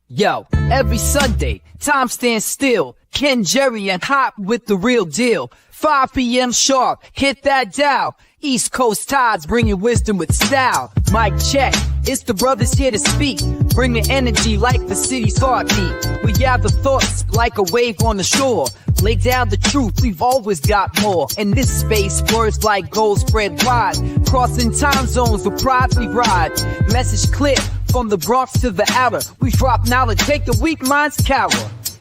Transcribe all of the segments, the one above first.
Yo, every Sunday, time stands still. Ken, Jerry, and Hop with the real deal. 5 p.m. sharp, hit that dial. East Coast tides bringing wisdom with style. Mic check, it's the brothers here to speak. Bring the energy like the city's heartbeat. We gather thoughts like a wave on the shore. Lay down the truth, we've always got more. In this space, words like gold spread wide. Crossing time zones with pride we ride. Message clear, from the Bronx to the outer. We drop knowledge, make the weak minds cower.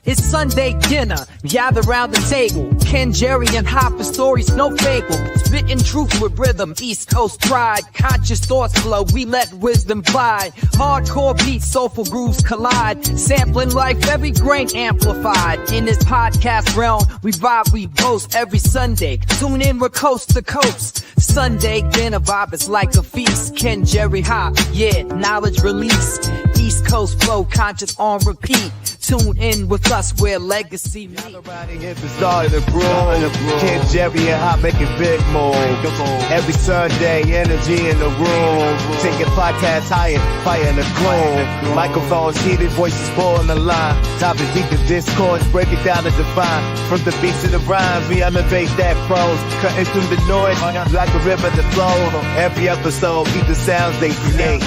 It's Sunday dinner, gather round the table. Ken, Jerry, and Hop, the story's no fable. Spitting truth with rhythm, East Coast pride. Conscious thoughts flow, we let wisdom glide. Hardcore beats, soulful grooves collide. Sampling life, every grain amplified. In this podcast realm, we vibe, we boast every Sunday. Tune in, we're coast to coast. Sunday dinner vibe is like a feast. Ken, Jerry, Hop, yeah, knowledge release. East Coast flow, conscious on repeat. Tune in with us where legacy meets. Everybody hit the start of the groove. Ken, Jerry, and Hop making big moves. Every Sunday, energy in the room. Taking podcasts higher, fire in the gloom. Microphones heated, voices full on the line. Topics deep in discourse, break it down and define. From the beats to the rhymes, we elevate that prose. Cutting through the noise like a river that flows. Every episode, keep the sounds they create.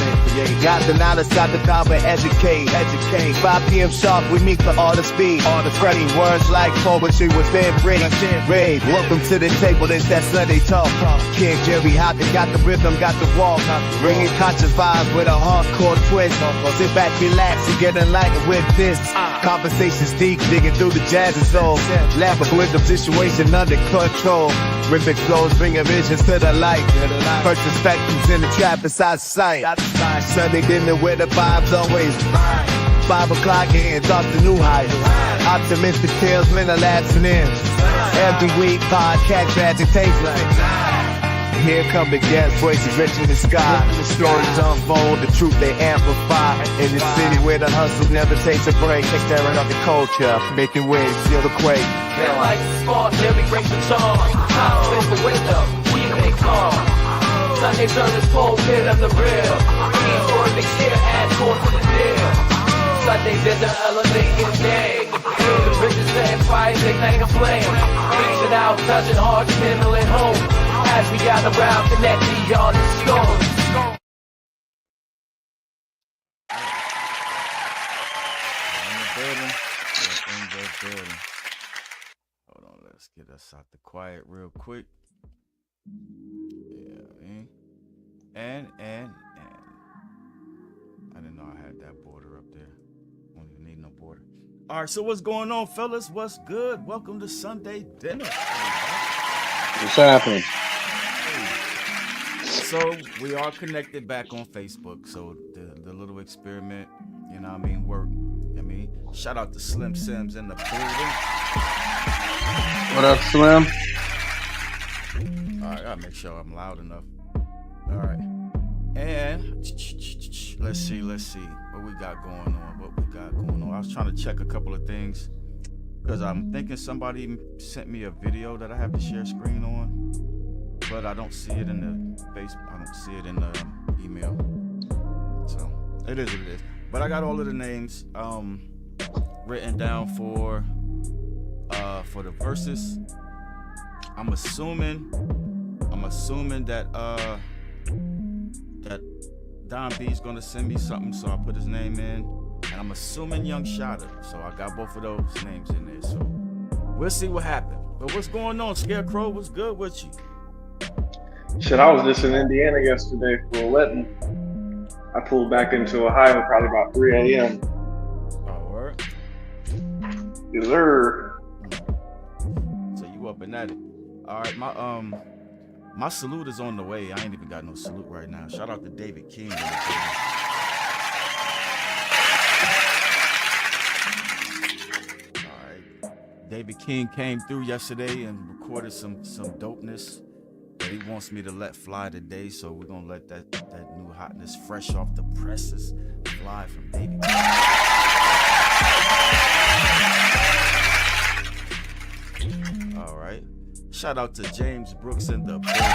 Got the knowledge, got the power, educate. 5 p.m. sharp. We meet for all the speed, all the fresh words like poetry within rave. Welcome to the table, it's that Sunday talk. Ken, Jerry, Hop, got the rhythm, got the walk. Bringing conscious vibes with a hardcore twist. Sit back, relax, and get enlightened with this. Conversations deep, digging through the jazz and soul. Laughing with the situation under control. Rhythmic flows, bringing visions to the light. Perspectives in the trap inside sight. Sunday dinner where the vibes always 5 o'clock and thoughts to new heights. Optimistic tales, men are lasting in. Every week, podcast magic taste like. Here come the guest voices rich in the sky. The stories unfold, the truth they amplify. In the city where the hustle never takes a break. Staring up the culture, making waves, feel the quake. Feel like the spark, Jerry breaks the charm. Time spins the window, we make calm. Sunday service, full bit of the real. Keys for the share, add more to the deal. Sunday dinner, elevating day. Feel the bridges and fires, ignite a flame. Reach it out, touching hearts, kindling home. As we gather round, connect beyond the storm. Building. Hold on, let's get us out the quiet real quick. Yeah, and I didn't know I had that border up there. Don't even need no border. All right, so what's going on, fellas? What's good? Welcome to Sunday dinner. What's happening? So we are connected back on Facebook. So the little experiment, you know what I mean, worked. Shout out to Slim Sims in the building. What up, Slim? All right, I gotta make sure I'm loud enough. All right, and let's see what we got going on. I was trying to check a couple of things because I'm thinking somebody sent me a video that I have to share screen on, but I don't see it in the Facebook. I don't see it in the email. So it is what it is. But I got all of the names written down for the verses. I'm assuming that that Don B's gonna send me something, so I put his name in, and I'm assuming Young Shotter. So I got both of those names in there. So we'll see what happens. But what's going on, Scarecrow? What's good with you? Shit, I was just in Indiana yesterday for a wedding. I pulled back into Ohio probably about 3 a.m. Oh, word? Yes, sir. So you up and at it. All right, my salute is on the way. I ain't even got no salute right now. Shout out to David King. All right. David King came through yesterday and recorded some dopeness that he wants me to let fly today. So we're gonna let that new hotness fresh off the presses fly from David King. All right. Shout out to James Brooks in the building.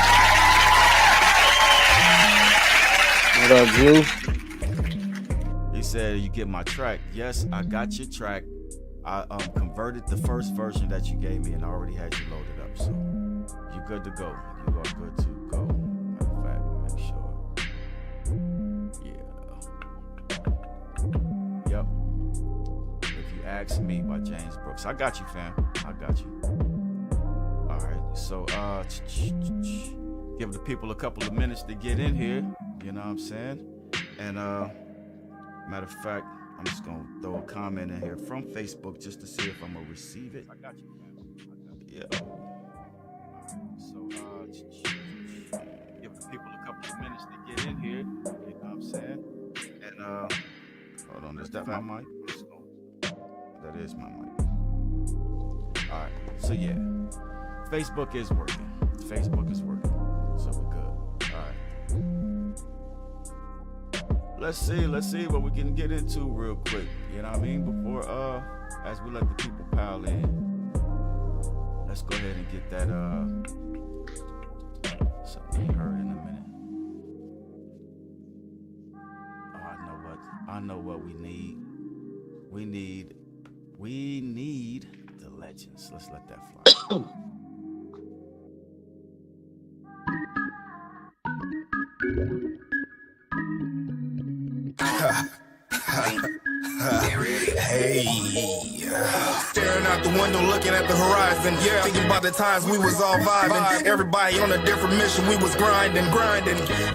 What up, Juice? said, you get my track. Yes, I got your track. I converted the first version that you gave me and I already had you loaded up. So you're good to go. You are good to go. Matter of fact, make sure. Yeah. Yep. If You Ask Me by James Brooks. I got you, fam. I got you. All right. So give the people a couple of minutes to get in here. You know what I'm saying? And matter of fact, I'm just gonna throw a comment in here from Facebook just to see if I'm gonna receive it. I got you. Yeah. So give the people a couple of minutes to get in here. You know what I'm saying? And hold on, is that my mic? That is my mic. All right. So yeah, Facebook is working. Facebook is working. So we're good. All right. Let's see what we can get into real quick. You know what I mean? Before as we let the people pile in. Let's go ahead and get that something you heard in a minute. Oh, I know what we need. We need the legends. Let's let that fly. Hey, staring out the window, looking at the horizon. Yeah, thinking about the times we was all vibing. Everybody on a different mission, we was grinding.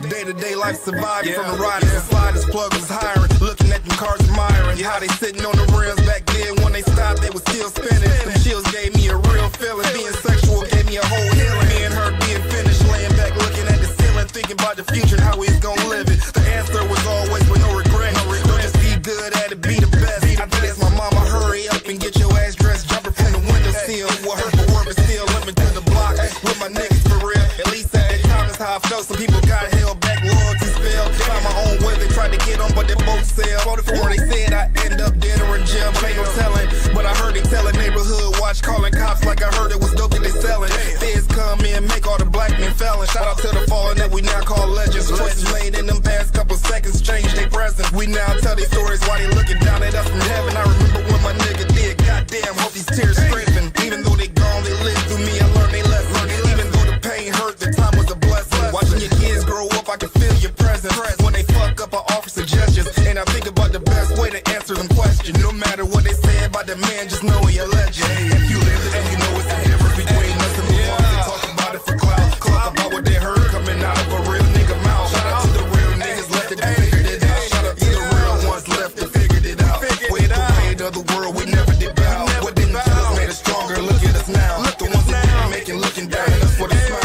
Day-to-day life surviving. From the riders and sliders, plug was hiring. Looking at them cars, admiring how they sitting on the rims back then. When they stopped, they was still spinning. Them chills gave me a real feeling. Being sexual gave me a whole healing. Me and her being finished, laying back, looking at the ceiling, thinking about the future and how we was gonna live it. The answer was always with no regret. Don't just be good at it, be the best. I guess my mama, hurry up and get your ass dressed, jumping from the windowsill. What hurt for work, but still living to the block with my niggas for real. At least at that time, that's how I felt. Some people got held back, loyalty spelled. Found my own way, they tried to get on, but they both sell. Voted for they said I end up dead or in jail. Ain't no telling, but I heard they tell a neighborhood watch, calling cops like I heard it was dope that they selling. Feds come in, make all the black men felons. Shout out to the fallen that we now call legends. Choices made in them past couple seconds, change they presence. We now tell these stories while they looking down at us from heaven. I remember when my nigga did, goddamn, hope these tears strengthen. Even though they gone, they lived through me, I learned they lesson. Even though the pain hurt, the time was a blessing. Watching your kids grow up, I can feel your presence. When they fuck up, I offer suggestions, and I think about the best way to answer them questions. No matter what they say about the man, just know he a legend. If you live it, and you know it's the difference between us and the ones that talk about it for clout. Talk about what they heard coming out of a real nigga mouth. Shout out to the real niggas left that figured it out. Shout out to the real ones left that figured it out. With the weight of the world, we never did bow. What didn't kill us made us stronger. Look at us now. The ones that didn't make it, looking down at us for the smile.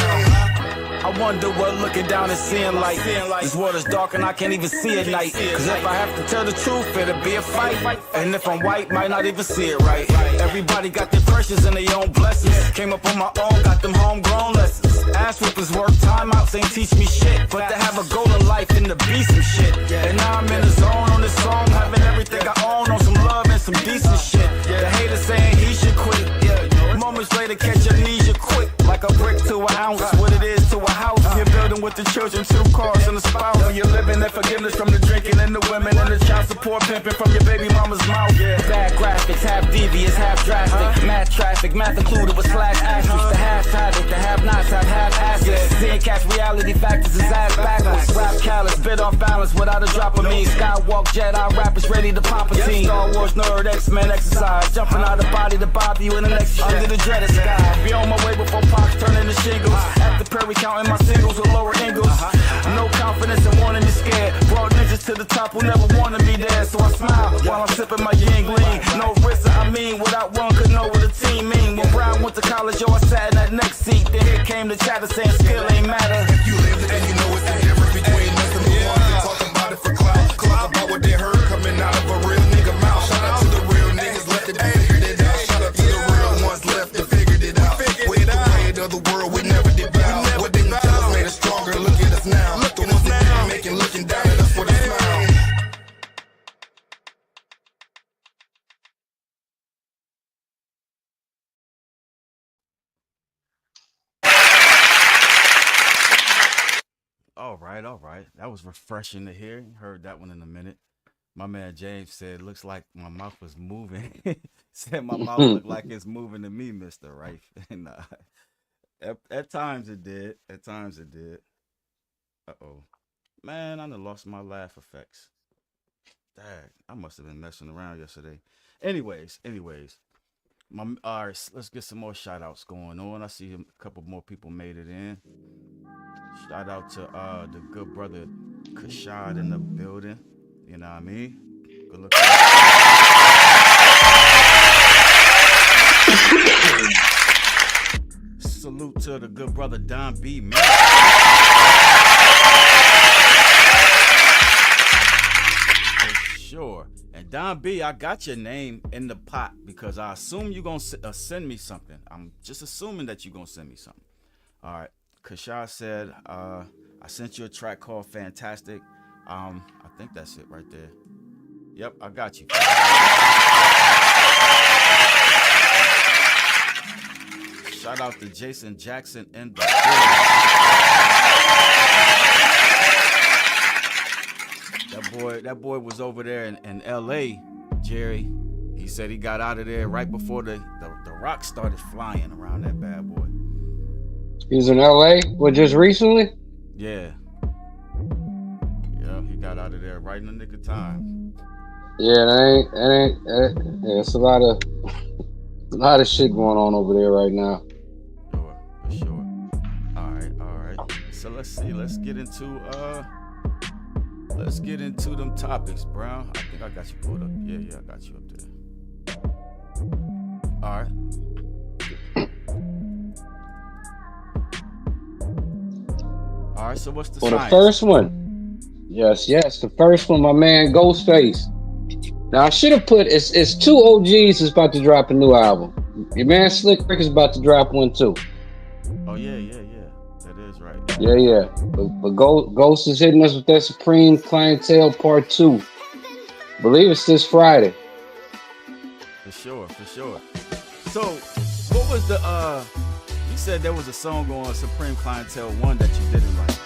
I wonder what looking down is seeing like. This world is dark and I can't even see at night. Cause if I have to tell the truth, it'll be a fight. And if I'm white, might not even see it right. Everybody got their pressures and their own blessings. Came up on my own, got them homegrown lessons. Ass whoopers work, timeouts ain't teach me shit. But to have a goal in life and to be some shit. And now I'm in the zone on this song, having everything I own on some love and some decent shit. The haters saying he should quit. Moments later, catch amnesia quick. Like a brick to an ounce, what it is to a house. You're building with the children, 2 cars and a spouse. When you're living that forgiveness from the drinking and the women and the child support pimping from your baby mama's mouth. Bad graphics, half devious, half drastic. Math traffic, math included with slash asterisk. The half havoc, the have nots have half assets. Seeing catch reality factors is ass backwards. Rap callous, bit off balance without a drop of me. Skywalk Jedi rappers ready to pop a team. Star Wars nerd, X-Men exercise. Jumping out of body to bob you in the next shit. Under the dreaded sky. Be on my way before Pops turn into shingles. After Perry counting my singles with lower angles. No confidence and wanting me scared. Brought ninjas to the top who never wanted me there. So I smile while I'm sipping my Yingling. No risk, I mean, without one could know what a team mean. When Brown went to college, yo, I sat in that next seat. Then here came the chatter saying skill ain't matter. If you live it, and you know it's the difference between us and the ones that talk about it for clout. Talk about what they heard coming out of a real nigga mouth. Shout out to the real niggas left that figured it out. Shout out to the real ones left that figured it out. With the weight of the world, we never did bow. What didn't kill us made us stronger. Look at us now. The ones that didn't make it, looking down at us for the smile. All right. That was refreshing to hear. Heard that one in a minute. My man James said, "Looks like my mouth was moving." Said my mouth looked like it's moving to me, Mister Rife. And at times it did. At times it did. Man, I done lost my laugh effects. Dang, I must have been messing around yesterday. Anyways, all right, let's get some more shout outs going on. I see a couple more people made it in. Shout out to the good brother Kashad in the building. You know what I mean? Good looking. Salute to the good brother Don B, man. For sure. And Don B, I got your name in the pot because I assume you're going to send me something. I'm just assuming that you're going to send me something. All right. Kashad said, I sent you a track called Fantastic. I think that's it right there. Yep, I got you. Shout out to Jason Jackson in the building. That boy was over there in LA, Jerry. He said he got out of there right before the rocks started flying around that bad boy. He was in LA? What, just recently? Yeah. Yeah, he got out of there right in the nick of time. Yeah, it's a lot of shit going on over there right now. For sure. All right. So let's see. Let's get into them topics, Brown. I think I got you pulled up. Yeah, I got you up there. All right. All right, so what's the the first one? Yes, the first one, my man Ghostface. Now I should have put it's two OGs is about to drop a new album. Your man Slick Rick is about to drop one too. Oh yeah. That is right. Yeah. But Ghost is hitting us with that Supreme Clientele Part 2. I believe it's this Friday. For sure. So what was the you said there was a song on Supreme Clientele 1 that you didn't like.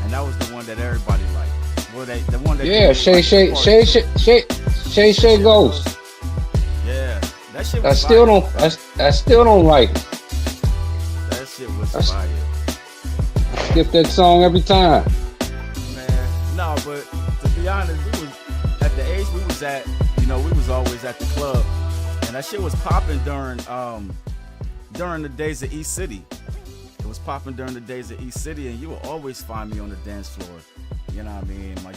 And that was the one that everybody liked. Well, the one that Shay Ghost. Yeah, that shit was I still don't like it. That shit was fire. I skip that song every time. Man, no, but to be honest, we was at the age we was at, we was always at the club, and that shit was popping during the days of East City. It was popping during the days of East City, and you will always find me on the dance floor. You know what I mean? In my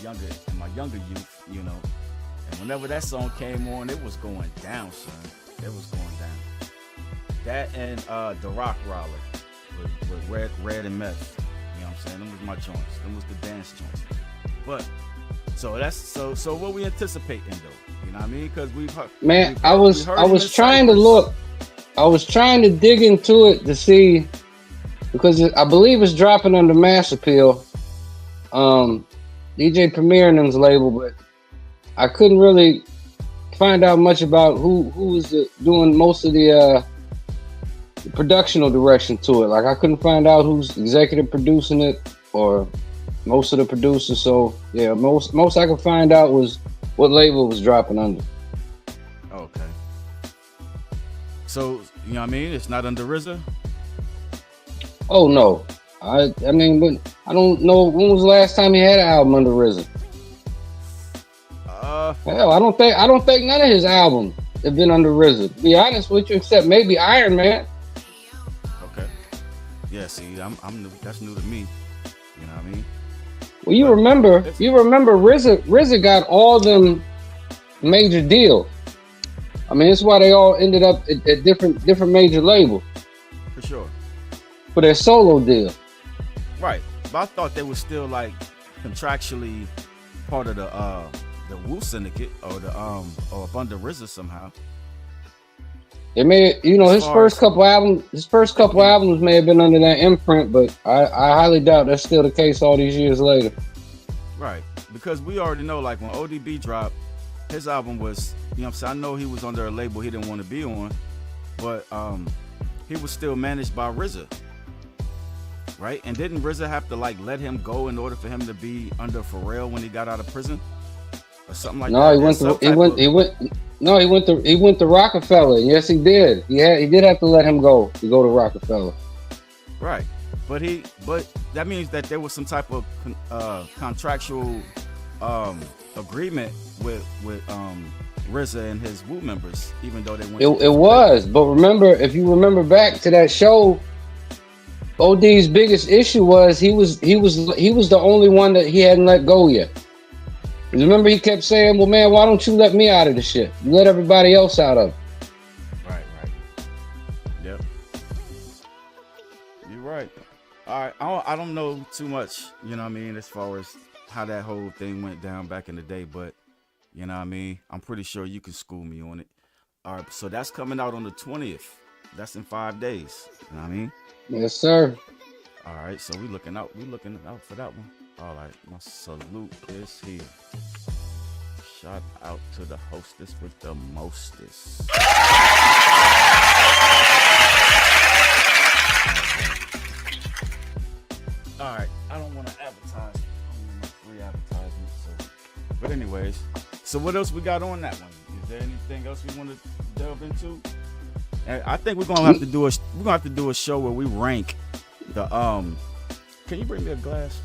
younger youth, And whenever that song came on, it was going down, son. It was going down. That and the Rock Roller with Red and Meth. You know what I'm saying? Them was my joints. Them was the dance joints. But so that's so what we anticipating though. You know what I mean? Because I was trying to look. I was trying to dig into it to see, because I believe it's dropping under Mass Appeal. DJ Premier and them's label, but I couldn't really find out much about who was doing most of the productional direction to it. Like I couldn't find out who's executive producing it or most of the producers. So yeah, most I could find out was what label was dropping under. Okay. So you know what I mean? It's not under RZA? Oh no. I mean, but I don't know when was the last time he had an album under RZA. Hell, I don't think none of his albums have been under RZA. To be honest with you, except maybe Iron Man. Okay. Yeah. See, I'm new. That's new to me. You know what I mean? Well, you remember RZA got all them major deals. I mean, that's why they all ended up at different major labels. For sure. For their solo deal. Right, but I thought they were still like contractually part of the Wu Syndicate or or up under RZA somehow. It may, his first couple albums may have been under that imprint, but I highly doubt that's still the case all these years later. Right, because we already know, like when ODB dropped, his album was, I'm saying, I know he was under a label he didn't want to be on, but he was still managed by RZA. Right? And didn't RZA have to let him go in order for him to be under Pharrell when he got out of prison? or something like No, that. he went to Rockefeller. Yes, he did. He did have to let him go to go to Rockefeller. Right, but that means that there was some type of contractual agreement with RZA and his Wu members, even though they went. It was, but remember, if you remember back to that show, OD's biggest issue was he was the only one that he hadn't let go yet. Remember, he kept saying, "Well, man, why don't you let me out of the shit? You let everybody else out of it." Right. Yep. You're right. All right. I don't know too much, you know what I mean, as far as how that whole thing went down back in the day, but you know what I mean, I'm pretty sure you can school me on it. All right. So that's coming out on the 20th. That's in 5 days. You know what I mean? Yes, sir. All right. So we looking out for that one. All right, my salute is here. Shout out to the hostess with the mostest. All right, I don't want to advertise. I don't want no free advertisement. But anyways, so what else we got on that one? Is there anything else we want to delve into? And I think we're gonna have to do a show where we rank the Can you bring me a glass?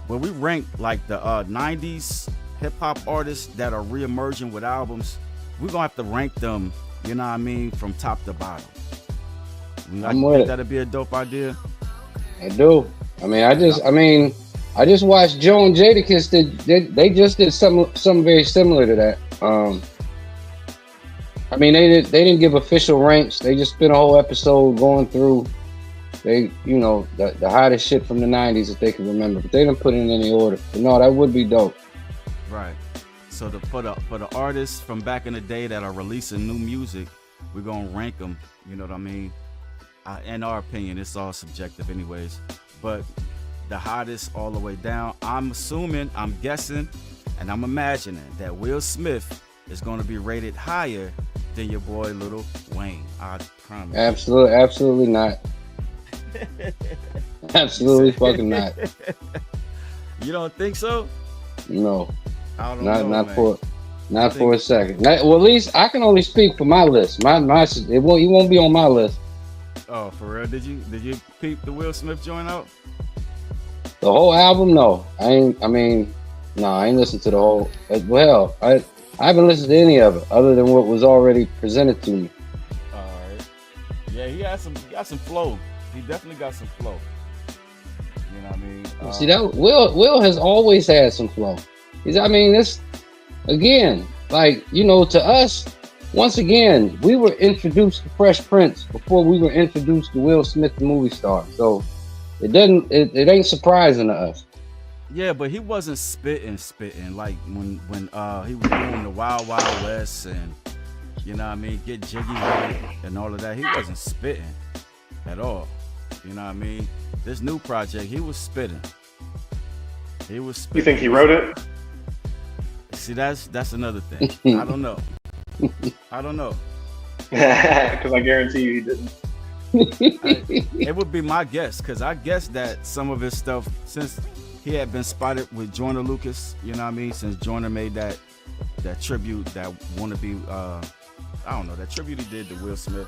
Where we rank like the 90s hip-hop artists that are re-emerging with albums. We're gonna have to rank them, you know what I mean, from top to bottom. I'm with it. That'd be a dope idea. I do. I just watched Joe and Jadakiss they just did something very similar to that. They didn't give official ranks. They just spent a whole episode going through the hottest shit from the 90s that they can remember, but they didn't put it in any order. But no, that would be dope. Right. So for the artists from back in the day that are releasing new music, we're gonna rank them. You know what I mean? In our opinion, it's all subjective, anyways. But the hottest all the way down. I'm guessing, and I'm imagining that Will Smith is gonna be rated higher than your boy Lil Wayne. I promise. Absolutely not. Absolutely fucking not. You don't think so? No. I don't know. Not for a second. At least I can only speak for my list. He won't be on my list. Oh, for real? Did you peep the Will Smith joint out? The whole album? No. I ain't listened to the whole. Well, I haven't listened to any of it other than what was already presented to me. All right. Yeah, he got some flow. He definitely got some flow. You know what I mean? See that Will has always had some flow. This again, to us, once again, we were introduced to Fresh Prince before we were introduced to Will Smith, the movie star. So it ain't surprising to us. Yeah, but he wasn't spitting like when he was doing the Wild Wild West and you know what I mean, Get Jiggy with it and all of that. He wasn't spitting at all. You know what I mean? This new project, he was spitting. You think he wrote it? See, that's another thing. I don't know. Because I guarantee you he didn't. It would be my guess, because I guess that some of his stuff, since he had been spotted with Joyner Lucas, you know what I mean? Since Joyner made that tribute, that wannabe, that tribute he did to Will Smith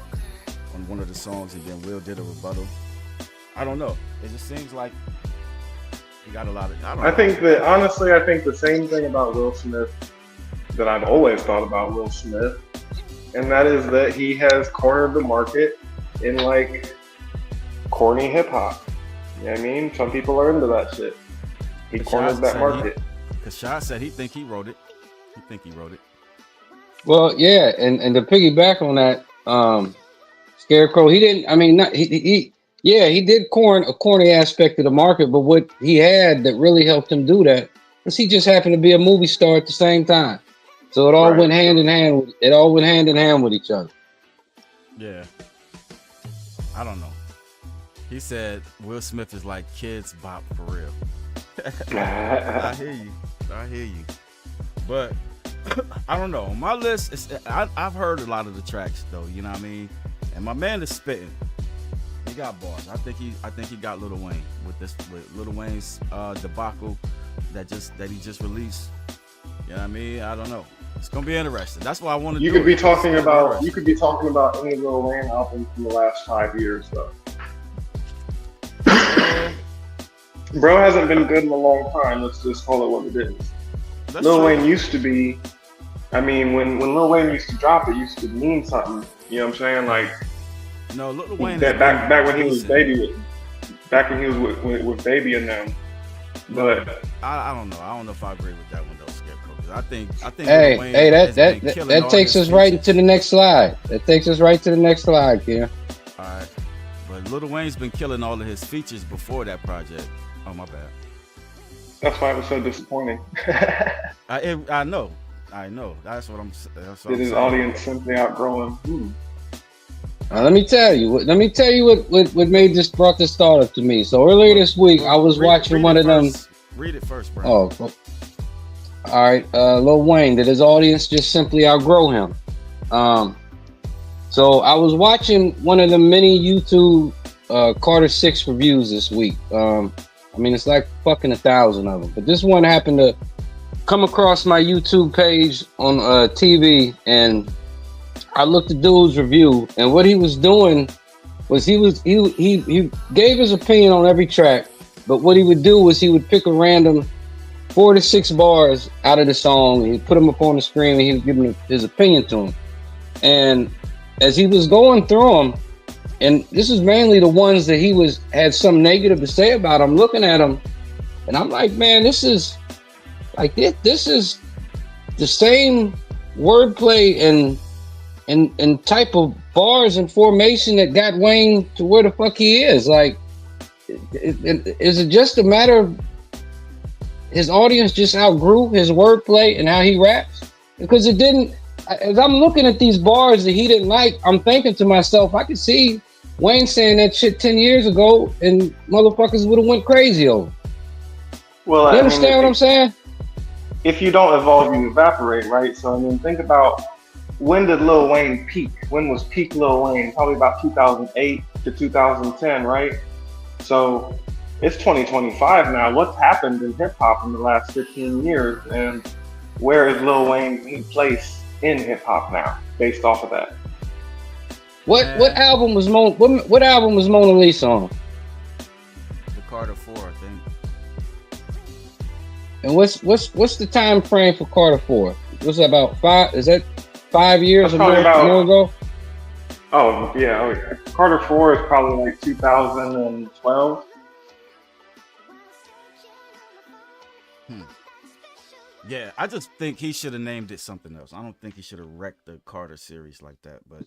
on one of the songs, and then Will did a rebuttal. I don't know. It just seems like he got a lot of. I think the same thing about Will Smith that I've always thought about Will Smith, and that is that he has cornered the market in like corny hip hop. You know what I mean? Some people are into that shit. He cornered that market. Kashad said he think he wrote it. Well, yeah, and to piggyback on that, Scarecrow, he didn't. He did corn a corny aspect of the market, but what he had that really helped him do that was he just happened to be a movie star at the same time. So it all went hand in hand. It all went hand in hand with each other. Yeah, I don't know. He said Will Smith is like Kids Bop for real. I hear you. But I don't know. On my list, I've heard a lot of the tracks though. You know what I mean? And my man is spitting. He got bars. I think he got Lil Wayne with Lil Wayne's debacle that he just released. You know what I mean? I don't know. It's gonna be interesting. That's why I want to. You could be talking about any Lil Wayne album from the last 5 years, though. Bro hasn't been good in a long time. Let's just call it what it is. Lil Wayne used to be. I mean, when Lil Wayne used to drop, it used to mean something. You know what I'm saying? Like, no, Lil Wayne. Back when he was with Baby and them. But I don't know. I don't know if I agree with that one though, Scarecrow. I think. Hey, that takes us right into the next slide. That takes us right to the next slide, Kim. All right, but Lil Wayne's been killing all of his features before that project. Oh my bad. That's why it was so disappointing. I know. That's what I'm. Did his audience simply outgrow him? Let me tell you what brought this thought up to me. So earlier this week, I was watching one of them. Read it first, bro. Oh, all right. Lil Wayne, did his audience just simply outgrow him? So I was watching one of the many YouTube Carter 6 reviews this week. I mean, it's like fucking 1,000 of them, but this one happened to come across my YouTube page on TV, and I looked at dude's review, and what he was doing was he gave his opinion on every track, but what he would do was he would pick a random 4 to 6 bars out of the song, and he'd put them up on the screen, and he was giving his opinion to them. And as he was going through them, and this is mainly the ones that he had some negative to say about, I'm looking at them, and I'm like, man, this is the same wordplay and type of bars and formation that got Wayne to where the fuck he is. Like, is it just a matter of his audience just outgrew his wordplay and how he raps? Because it didn't. As I'm looking at these bars that he didn't like, I'm thinking to myself, I could see Wayne saying that shit 10 years ago and motherfuckers would have went crazy over. Well, you understand what I'm saying? If you don't evolve, you evaporate, right? So, I mean, think about, when did Lil Wayne peak? When was peak Lil Wayne? Probably about 2008 to 2010, right? So it's 2025 now. What's happened in hip hop in the last 15 years, and where is Lil Wayne placed in hip hop now, based off of that? What album was Mona Lisa on? The Carter 4, I think. And what's the time frame for Carter 4? What's that, about 5? Is that 5 years or more ago? Oh yeah. Carter 4 is probably like 2012. Yeah, I just think he should have named it something else. I don't think he should have wrecked the Carter series like that. But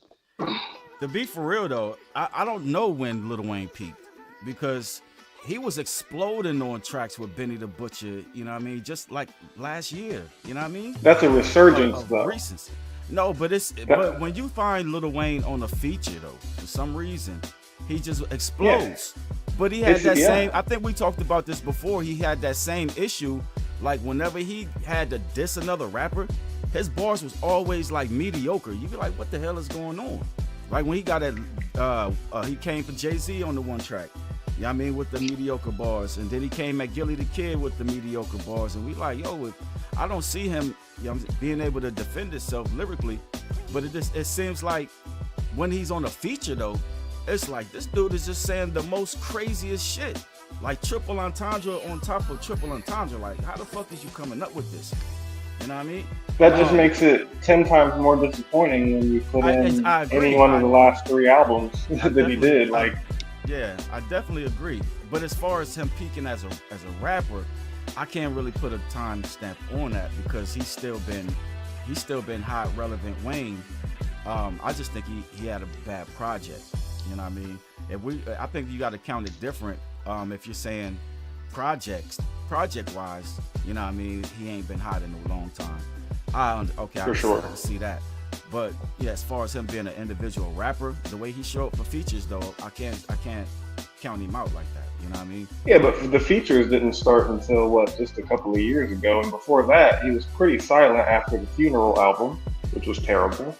to be for real though, I don't know when Lil Wayne peaked, because he was exploding on tracks with Benny the Butcher, you know what I mean? Just like last year, you know what I mean? That's a resurgence, though. Recency. No, but when you find Lil Wayne on a feature though, for some reason, he just explodes. Yeah. But he had same. I think we talked about this before. He had that same issue. Like whenever he had to diss another rapper, his bars was always like mediocre. You be like, what the hell is going on? Like when he got he came for Jay-Z on the one track. You know what I mean, with the mediocre bars, and then he came at Gilly the Kid with the mediocre bars, and we like, yo, I don't see him, you know, being able to defend himself lyrically, but it seems like when he's on a feature though, it's like this dude is just saying the most craziest shit, like triple entendre on top of triple entendre. Like, how the fuck is you coming up with this? You know what I mean? That just makes it 10 times more disappointing when you put in any one of the last 3 albums that he did. Like. Yeah, I definitely agree. But as far as him peaking as a rapper, I can't really put a time stamp on that, because he's still been hot, relevant Wayne. I just think he had a bad project. You know what I mean? I think you got to count it different. If you're saying project wise, you know what I mean? He ain't been hot in a long time. I can see that. But yeah, as far as him being an individual rapper, the way he showed up for features though, I can't count him out like that. You know what I mean? Yeah, but the features didn't start until just a couple of years ago, and before that, he was pretty silent after the Funeral album, which was terrible.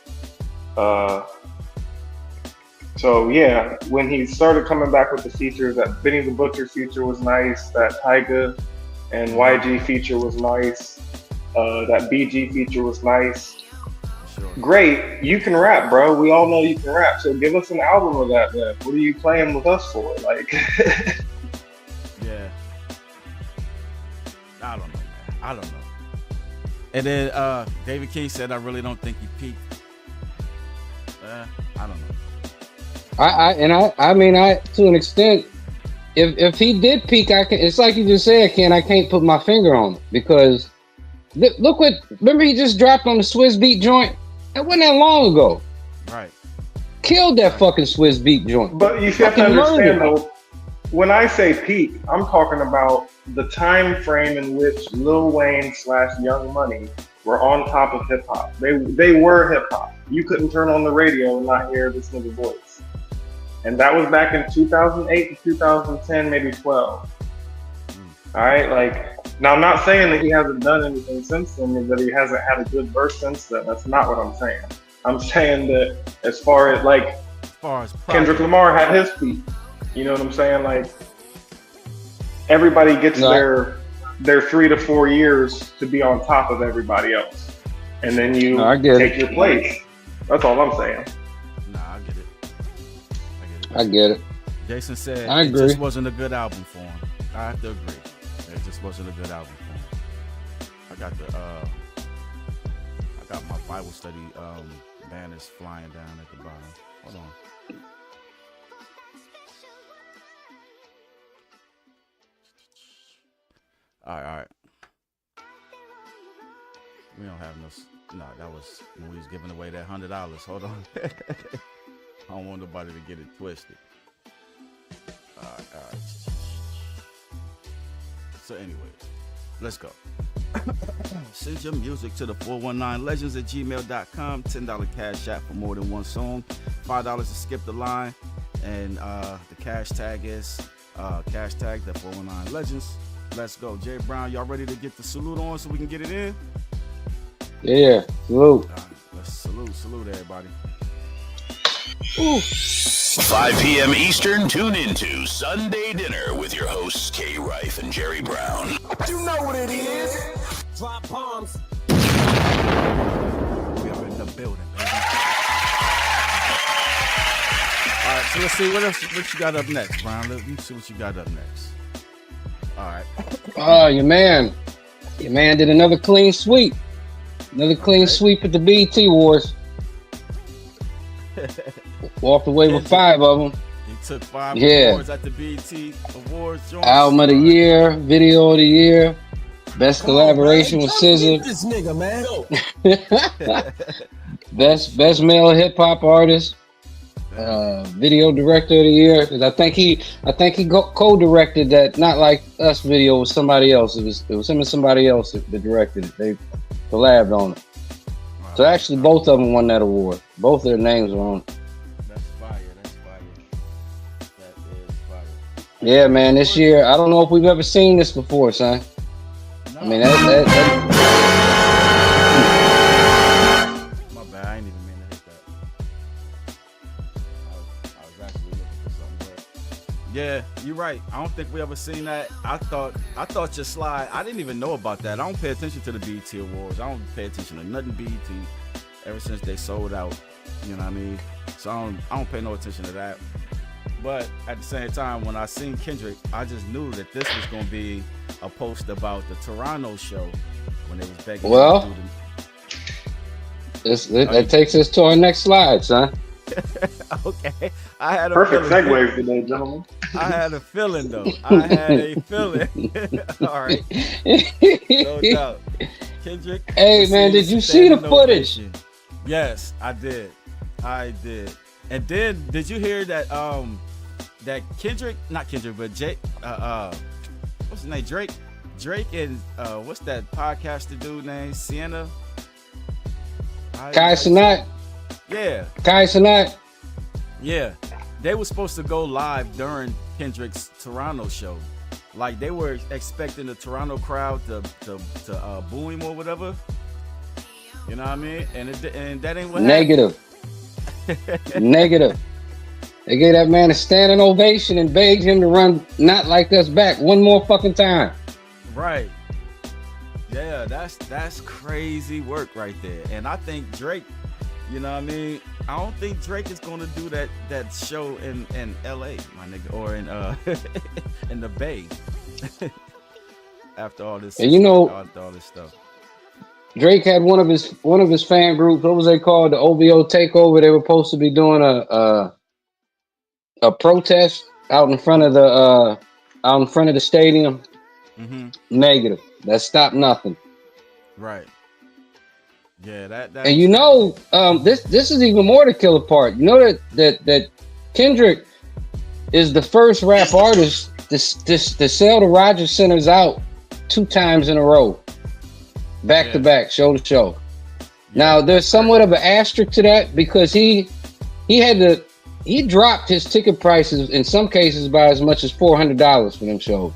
So yeah, when he started coming back with the features, that Benny the Butcher feature was nice. That Tyga and YG feature was nice. That BG feature was nice. Sure. Great, you can rap, bro. We all know you can rap. So give us an album of that, then. What are you playing with us for? Like, Yeah. I don't know, man. I don't know. And then David King said, "I really don't think he peaked." I don't know. I mean, to an extent, if he did peak, it's like you just said, Ken. I can't put my finger on it because look what. Remember, he just dropped on the Swiss Beat joint. That wasn't that long ago. Right. Killed that fucking Swiss Beat joint. but you have to understand though. When I say peak, I'm talking about the time frame in which Lil Wayne / Young Money were on top of hip hop. They were hip hop. You couldn't turn on the radio and not hear this nigga's voice. And that was back in 2008 to 2010, maybe 12. All right, like, now I'm not saying that he hasn't done anything since then, or that he hasn't had a good verse since then. That's not what I'm saying. I'm saying that as far as Kendrick Lamar had his peak. You know what I'm saying? Like, everybody gets their 3 to 4 years to be on top of everybody else, and then you take your place. That's all I'm saying. Nah, I get it. I get it. Jason said I it agree. just wasn't a good album for him. I have to agree. It just wasn't a good album for him. I got my Bible study banners flying down at the bottom. Hold on. All right. We don't have no, that was when we was giving away that $100. Hold on. I don't want nobody to get it twisted. All right. So anyway, let's go. Send your music to the 419legends@gmail.com. $10 cash app for more than one song. $5 to skip the line. And the cash tag is hashtag the 419legends. Let's go. Jay Brown, y'all ready to get the salute on so we can get it in? Yeah, salute. Right, let's salute everybody. Ooh. 5 p.m. Eastern, tune into Sunday Dinner with your hosts Kay Rife and Jerry Brown. You know what it is. Drop bombs. We are in the building, baby. All right, so let's see what you got up next, Brown. Let me see what you got up next. All right. Oh, your man did another clean sweep. Another clean sweep at the BET Awards. Walked away with 5 of them. He took 5 awards at the BET Awards. Jones. Album of the year, video of the year, best collaboration with SZA. This nigga, man. best male hip hop artist. Video director of the year, because I think he co-directed that Not Like Us video with somebody else. It was him and somebody else that directed it. They collabed on it. Wow. So actually, both of them won that award. Both their names were on. That's fire. That is fire. Yeah, man. This year, I don't know if we've ever seen this before, son. No. I mean, that my bad. I ain't even mean to hit that. I was actually looking for something. Yeah, you're right. I don't think we ever seen that. I thought your slide. I didn't even know about that. I don't pay attention to the BET Awards. I don't pay attention to nothing BET ever since they sold out. You know what I mean? So I don't pay no attention to that. But at the same time, when I seen Kendrick, I just knew that this was gonna be a post about the Toronto show when they was begging. Well, that takes us to our next slide, son. Okay. I had a perfect feeling. segue today, gentlemen. I had a feeling though. All right. No doubt. Kendrick. Hey man, did you see the footage? Yes, I did. And then did you hear that that not Kendrick, but Jake what's his name? Drake and what's that podcaster dude named? Sienna? Kai Cenat. Yeah. Kai Cenat. Yeah. They were supposed to go live during Kendrick's Toronto show. Like they were expecting the Toronto crowd to boo him or whatever. You know what I mean? And that ain't what happened. Negative. They gave that man a standing ovation and begged him to run Not Like Us back one more fucking time. Right. Yeah, that's crazy work right there. And I think Drake, you know what I mean? I don't think Drake is gonna do that show in LA, my nigga, or in in the Bay. After all this, and after all this stuff. Drake had one of his fan groups. What was they called? The OVO Takeover. They were supposed to be doing a protest out in front of the stadium. Mm-hmm. Negative. That stopped nothing. Right. Yeah. That. And you know, this is even more the killer part. You know that Kendrick is the first rap artist to sell the Rogers Centers out 2 times in a row. Back to back, show to show. Yeah, now there's somewhat of an asterisk to that because he dropped his ticket prices in some cases by as much as $400 for them shows.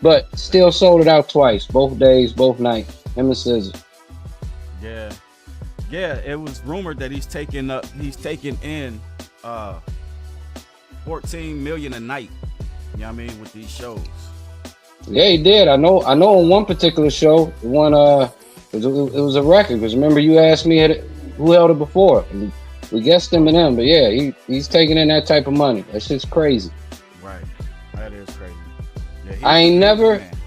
But still sold it out twice, both days, both nights. Him and SZA. Yeah. It was rumored that he's taking in $14 million a night. You know what I mean, with these shows. Yeah, he did. I know. On one particular show, it was a record. Because remember, you asked me who held it before, and we guessed Eminem. But yeah, he's taking in that type of money. That shit's crazy. Right, that is crazy. Yeah,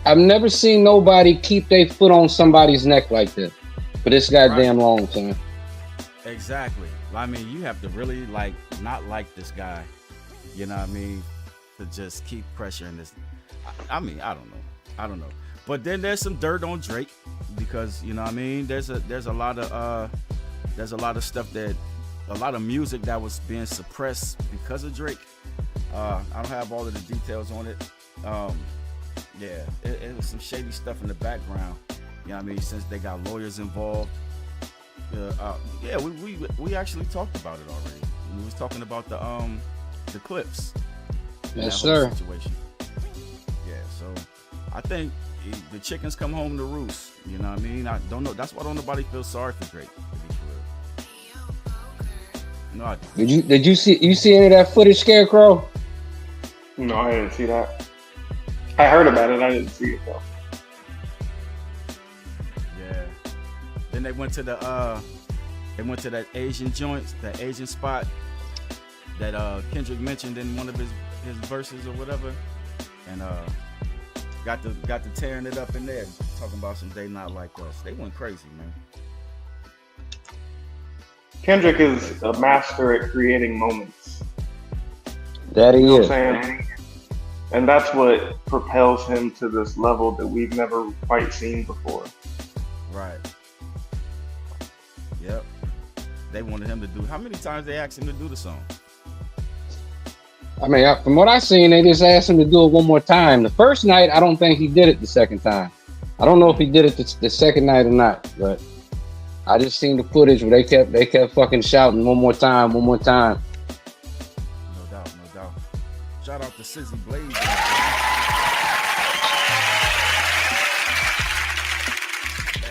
I've never seen nobody keep their foot on somebody's neck like this for this goddamn long time. Exactly. I mean, you have to really not like this guy. You know what I mean? To just keep pressuring this. I mean, I don't know. But then there's some dirt on Drake because, you know what I mean, there's a lot of stuff a lot of music that was being suppressed because of Drake. I don't have all of the details on it. It was some shady stuff in the background. You know what I mean, since they got lawyers involved. We actually talked about it already. We was talking about the clips. Yes, sir. Situation. Yeah, so I think the chickens come home to roost. You know what I mean? I don't know. That's why don't nobody feel sorry for Drake, to be for real. No, I don't. Did you see any of that footage, Scarecrow? No, I didn't see that. I heard about it. I didn't see it though. Yeah. Then they went to that Asian joint, that Asian spot that Kendrick mentioned in one of his verses or whatever, and got to tearing it up in there, talking about some they not like us. They went crazy, man. Kendrick is a master at creating moments. That he You know what is. I'm saying? And that's what propels him to this level that we've never quite seen before. Right. Yep. They wanted him to do. How many times they asked him to do the song? I mean, from what I seen, they just asked him to do it one more time. The first night, I don't think he did it the second time. I don't know if he did it the second night or not, but I just seen the footage where they kept fucking shouting one more time. No doubt. Shout out to Sizzy Blaze.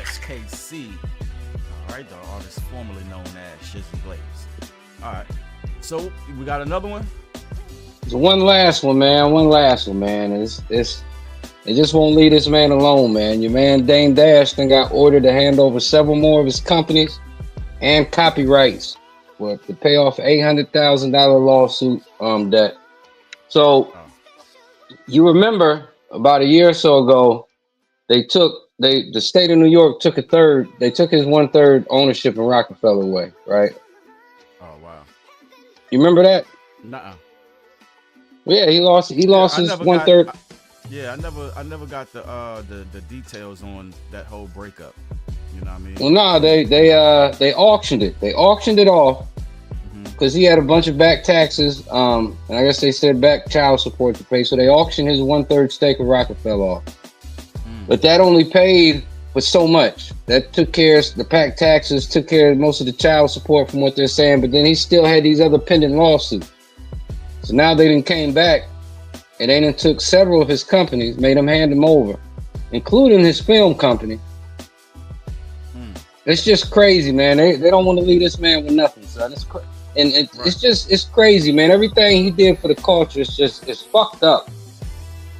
SKC. All right, the artist formerly known as Shizzy Blaze. All right. So we got another one. One last one, man. It just won't leave this man alone, man. Your man Dame Dash then got ordered to hand over several more of his companies and copyrights to pay off $800,000 lawsuit debt. So you remember about a year or so ago, the state of New York took his 1/3 ownership in Rockefeller away, right? Oh wow. You remember that? Nuh-uh. Yeah, he lost his 1/3. I never got the details on that whole breakup. You know what I mean? Well, no, they auctioned it. They auctioned it off because he had a bunch of back taxes. And I guess they said back child support to pay. So they auctioned his 1/3 stake of Rockefeller off. But that only paid for so much. That took care of the back taxes, took care of most of the child support from what they're saying. But then he still had these other pending lawsuits. So now they done came back and they done took several of his companies, made him hand them over, including his film company. It's just crazy, man. They don't want to leave this man with nothing, son. It's crazy, man. Everything he did for the culture it's fucked up.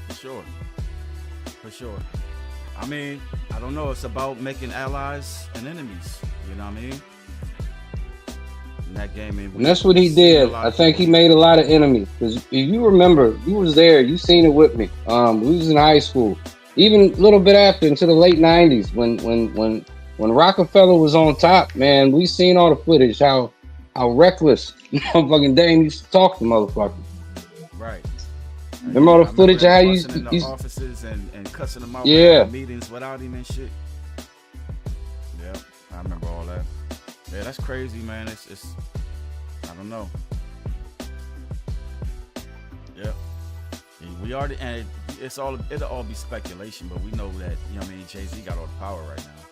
For sure. sure. I mean, I don't know. It's about making allies and enemies. You know what I mean? In that game, and that's what he did. I think he made a lot of enemies. Because if you remember, you was there. You seen it with me. We was in high school. Even a little bit after, into the late 90s, when Rockefeller was on top, man, we seen all the footage, how reckless motherfucking Dame used to talk to motherfuckers. Right. Remember all the footage of how you in the offices and cussing them out in meetings without him and shit. Yeah, I remember all that. Yeah, that's crazy, man. It's I don't know. Yeah. We already, and it'll all be speculation, but we know that, you know what I mean, Jay-Z got all the power right now.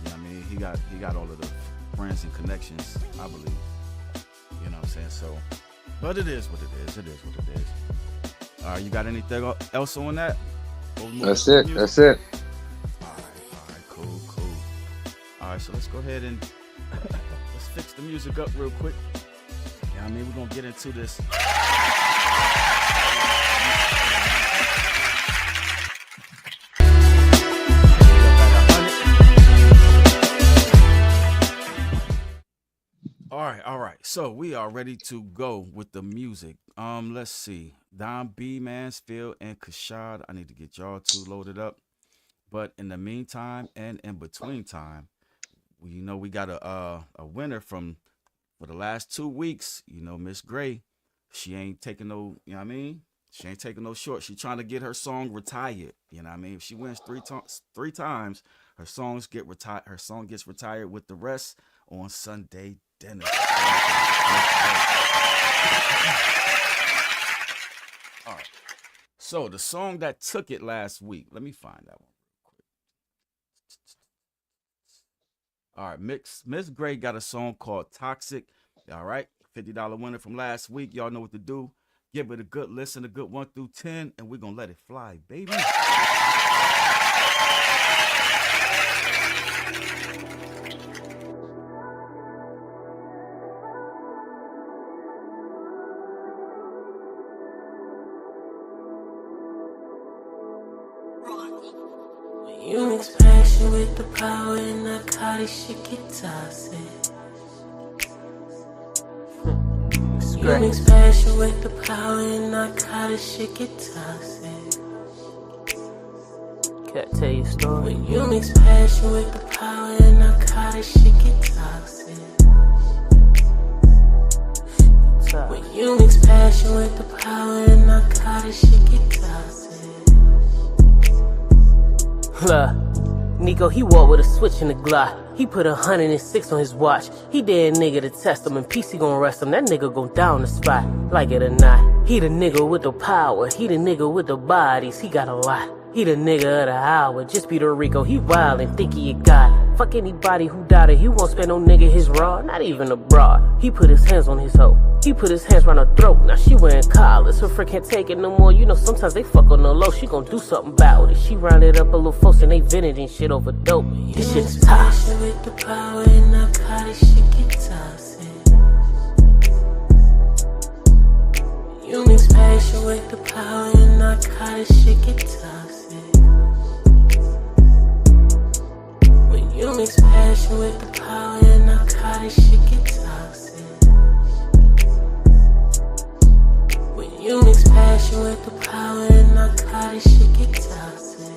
You know what I mean? He got all of the friends and connections, I believe. You know what I'm saying? So, but it is what it is. It is what it is. All right, you got anything else on that? That's it. That's it. All right, cool. All right, so let's go ahead and let's fix the music up real quick. Yeah, I mean, we're gonna get into this. All right. So we are ready to go with the music. Let's see. Don B, Mansfield, and Kashad. I need to get y'all two loaded up. But in the meantime and in between time, we got a winner for the last 2 weeks. You know, Miss Gray. She ain't taking no, you know what I mean? She ain't taking no short. She trying to get her song retired. You know what I mean? If she wins three times, her song gets retired with the rest on Sunday Dinner. All right. So the song that took it last week. Let me find that one real quick. All right, Miss Gray got a song called Toxic. All right, $50 winner from last week. Y'all know what to do. Give it a good listen, a good 1 through 10, and we're gonna let it fly, baby. You mix passion with the power and narcotic shit get toxic. You mix passion with the power and narcotic shit get toxic. Can I tell you a story? When you mix passion with the power and narcotic shit get toxic. When you mix passion with the power and narcotic shit get toxic. Nico, he walked with a switch in the Glock. He put 106 on his watch. He dare a nigga to test him, and PC gon' arrest him. That nigga gon' die on the spot, like it or not. He the nigga with the power. He the nigga with the bodies. He got a lot. He the nigga of the hour. Just be the Rico. He wild and think he a god. Fuck anybody who doubted. He won't spend no nigga his raw. Not even a broad. He put his hands on his hoe. He put his hands round her throat. Now she wearing collars. Her friend can't take it no more. You know sometimes they fuck on the low. She gon' do something about it. She rounded up a little folks and they vented and shit over dope. This shit is toxic. With the power and narcotic shit get toxic. You mix passion with the power and narcotic shit get toxic. When you mix passion with the power and narcotic shit get toxic. When you mix passion with the power and narcotic shit get toxic.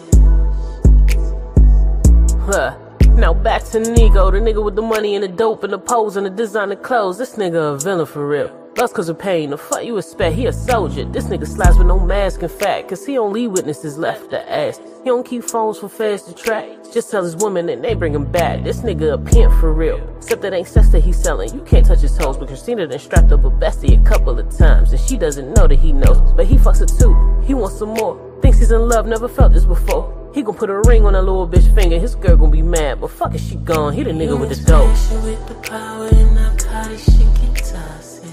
Now back to Nico, the nigga with the money and the dope and the pose and the designer clothes. This nigga a villain for real. Lost cause of pain, the fuck you expect? He a soldier. This nigga slides with no mask and fat, cause he only witnesses left to ask. He don't keep phones for feds to track. Just tell his women and they bring him back. This nigga a pimp for real. Except that ain't sex that he's selling. You can't touch his toes, but Christina done strapped up a bestie a couple of times, and she doesn't know that he knows. But he fucks her too. He wants some more. Thinks he's in love, never felt this before. He gon' put a ring on that little bitch finger. His girl gon' be mad, but fuck it, she gone. He the nigga with the dope. With the power and narcotic shit get toxic.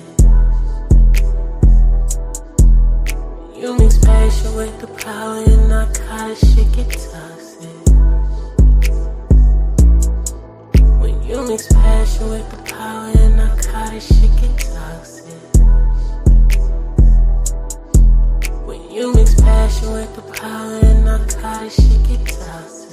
You mix passion with the power and narcotic shit get toxic. When you mix passion with the power and narcotic shit get toxic. When you you mix passion with the power and narcotics, shit get toxic.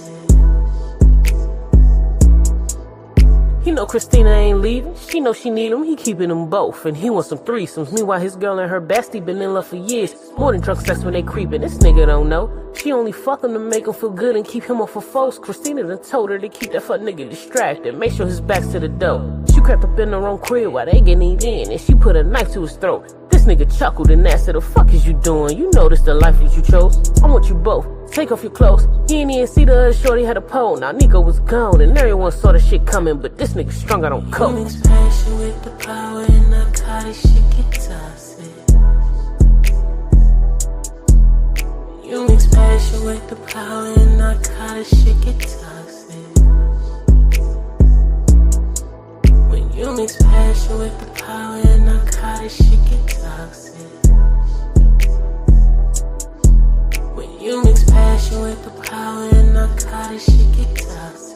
You know Christina ain't leaving. She know she need him. He keeping them both, and he wants some threesomes. Meanwhile, his girl and her bestie been in love for years. More than drunk sex when they creeping. This nigga don't know. She only fuck him to make him feel good and keep him off her foes. Christina done told her to keep that fuck nigga distracted. Make sure his back's to the door. She crept up in her own crib while they getting it in, and she put a knife to his throat. This nigga chuckled and asked her, the fuck is you doing? You know this the life that you chose. I want you both. Take off your clothes. He ain't even see the other shorty had a pole. Now Nico was gone and everyone saw the shit coming, but this nigga strung out on coke. You mix passion with the power and narcotics, shit get toxic. You mix passion with the power and narcotics, shit get toxic. When you mix passion with the power and narcotics, shit get toxic. When you mix passion with the power and narcotics, shit get toxic.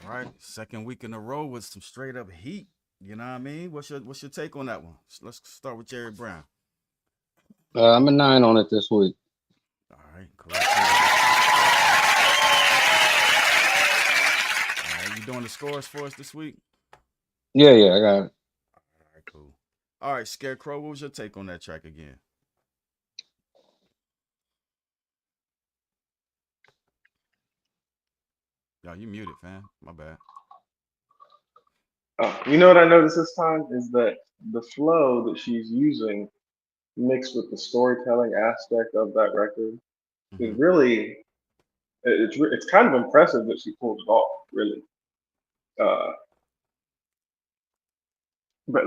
All right, second week in a row with some straight up heat. You know what I mean? What's your take on that one? Let's start with Jerry Brown. I'm a 9 on it this week. All right, cool. All right, you doing the scores for us this week? Yeah, I got it. All right, cool. All right, Scarecrow, what was your take on that track again? Yo, you muted, fam. My bad. You know what I noticed this time is that the flow that she's using mixed with the storytelling aspect of that record is really, it's kind of impressive that she pulled it off, really. But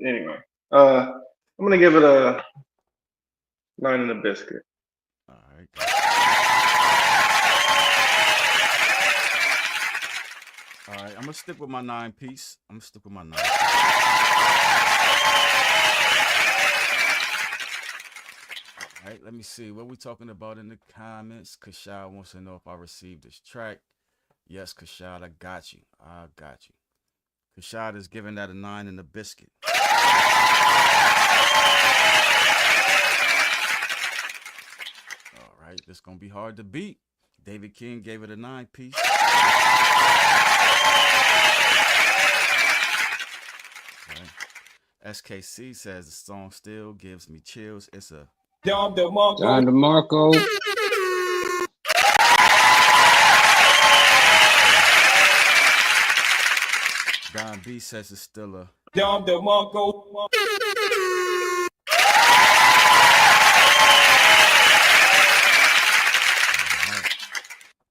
anyway, I'm gonna give it a 9 and a biscuit. All right. All right, I'm gonna stick with my 9 piece. I'm gonna stick with my 9. All right, let me see. What we talking about in the comments? Kashad wants to know if I received this track. Yes, Kashad, I got you. I got you. Kashad is giving that a 9 and a biscuit. All right, this gonna be hard to beat. David King gave it a 9 piece. Right. SKC says the song still gives me chills. It's a John DeMarco. Don B says it's still a John DeMarco.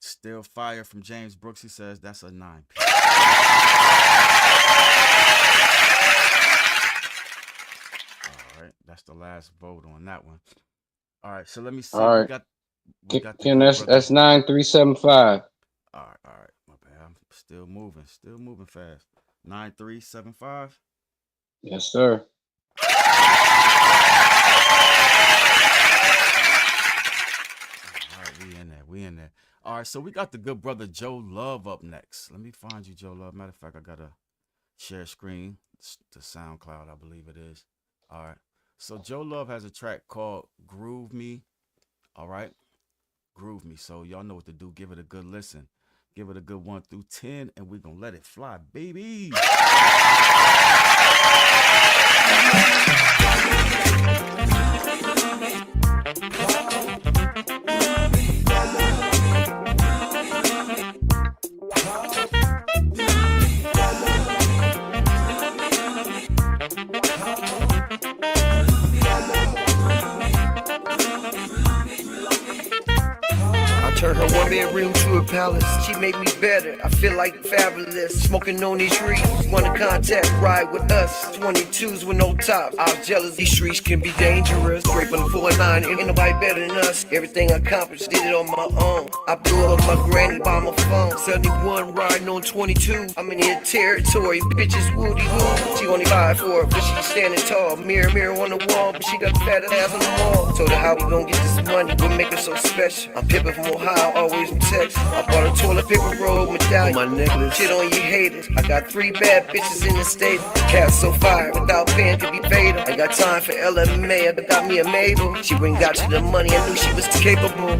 Still fire from James Brooks. He says that's a 9 piece. All right, that's the last vote on that one. All right, so let me see. All right. We got Ken, that's 9375. All right, my bad. I'm still moving fast. 9375. Yes, sir. All right, we in there. All right, so we got the good brother Joe Love up next. Let me find you, Joe Love. Matter of fact, I gotta share screen to SoundCloud, I believe it is. All right, so Joe Love has a track called "Groove Me." All right, "Groove Me." So y'all know what to do. Give it a good listen. Give it a good 1 through 10, and we're gonna let it fly, baby. Turn her my bedroom to a palace. She made me better, I feel like fabulous. Smoking on these trees, wanna contact, ride with us. 22s with no top, I was jealous. These streets can be dangerous. Straight from the 49, ain't nobody better than us. Everything I accomplished, did it on my own. I blew up my granny by my phone. 71 riding on 22. I'm in here territory, bitches woody woo. She only 5'4", but she standing tall. Mirror, mirror on the wall, but she got the fattest ass on the wall. Told her how we gon' get this money, what make her so special. I'm pimpin' from Ohio, always in Texas. I bought a toilet paper roll medallion on my necklace. Shit on you haters. I got 3 bad bitches in the state. Cats so fire, without paying could be fatal. I got time for LMA, I got me a Mabel. She went and got you the money, I knew she was capable.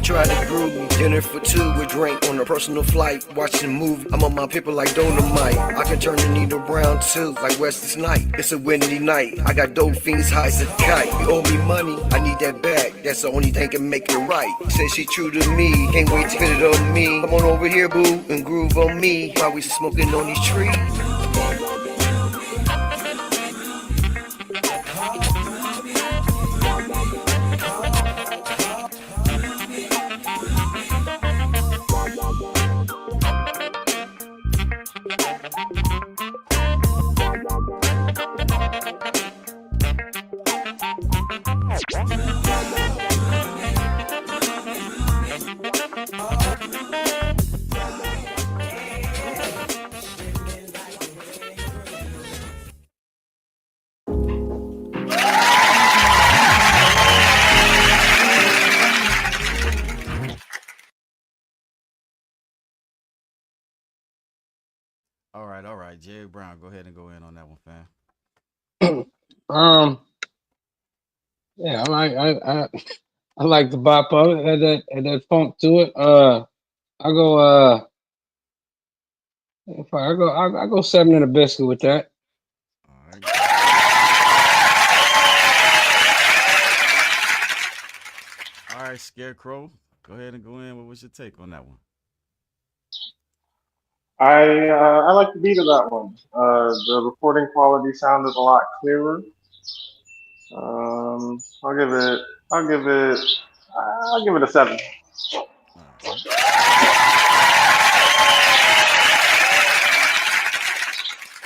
Try to groove me, dinner for 2 with drink on a personal flight, watching a movie. I'm on my paper like Dolomite. I can turn the needle brown too, like Wesley Snipes. It's a windy night. I got dope fiends high as a kite. You owe me money, I need that back. That's the only thing can make it right. Said she true to me, can't wait to hit it on me. Come on over here, boo, and groove on me while we smoking on these trees. All right. Jerry Brown, go ahead and go in on that one, fam. Yeah, I like the bop of it. Had that funk to it. I go I go 7 and a biscuit with that. All right, Scarecrow, go ahead and go in. What was your take on that one? I like the beat of that one. The recording quality sounded a lot clearer. I'll give it. I'll give it. I'll give it a 7.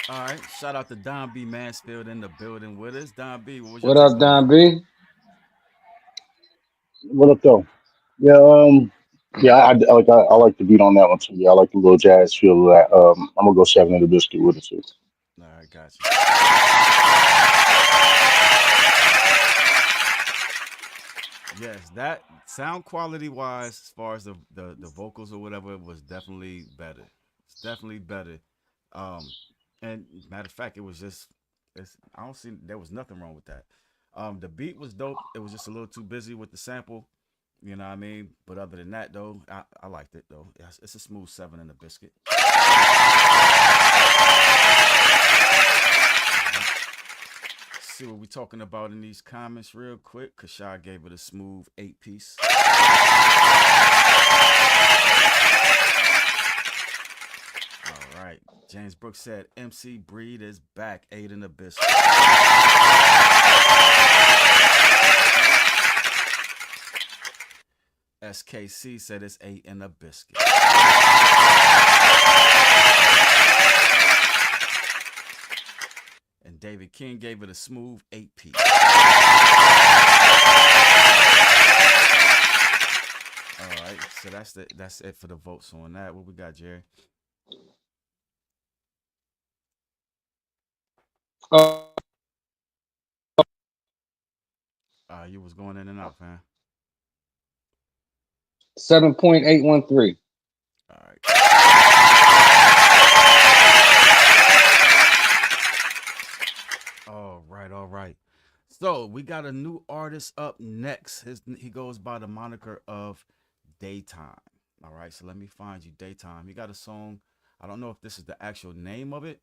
All right. Shout out to Don B. Mansfield in the building with us. Don B, what was your What take up, on Don that? B? What up, though? Yeah, yeah, I like the beat on that one too. Yeah, I like the little jazz feel of that. I'm gonna go 7 and a biscuit with it too. All right, gotcha. Yes, that sound quality wise, as far as the vocals or whatever, was definitely better. It's definitely better. And matter of fact, it was just, I don't see there was nothing wrong with that. The beat was dope. It was just a little too busy with the sample. You know what I mean? But other than that, though, I liked it though. It's a smooth 7 and a biscuit. See what we talking about in these comments real quick. Kashai gave it a smooth 8-piece. All right. James Brooks said MC Breed is back, 8 in the biscuit. SKC said it's 8 in a biscuit. And David King gave it a smooth 8-piece. All right, so that's it for the votes on that. What we got, Jerry? You was going in and out, fam. 7.813. All right. All right. So we got a new artist up next. He goes by the moniker of Daytime. All right, so let me find you Daytime. He got a song. I don't know if this is the actual name of it,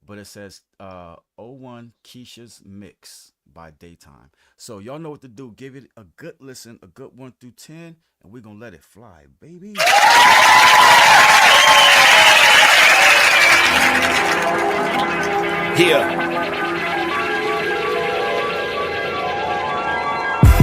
but it says '01 Keisha's Mix by Daytime. So y'all know what to do. Give it a good listen, a good 1 through 10, and we're gonna let it fly, baby. Yeah.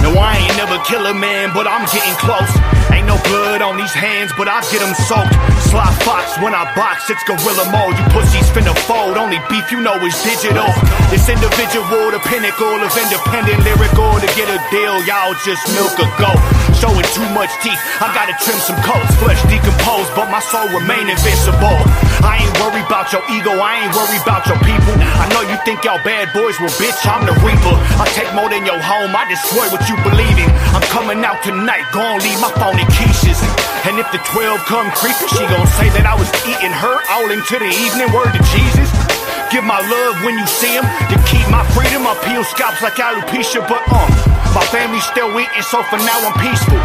No, I ain't never kill a man, but I'm getting close. Ain't no blood on these hands, but I get them soaked. Sly Fox, when I box, it's gorilla mode. You pussies finna fold, only beef you know is digital. It's individual, the pinnacle of independent lyrical. To get a deal, y'all just milk a goat. Showing too much teeth, I gotta trim some coats. Flesh decomposed, but my soul remain invincible. I ain't worried about your ego, I ain't worried about your people. I know you think y'all bad boys, well bitch, I'm the reaper. I take more than your home, I destroy what you believe in. I'm coming out tonight, gon' leave my phone in Keisha's. And if the 12 come creeping, she gon' say that I was eating her all into the evening. Word to Jesus. Give my love when you see him. To keep my freedom, I peel scalps like alopecia. But my family's still eating, so for now I'm peaceful.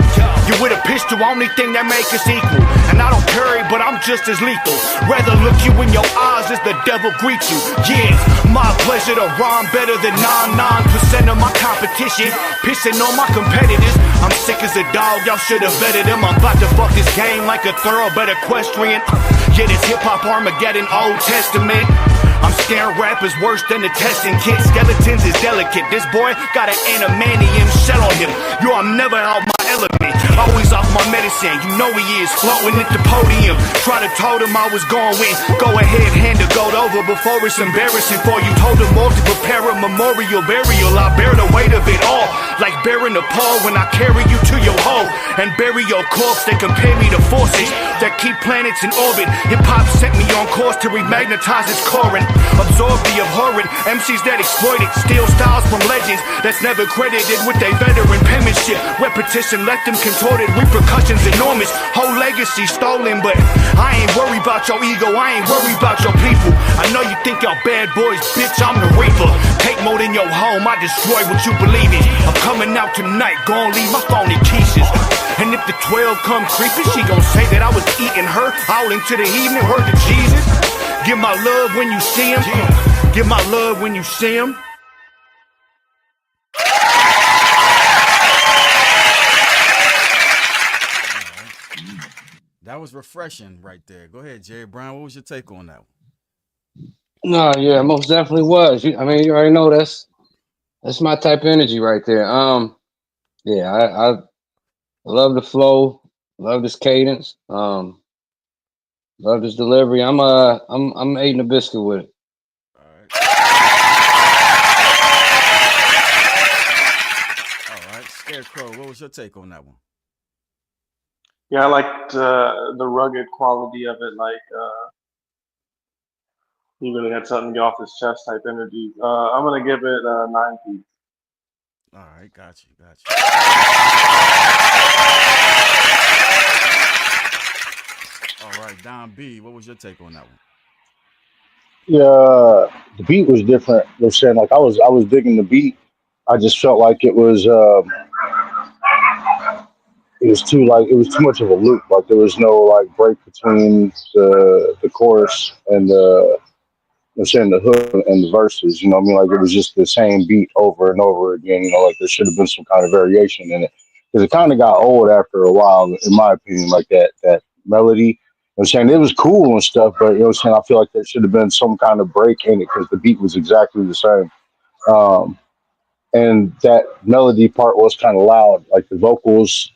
You with a pistol, only thing that make us equal. And I don't carry, but I'm just as lethal. Rather look you in your eyes as the devil greet you. Yeah, my pleasure to rhyme better than 99% of my competition. Pissing on my competitors. I'm sick as a dog, y'all should've vetted him. I'm about to fuck this game like a thoroughbred equestrian. Yeah, this hip-hop Armageddon Old Testament. I'm scaring rappers worse than the testing kit. Skeletons is delicate. This boy got an animanium shell on him. Yo, I'm never out my element. Always off my medicine. You know he is floating at the podium. Try to told him I was going win. Go ahead, hand the gold over before it's embarrassing for you. Told him all to prepare a memorial burial. I bear the weight of it all. Like bearing a pole when I carry you to your hole and bury your corpse. They compare me to forces that keep planets in orbit. Hip-hop sent me on course to remagnetize its core and absorb the abhorrent MCs that exploit it. Steal styles from legends that's never credited with their veteran penmanship. Repetition left them contorted, repercussions enormous. Whole legacy stolen, but I ain't worried about your ego, I ain't worried about your people. I know you think y'all bad boys, bitch, I'm the reaper. Take more than your home, I destroy what you believe in. I'm coming out tonight, gon' leave my phone in Keisha's. And if the 12 come creeping, she gon' say that I was eating her all into the evening. Word to Jesus. Give my love when you see him. Give my love when you see him. That was refreshing right there. Go ahead, Jerry Brown. What was your take on that one? No, yeah, most definitely was. I mean, you already know that's my type of energy right there. Yeah, I love the flow, love this cadence, love this delivery. I'm eating a biscuit with it. All right, Scarecrow. What was your take on that one? Yeah, I liked the rugged quality of it. Like he really had something to get off his chest type energy. I'm gonna give it 9 feet. All right, got you. All right, Don B, what was your take on that one? Yeah, the beat was different. They're saying like I was digging the beat. I just felt like it was too much of a loop. Like there was no like break between the chorus and I'm saying the hook and the verses. You know what I mean? Like it was just the same beat over and over again. You know, like there should have been some kind of variation in it because it kind of got old after a while, in my opinion. Like that melody. I'm saying it was cool and stuff, but you know what I'm saying I feel like there should have been some kind of break in it because the beat was exactly the same. Um, and that melody part was kind of loud. Like the vocals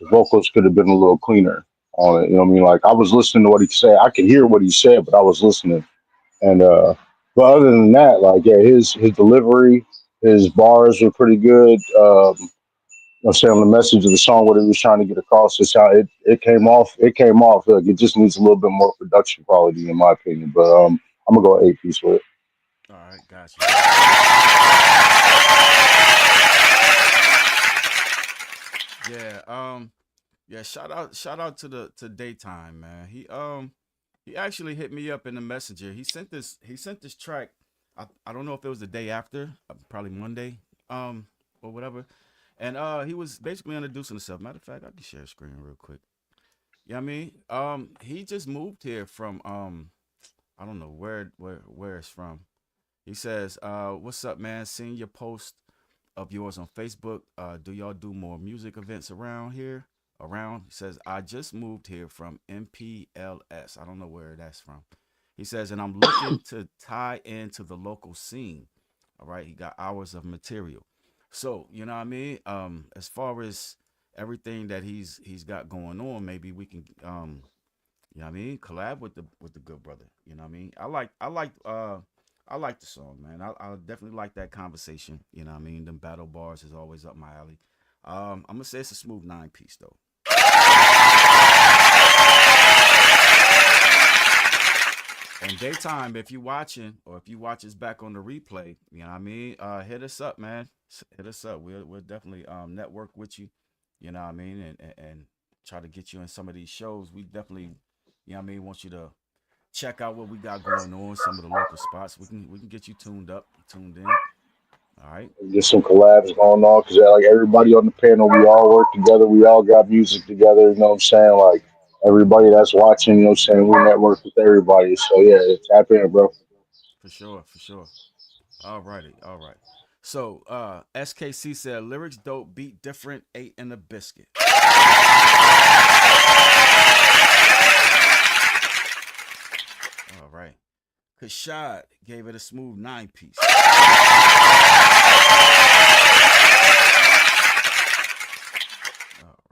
could have been a little cleaner on it. You know what I mean? Like I was listening to what he said. I could hear what he said, but I was listening. And but other than that, like yeah, his delivery, his bars were pretty good. I'm saying on the message of the song, what he was trying to get across, is how it came off. It came off. Like it just needs a little bit more production quality, in my opinion. But I'm gonna go 8 piece with it. All right, got you. Yeah, shout out to Daytime, man. He actually hit me up in the messenger. He sent this track. I don't know if it was the day after, probably Monday, or whatever. And he was basically introducing himself. Matter of fact, I can share a screen real quick. You know what I mean? He just moved here from I don't know where it's from. He says, what's up, man? Seeing your post of yours on Facebook. Do y'all do more music events around here? He says, I just moved here from MPLS. I don't know where that's from. He says, and I'm looking to tie into the local scene. All right. He got hours of material. So, you know what I mean? As far as everything that he's got going on, maybe we can, you know what I mean? Collab with the good brother. You know what I mean? I like the song, man. I definitely like that conversation. You know what I mean? Them battle bars is always up my alley. I'm going to say it's a smooth 9-piece, though. And daytime, if you watching or if you watch us back on the replay, you know what I mean? Hit us up, man. Hit us up. We'll definitely network with you. You know what I mean? And try to get you in some of these shows. We definitely, you know what I mean, want you to check out what we got going on, some of the local spots. We can get you tuned in. All right. Get some collabs going on because like everybody on the panel, we all work together. We all got music together. You know what I'm saying? Like everybody that's watching, you know what I'm saying? We network with everybody. So yeah, tap in, bro. For sure. All right. So SKC said lyrics dope, beat different, 8 in the biscuit. All right. Kashad gave it a smooth 9-piece.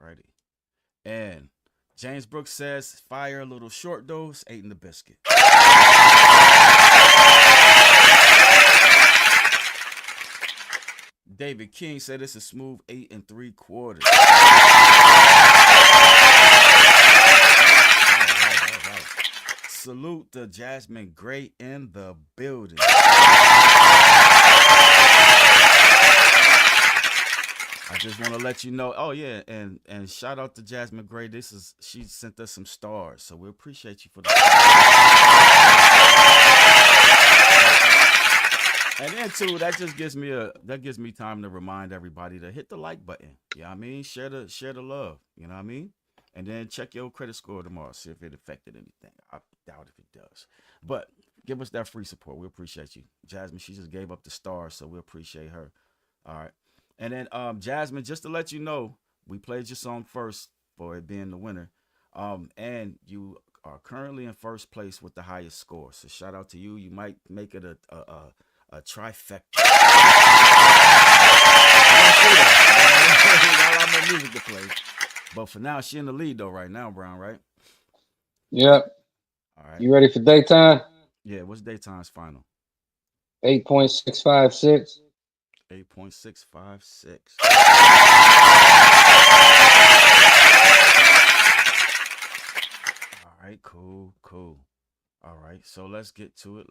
Alrighty. And James Brooks says, fire a little short dose, 8 in the biscuit. David King said it's a smooth 8 3/4. All right. Salute the Jasmine Gray in the building. I just want to let you know. Oh yeah, and shout out to Jasmine Gray. She sent us some stars, so we appreciate you for that. And then too, that gives me time to remind everybody to hit the like button. You know what I mean? Share the love. You know what I mean? And then check your credit score tomorrow, see if it affected anything. I doubt if it does. But give us that free support. We appreciate you. Jasmine, she just gave up the stars, so we appreciate her. All right. And then Jasmine, just to let you know, we played your song first for it being the winner. And you are currently in first place with the highest score. So shout out to you. You might make it a trifecta. Music to play. But for now, she in the lead though right now, Brown, right? Yep. All right. You ready for daytime? Yeah, what's daytime's final? 8.656. 8.656. All right, cool. All right, so let's get to it.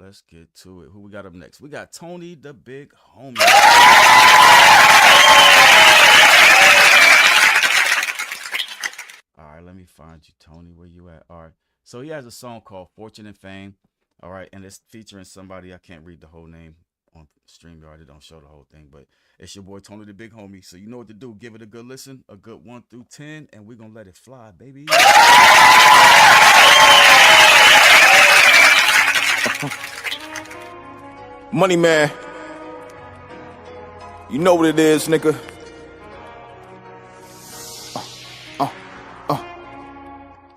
Who we got up next? We got Tony the Big Homie. All right, let me find you, Tony. Where you at? All right. So he has a song called Fortune and Fame. All right, and it's featuring somebody. I can't read the whole name on StreamYard. It don't show the whole thing, but it's your boy Tony the Big Homie. So you know what to do. Give it a good listen, a good 1 through 10, and we're gonna let it fly, baby. Money man, you know what it is, nigga.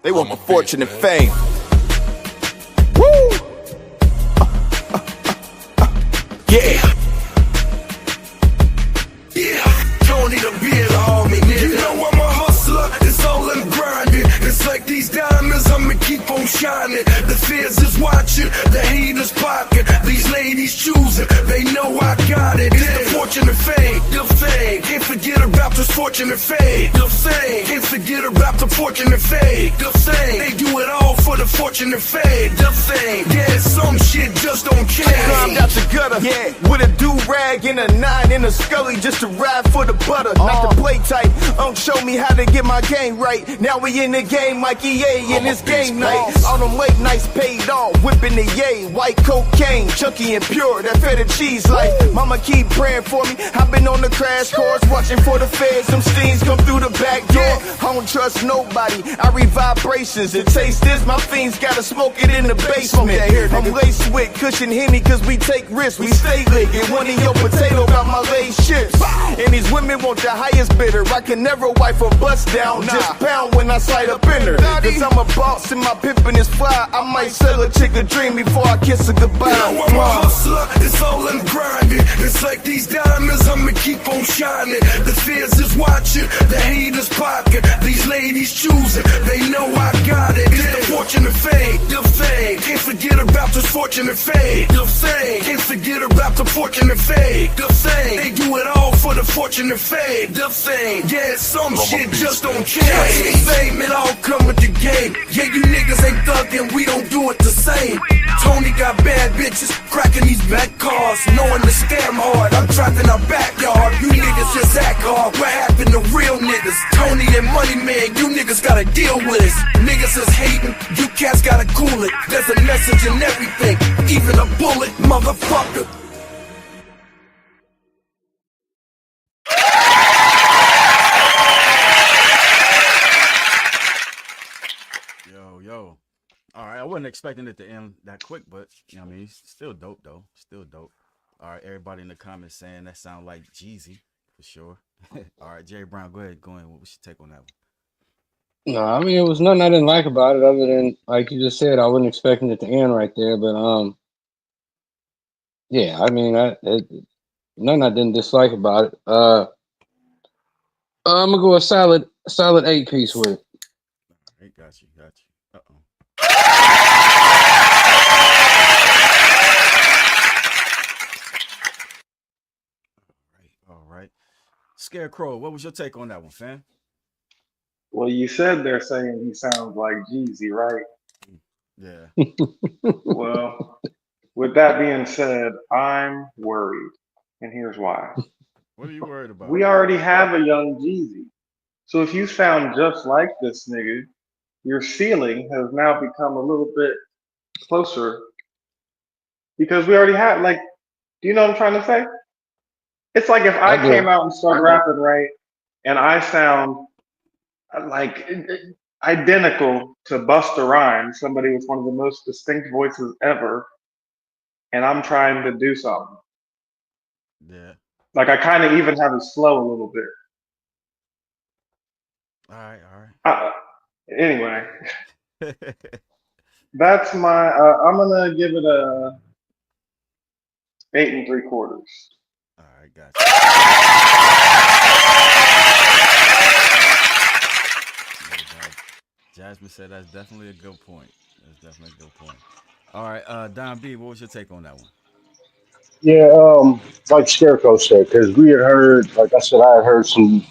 They want my fortune and fame. Woo! Yeah. Tony the Big Homie, nigga. You know I'm a hustler, it's all I'm grinding. It's like these diamonds, I'ma keep on shining. The feds is watching, the haters pocket. These ladies choosing, they know I got it. It's the fortune and fame, the fame. Can't forget about this fortune and fame, the fame. Can't forget about the fortune and fame, the fame. They do it all for the fortune and fame, the fame. Yeah, some shit just don't change. I climbed out the gutter, yeah, with a do-rag and a 9 in a scully just to ride for the butter. Not to play tight, show me how to get my game right. Now we in the game like EA in this game night. All them late nights paid off, whipping the yay. White cocaine, chunky and pure, that feta cheese life. Mama keep praying for me, I've been on the crash cars watching for the feds. Some steams come through the back door. I don't trust nobody. I read vibrations and taste this. My fiends gotta smoke it in the basement. I'm laced with cushion Henny cause we take risks. We stay lit. Get one in your potato got my laid ships. And these women want the highest bidder. I can never wipe a bust down. Just pound when I slide up in her. Cause I'm a boss and my pimpin' is fly. I might sell a chick a dream before I kiss her goodbye. I'm a hustler, it's all in grinding. It's like these diamonds, I'ma keep on shining. The fears is watching, the haters pocket. These ladies choosing, they know I got it. It's the fortune and fame, the fame. Can't forget about this fortune and fame, the fame. Can't forget about the fortune and fame, the fame. They do it all for the fortune and fame, the fame. Yeah, some shit just don't change. Fame, it all come with the game. Yeah, you niggas ain't thuggin', we don't do it the same. Tony got bad bitches, cracking these back cars, knowing the scam hard. I'm trapped in our backyard. You niggas just act hard. What happened to real niggas? Tony and Money Man, you niggas gotta deal with us. Niggas is hating, you cats gotta cool it. There's a message in everything, even a bullet, motherfucker. Yo. All right, I wasn't expecting it to end that quick, but you know what I mean, still dope though. Still dope. All right, everybody in the comments saying that sound like Jeezy for sure. All right, Jerry Brown, go ahead. What's your take on that one? No, I mean it was nothing I didn't like about it, other than like you just said, I wasn't expecting it to end right there. But yeah, I mean, nothing I didn't dislike about it. I'm gonna go a solid 8-piece with it. All right, got you. Uh-oh. All right. Scarecrow, what was your take on that one, fam? Well, you said they're saying he sounds like Jeezy, right? Yeah. Well, with that being said, I'm worried. And here's why. What are you worried about? We already have a young Jeezy. So if you sound just like this nigga, your ceiling has now become a little bit closer. Because we already have, like, do you know what I'm trying to say? It's like if I came out and started rapping, right, and I sound like identical to Busta Rhymes, somebody with one of the most distinct voices ever, and I'm trying to do something. Yeah. Like I kind of even have it slow a little bit. All right. Anyway, that's my. I'm gonna give it a 8 3/4. All right, gotcha. Jasmine said that's definitely a good point. All right, Don B, what was your take on that one? Yeah, like Scarecrow said, because we had heard, like I said, I had heard some,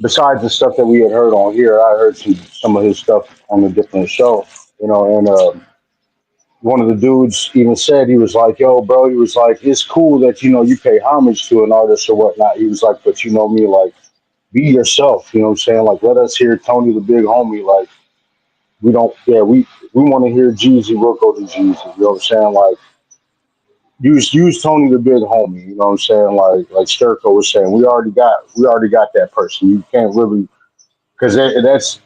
besides the stuff that we had heard on here, I heard some of his stuff on a different show, and one of the dudes even said, he was like, yo, bro, he was like, it's cool that, you pay homage to an artist or whatnot. He was like, but you know me, like, be yourself, you know what I'm saying? Like, let us hear Tony the Big Homie. Like, we want to hear Jeezy, we'll go to Jeezy, you know what I'm saying? Like, use Tony the Big Homie, you know what I'm saying? Like Sturko was saying, we already got that person. You can't really, because that's,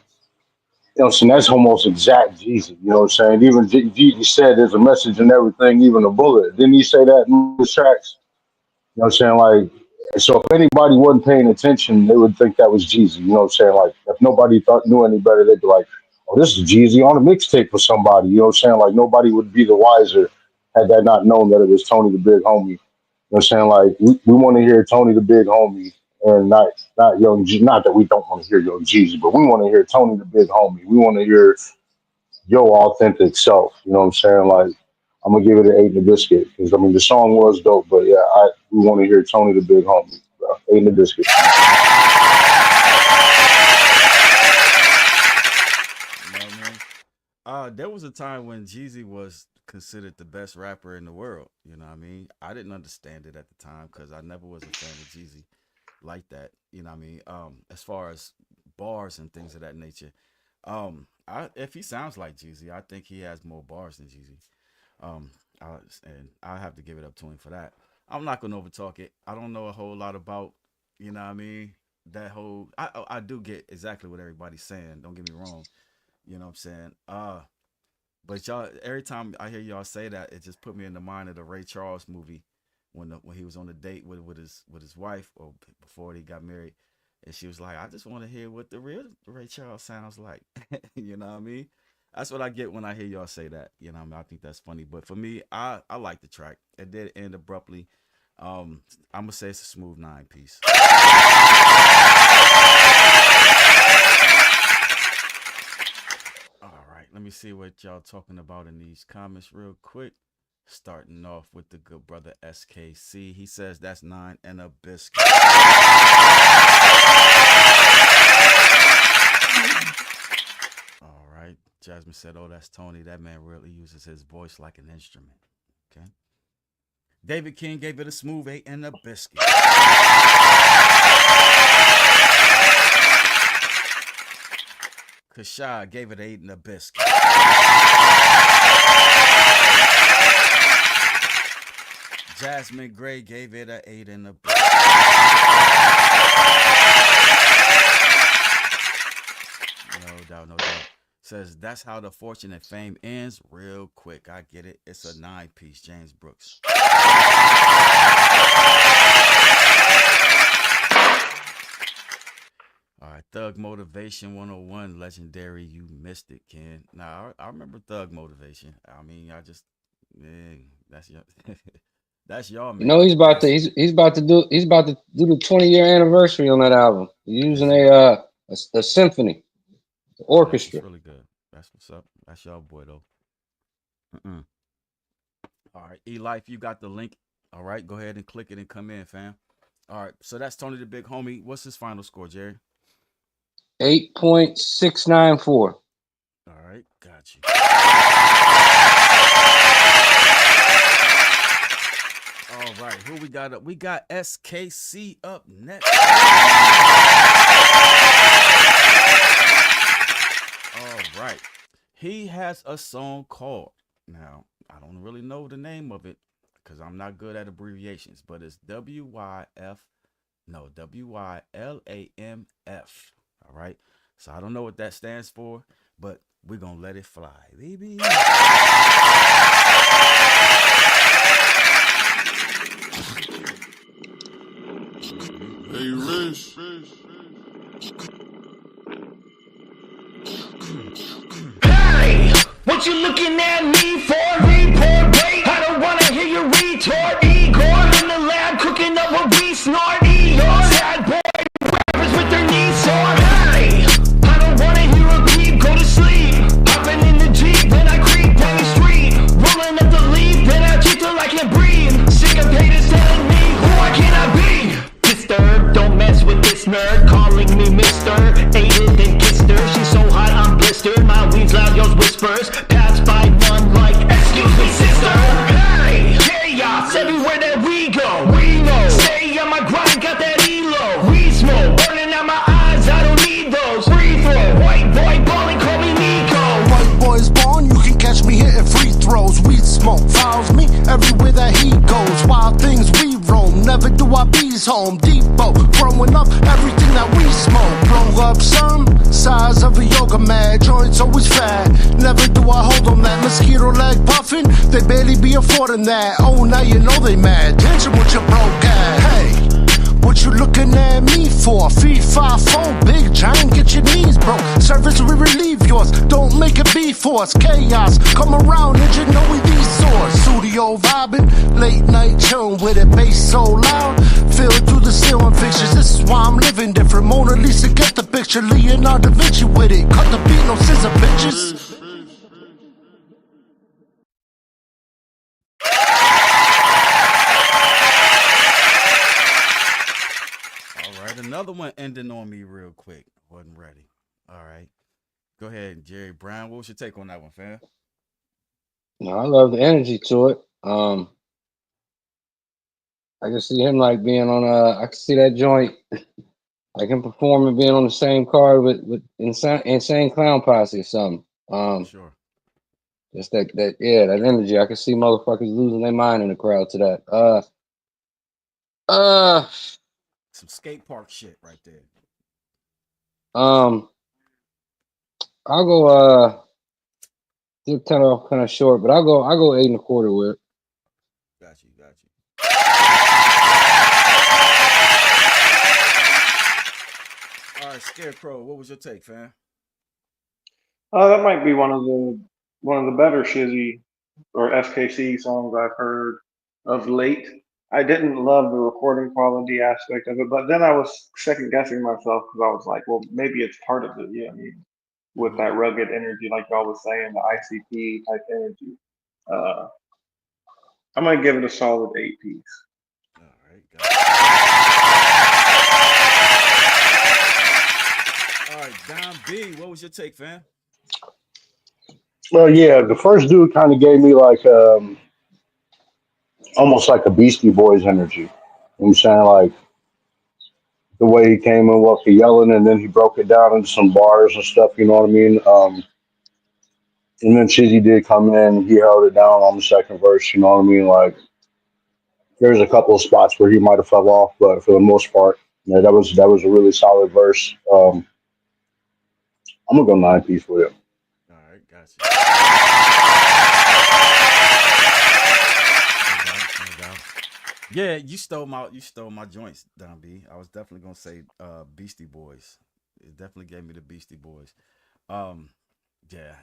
so that's almost exact Jeezy, you know what I'm saying? Even Jeezy said there's a message in everything, even a bullet. Didn't he say that in his tracks? You know what I'm saying? Like, so if anybody wasn't paying attention, they would think that was Jeezy, you know what I'm saying? Like, if nobody knew any better, they'd be like, oh, this is Jeezy on a mixtape for somebody, you know what I'm saying? Like, nobody would be the wiser had that not known that it was Tony the Big Homie. You know what I'm saying? Like, we want to hear Tony the Big Homie and not Young G. Not that we don't want to hear Young Jeezy, but we want to hear Tony the Big Homie. We want to hear your authentic self. You know what I'm saying? Like, I'm gonna give it an 8 in the biscuit because I mean the song was dope, but yeah, we want to hear Tony the Big Homie. Bro. 8 in the biscuit. There was a time when Jeezy was considered the best rapper in the world. You know what I mean? I didn't understand it at the time because I never was a fan of Jeezy like that. You know what I mean? As far as bars and things of that nature. If he sounds like Jeezy, I think he has more bars than Jeezy. And I have to give it up to him for that. I'm not gonna overtalk it. I don't know a whole lot about You know what I mean? That whole I do get exactly what everybody's saying. Don't get me wrong. You know what I'm saying? But y'all, every time I hear y'all say that, it just put me in the mind of the Ray Charles movie when he was on the date with his wife, or before they got married, and she was like, "I just want to hear what the real Ray Charles sounds like." You know what I mean? That's what I get when I hear y'all say that. You know what I mean? I think that's funny. But for me, I like the track. It did end abruptly. I'm gonna say it's a smooth 9-piece. All right, let me see what y'all talking about in these comments real quick. Starting off with the good brother SKC. He says that's 9 and a biscuit. All right. Jasmine said, "Oh, that's Tony. That man really uses his voice like an instrument." Okay. David King gave it a smooth 8 and a biscuit. Kashad gave it 8 and a biscuit. Jasmine Gray gave it an 8 and a biscuit. No doubt, no doubt. Says that's how the fortune and fame ends. Real quick, I get it. It's a 9-piece. James Brooks. All right, Thug Motivation 101, legendary. You missed it, Ken. Now I remember Thug Motivation. I mean, that's your that's y'all, man. You know, he's about to do the 20-year anniversary on that album. He's using a symphony, orchestra. That's really good. That's what's up. That's y'all boy though. All right, E-Life, you got the link. All right, go ahead and click it and come in, fam. All right, so that's Tony the Big Homie. What's his final score, Jerry? 8.694. All right, got you. All right, who we got up? We got SKC up next. All right. He has a song called, now, I don't really know the name of it because I'm not good at abbreviations, but it's WYLAMF. All right. So I don't know what that stands for, but we're going to let it fly, baby. Hey, Rich. Hey, what you looking at me for? Report, wait, I don't wanna hear your retort. Igor in the lab cooking up what we snort. Eeyore, sad boy rappers with their knees sore. Hey, I don't wanna hear a peep go to sleep. Hopping in the Jeep, then I creep down the street. Rolling up the leaf, then I keep till I can't breathe. Sick of haters telling me who I cannot be. Disturbed, don't mess with this nerd. Calling me Mr. Ate it and kissed her. She's so hot, I'm blistered. My weed's loud, yours whispers. Pass by none like, excuse me, sister. Hey, chaos everywhere that we go. We know. Stay on my grind, got that elo. We smoke, burning out my eyes, I don't need those. Free throw, white boy balling, call me Nico. White boy's born, you can catch me hitting free throws. Weed smoke follows me everywhere that he goes. Wild things we roam, never do I bees home. Depot, growing up, everything that we smoke. Blow up some size of a yoga mat, joints always fat. Never do I hold on that mosquito leg puffin'. They barely be affording that. Oh, now you know they mad. Tension with your broke ass. Hey. What you looking at me for? 3-5-4, big giant, get your knees broke. Service we relieve yours, don't make it be force. Chaos, come around and you know we these swords. Studio vibing, late night chillin' with it, bass so loud. Feel through the ceiling fixtures, this is why I'm living different. Mona Lisa, get the picture, Leonardo da Vinci with it. Cut the beat, no scissor, bitches. Another one ending on me real quick. Wasn't ready. All right. Go ahead, Jerry Brown. What was your take on that one, fam? No, I love the energy to it. I can see him like being on I can see that joint, like him performing, being on the same card with Insane Clown Posse or something. Sure. Just that energy. I can see motherfuckers losing their mind in the crowd to that. some skate park shit right there. I'll go. Just kind of short, but I'll go 8 1/4 with it. Got you. All right, Scarecrow, what was your take, fam? That might be one of the better Shizzy or SKC songs I've heard of late. I didn't love the recording quality aspect of it, but then I was second guessing myself because I was like, well, maybe it's part of it. Yeah, I mean, with that rugged energy, like y'all was saying, the ICP type energy. I'm gonna give it a solid 8 piece. All right, got it. All right, Don B, what was your take, fam? Well, yeah, the first dude kind of gave me like almost like a Beastie Boys energy. You know what I'm saying? Like the way he came in with the yelling and then he broke it down into some bars and stuff, you know what I mean? And then Shizzy did come in, he held it down on the second verse, you know what I mean? Like there's a couple of spots where he might have fell off, but for the most part, yeah, that was a really solid verse. I'm gonna go 9 piece with it. All right, gotcha. No doubt. Yeah, you stole my joints, Don B. I was definitely gonna say Beastie Boys. It definitely gave me the Beastie Boys. Yeah,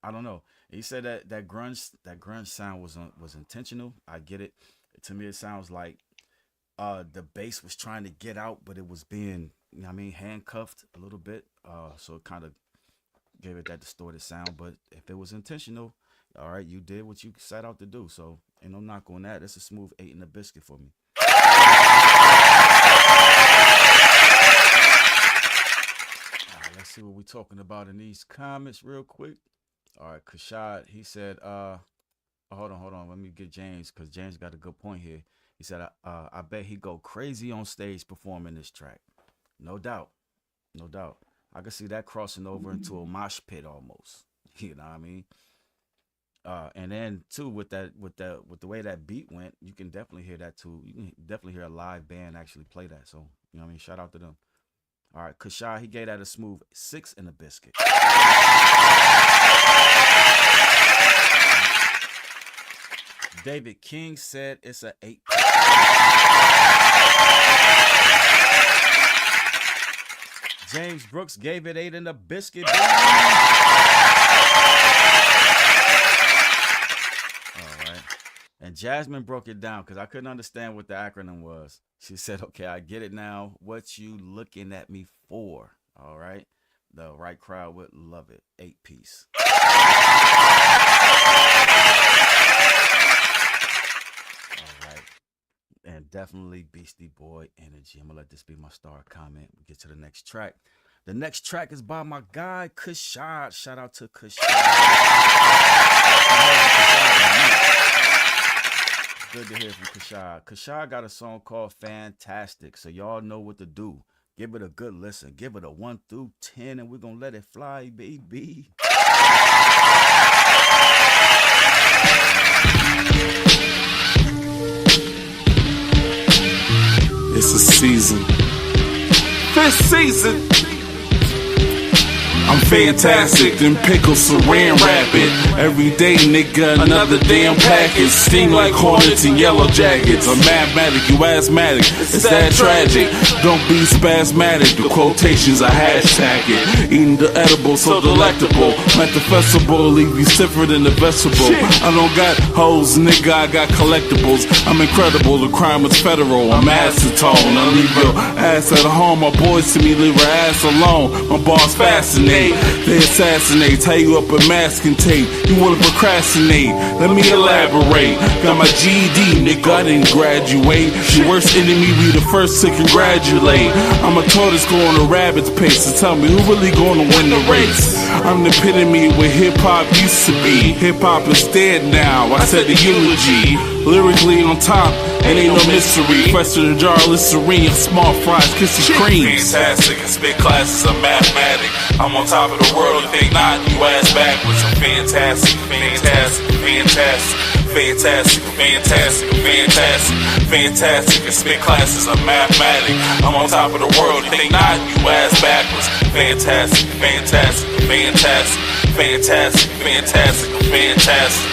I don't know. He said that grunge sound was intentional. I get it. To me, it sounds like the bass was trying to get out, but it was being, you know what I mean, handcuffed a little bit. So it kind of gave it that distorted sound. But if it was intentional, all right, you did what you set out to do. So ain't no knock on that. It's a smooth 8 and a biscuit for me. All right, let's see what we're talking about in these comments real quick. All right, Kashad, he said, hold on. Let me get James, because James got a good point here. He said, I bet he go crazy on stage performing this track. No doubt. I can see that crossing over into a mosh pit almost. You know what I mean? And then too, with the way that beat went, you can definitely hear that too. You can definitely hear a live band actually play that. So, you know what I mean? Shout out to them. All right, Kashad, he gave that a smooth 6 and a biscuit. David King said it's a 8. James Brooks gave it 8 and a biscuit. All right. And Jasmine broke it down because I couldn't understand what the acronym was. She said, okay, I get it now. What you looking at me for? All right. The right crowd would love it. 8 piece. And definitely Beastie Boy energy. I'm going to let this be my star comment. We get to the next track. The next track is by my guy, Kashad. Shout out to Kashad. Good to hear from Kashad. Kashad got a song called Fantastic. So y'all know what to do. Give it a good listen. Give it a 1 through 10 and we're going to let it fly, baby. It's a season. This season, I'm fantastic, then pickle saran wrap it. Every day, nigga, another damn package. Sting like hornets and yellow jackets. I'm mathematic, you asthmatic. It's that tragic. Don't be spasmatic. The quotations, I hashtag it. Eating the edible, so delectable. At the festival, leave you stiffer than the vegetable. I don't got hoes, nigga, I got collectibles. I'm incredible, the crime is federal. I'm acetone. I leave your ass at home. My boys to me leave her ass alone. My boss fascinate. They assassinate, tie you up with masking tape. You wanna procrastinate, let me elaborate. Got my GED, nigga, I didn't graduate. Your worst enemy be the first to congratulate. I'm a tortoise going a rabbit's pace. So tell me, who really gonna win the race? I'm the epitome of what hip-hop used to be. Hip-hop is dead now, I said the eulogy. Lyrically on top, and ain't no mystery. Fresh to the jar of Listerine, small fries, kissy creams. Fantastic, I spit classes of mathematics. I'm on top of the world, if they not, you ass backwards. I'm fantastic, fantastic, fantastic, fantastic, fantastic, fantastic, fantastic. And spit classes of mathematics. I'm on top of the world. You think not? You ass backwards. Fantastic, fantastic, fantastic, fantastic, fantastic, fantastic.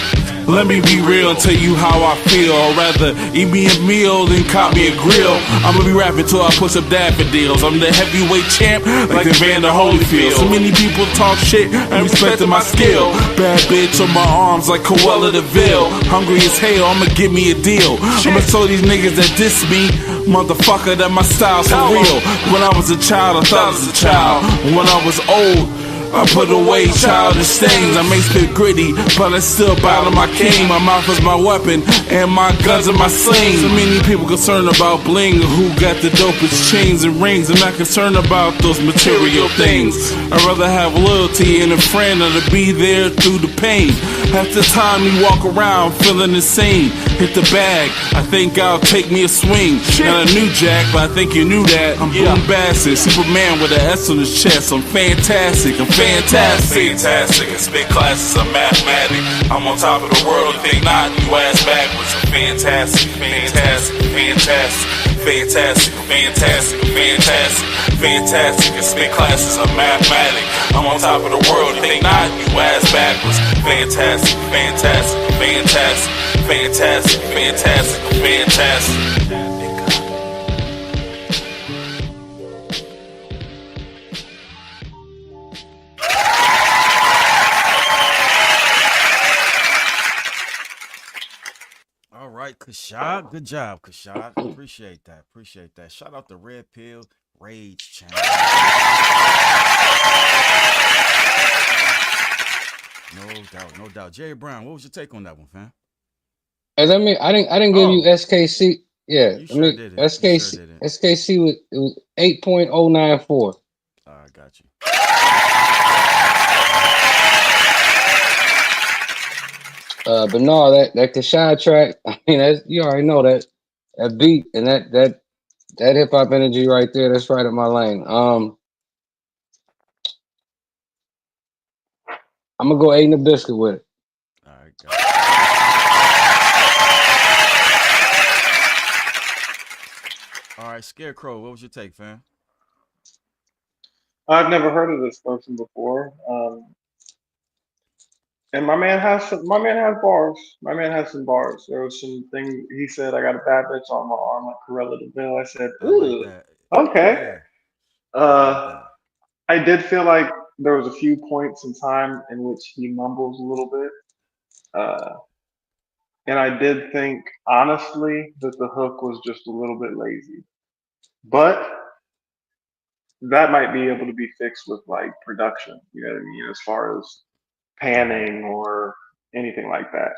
Let me be real and tell you how I feel. Or rather, eat me a meal, then cop me a grill. I'ma be rapping till I push up daffodils. I'm the heavyweight champ, like the Vander Holyfield. So many people talk shit and respecting my skill. Bad bitch on my arms like Cruella de Vil. Hungry as hell, I'ma give me a deal. I'ma show these niggas that diss me, motherfucker, that my style's for real. When I was a child, I thought I was a child. When I was old, I put away childish stains. I may spit gritty, but I still battle my king. My mouth is my weapon, and my guns are my slings. So many people concerned about bling, who got the dopest chains and rings. I'm not concerned about those material things. I'd rather have loyalty and a friend than to be there through the pain. Half the time you walk around feeling insane. Hit the bag, I think I'll take me a swing. Not a new jack, but I think you knew that. I'm Boom Bassett, Superman with an S on his chest. I'm fantastic, I'm fantastic, fantastic. And spit classes of mathematics. I'm on top of the world. You think not? You ass backwards. I'm fantastic, fantastic, fantastic, fantastic, fantastic, fantastic, fantastic. And spit classes of mathematics. I'm on top of the world. You think not? You ass backwards. Fantastic, fantastic, fantastic, fantastic, fantastic, fantastic. All right, Kashad. Good job, Kashad. Appreciate that. Appreciate that. Shout out to Red Pill Rage Channel. No doubt, no doubt. Jerry Brown, what was your take on that one, fam? I mean, I didn't give you SKC. Yeah, You I mean, didn't. SKC, You sure didn't. SKC was, it was 8.094. I got you. But no, that Kashad track, I mean, that's, you already know that beat and that hip hop energy right there, that's right up my lane. I'm gonna go 8 and a biscuit with it. All right, got it. All right, Scarecrow, what was your take, fam? I've never heard of this person before. And my man has bars. My man has some bars. There was some things he said. I got a bad bitch on my arm like Corella Deville. I said, I like ooh, that. okay. Yeah, I like that. I did feel like there was a few points in time in which he mumbles a little bit. And I did think, honestly, that the hook was just a little bit lazy. But that might be able to be fixed with like production, you know what I mean, as far as panning or anything like that.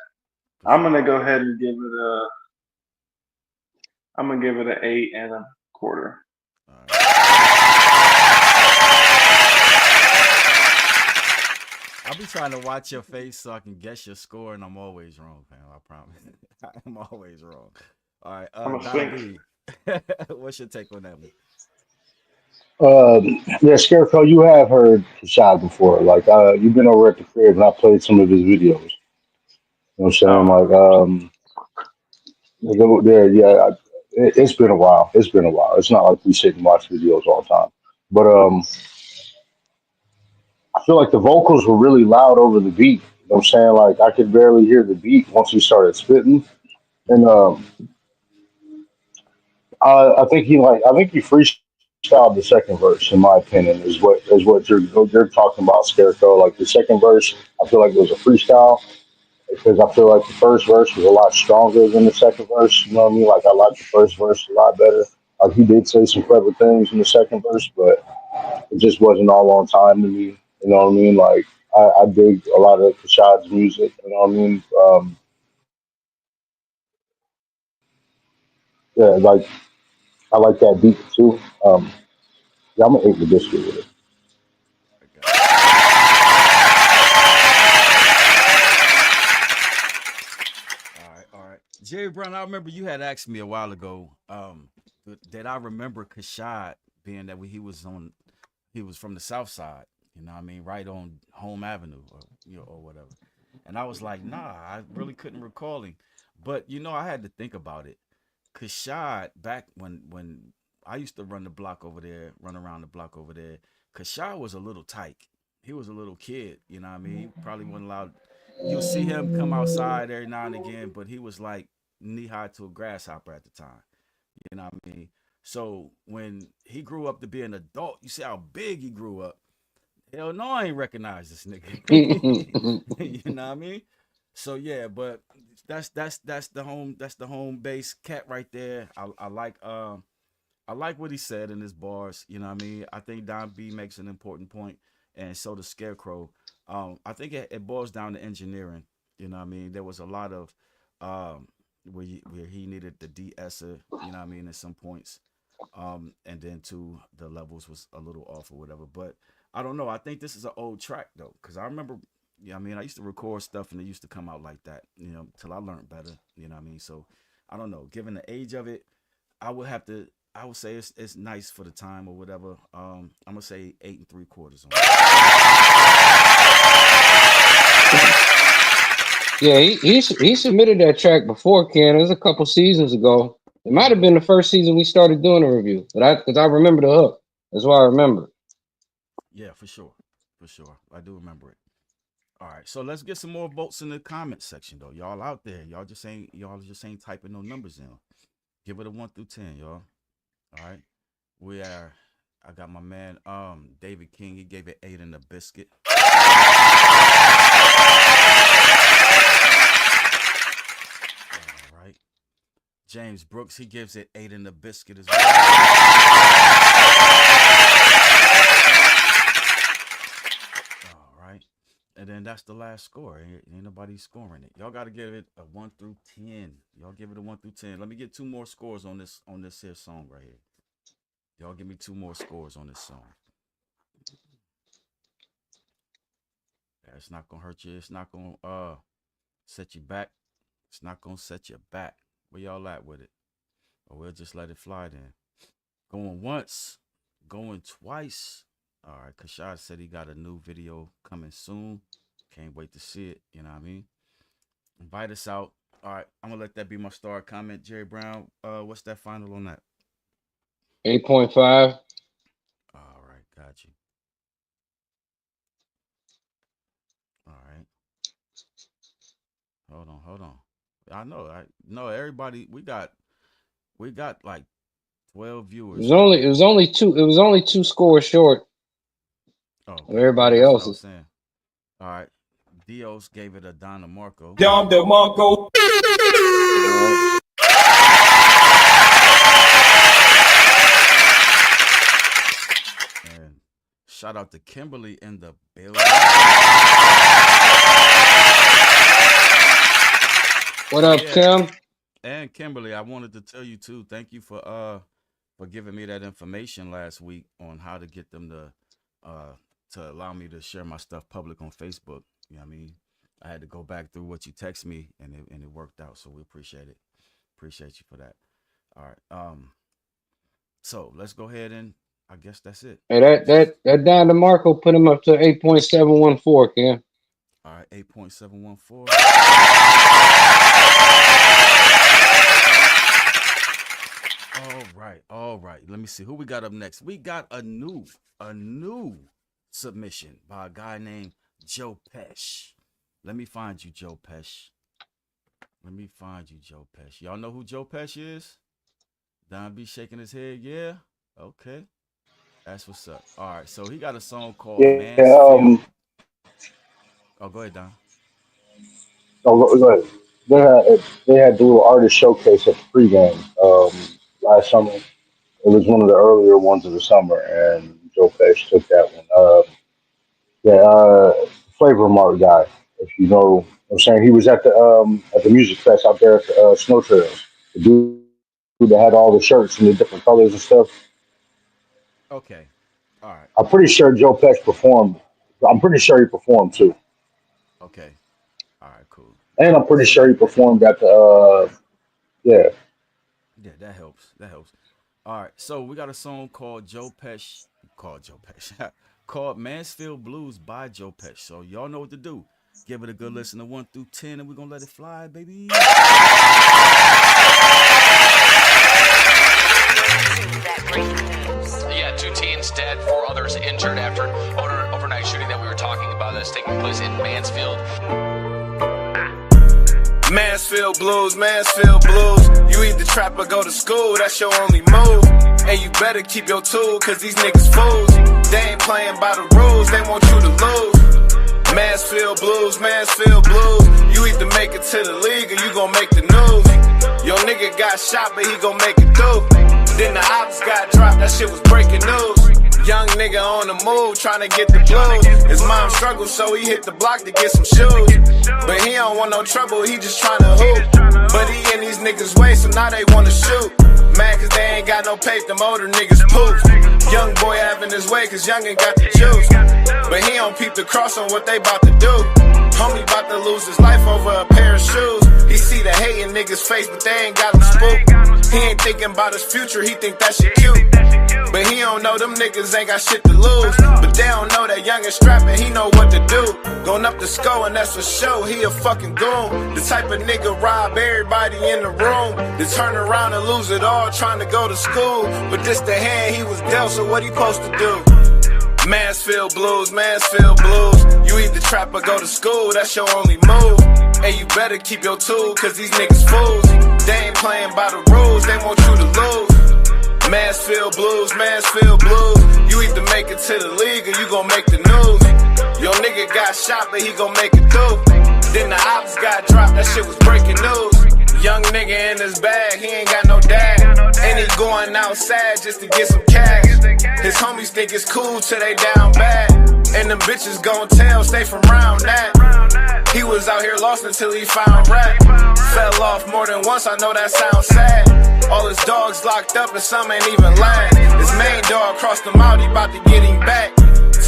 I'm gonna go ahead and give it an 8.25. I'll be trying to watch your face so I can guess your score, and I'm always wrong, fam. I promise. I'm always wrong. All right, Don B, what's your take on that one? Yeah, Scarecrow, you have heard Rashad before. Like, you've been over at the crib and I played some of his videos. You know what I'm saying? It's been a while. It's been a while. It's not like we sit and watch videos all the time. But I feel like the vocals were really loud over the beat. You know what I'm saying? Like, I could barely hear the beat once he started spitting. And I think he freestyled the second verse, in my opinion, is what you're talking about, Scarecrow. Like the second verse, I feel like it was a freestyle because I feel like the first verse was a lot stronger than the second verse. You know what I mean? Like I like the first verse a lot better. Like he did say some clever things in the second verse, but it just wasn't all on time to me. You know what I mean? Like I dig a lot of Kashad's music. You know what I mean? Yeah, like I like that beat too. Yeah, I'm gonna hate the biscuit with it. All right. Jerry Brown, I remember you had asked me a while ago, did I remember Kashad being that he was from the South Side, you know what I mean, right on Home Avenue or whatever. And I was like, nah, I really couldn't recall him. But you know, I had to think about it. Kashad, back when I used to run the block over there, run around the block over there, Kashad was a little tyke. He was a little kid, you know what I mean? He probably wasn't allowed. You'll see him come outside every now and again, but he was like knee high to a grasshopper at the time. You know what I mean? So when he grew up to be an adult, you see how big he grew up. Hell no, I ain't recognize this nigga. You know what I mean? So yeah, but that's the home base cat right there. I like what he said in his bars. You know what I mean? I think Don B makes an important point, and so does Scarecrow. I think it boils down to engineering. You know what I mean? There was a lot of where he needed the de-esser, you know what I mean, at some points. And then too, the levels was a little off or whatever. But I don't know. I think this is an old track though, because I remember, yeah, I mean, I used to record stuff and it used to come out like that, you know, till I learned better. You know what I mean? So I don't know. Given the age of it, I would say it's nice for the time or whatever. I'm gonna say 8 3/4 on it. Yeah, he submitted that track before, Ken. It was a couple seasons ago. It might have been the first season we started doing a review, but because I remember the hook. That's why I remember. Yeah, for sure. I do remember it. All right, so let's get some more votes in the comment section though. Y'all out there, y'all just ain't typing no numbers in. Give it a 1 through 10, y'all. All right. I got my man David King, he gave it 8 in the biscuit. All right. James Brooks, he gives it 8 in the biscuit as well. All right. And then that's the last score. Ain't nobody scoring it. Y'all got to give it a 1 through 10. Y'all give it a 1 through 10. Let me get 2 more scores on this here song right here. Y'all give me 2 more scores on this song. Yeah, it's not gonna hurt you. It's not gonna set you back. It's not gonna set you back. Where y'all at with it? Or we'll just let it fly then. Going once, going twice. All right, Kashad said he got a new video coming soon. Can't wait to see it. You know what I mean? Invite us out. All right, I'm gonna let that be my star comment. Jerry Brown, what's that final on that? 8.5. All right, got you. All right. Hold on. I know everybody. We got like 12 viewers. It was only two scores short. Oh, of everybody that's what I was else's. saying. All right. Dios gave it a Don DeMarco. Don DeMarco. And shout out to Kimberly in the building. What up, Kim? And Kimberly, I wanted to tell you too. Thank you for giving me that information last week on how to get them to allow me to share my stuff public on Facebook. You know what I mean? I had to go back through what you text me, and it worked out. So we appreciate it. Appreciate you for that. All right. So let's go ahead and I guess that's it. Hey, that Don DeMarco put him up to 8.714, Ken. All right, 8.714. All right. Let me see who we got up next. We got a new submission by a guy named Joe Pesh. Let me find you, Joe Pesh. Y'all know who Joe Pesh is? Don B shaking his head. Yeah. Okay. That's what's up. All right. So he got a song called Mansfield. Oh, go ahead, Don. Oh, go ahead. They had the little artist showcase at the pregame last summer. It was one of the earlier ones of the summer, and Joe Pesci took that one. Flavor Mart guy, if you know what I'm saying. He was at the music fest out there at the Snow Trails. The dude that had all the shirts and the different colors and stuff. Okay. All right. I'm pretty sure Joe Pesci performed. I'm pretty sure he performed too. Okay. All right, cool. And I'm pretty sure he performed at the Yeah, that helps. All right. So we got a song called called Mansfield Blues by Joe Pesci. So y'all know what to do. Give it a good listen to 1 through 10, and we're gonna let it fly, baby. Yeah, 2 teens dead, 4 others injured after overnight shooting that we were talking about that's taking place in Mansfield. Mansfield blues, Mansfield blues. You either trap or go to school, that's your only move. And you better keep your tool, cause these niggas fools. They ain't playing by the rules, they want you to lose. Mansfield blues, Mansfield blues. You either make it to the league or you gon' make the news. Your nigga got shot, but he gon' make it through. Then the ops got dropped, that shit was breaking news. Young nigga on the move, tryna get the blues. His mom struggled, so he hit the block to get some shoes. But he don't want no trouble, he just tryna hoop. But he in these niggas' way, so now they wanna shoot. Mad cause they ain't got no pay, them older niggas poop. Young boy having his way, cause youngin' got the juice. But he don't peep the cross on what they bout to do. Homie bout to lose his life over a pair of shoes. He see the hate in niggas' face, but they ain't got him spooked. He ain't thinking about his future, he think that shit cute. But he don't know them niggas ain't got shit to lose. But they don't know that youngin' strapping, he know what to do. Going up the skull and that's for sure, he a fucking goon. The type of nigga rob everybody in the room. To turn around and lose it all, trying to go to school. But this the hand he was dealt, so what he supposed to do? Mansfield blues, Mansfield blues. You either trap or go to school, that's your only move. And you better keep your tool, cause these niggas fools. They ain't playing by the rules, they want you to lose. Mansfield blues, Mansfield blues. You either make it to the league or you gon' make the news. Your nigga got shot, but he gon' make it through. Then the ops got dropped, that shit was breaking news. Young nigga in his bag, he ain't got no dad. And he going outside just to get some cash. His homies think it's cool till they down bad. And them bitches gon' tell, stay from round that. He was out here lost until he found rap. Fell off more than once, I know that sounds sad. All his dogs locked up and some ain't even lying. His main dog crossed him out, he bout to get him back.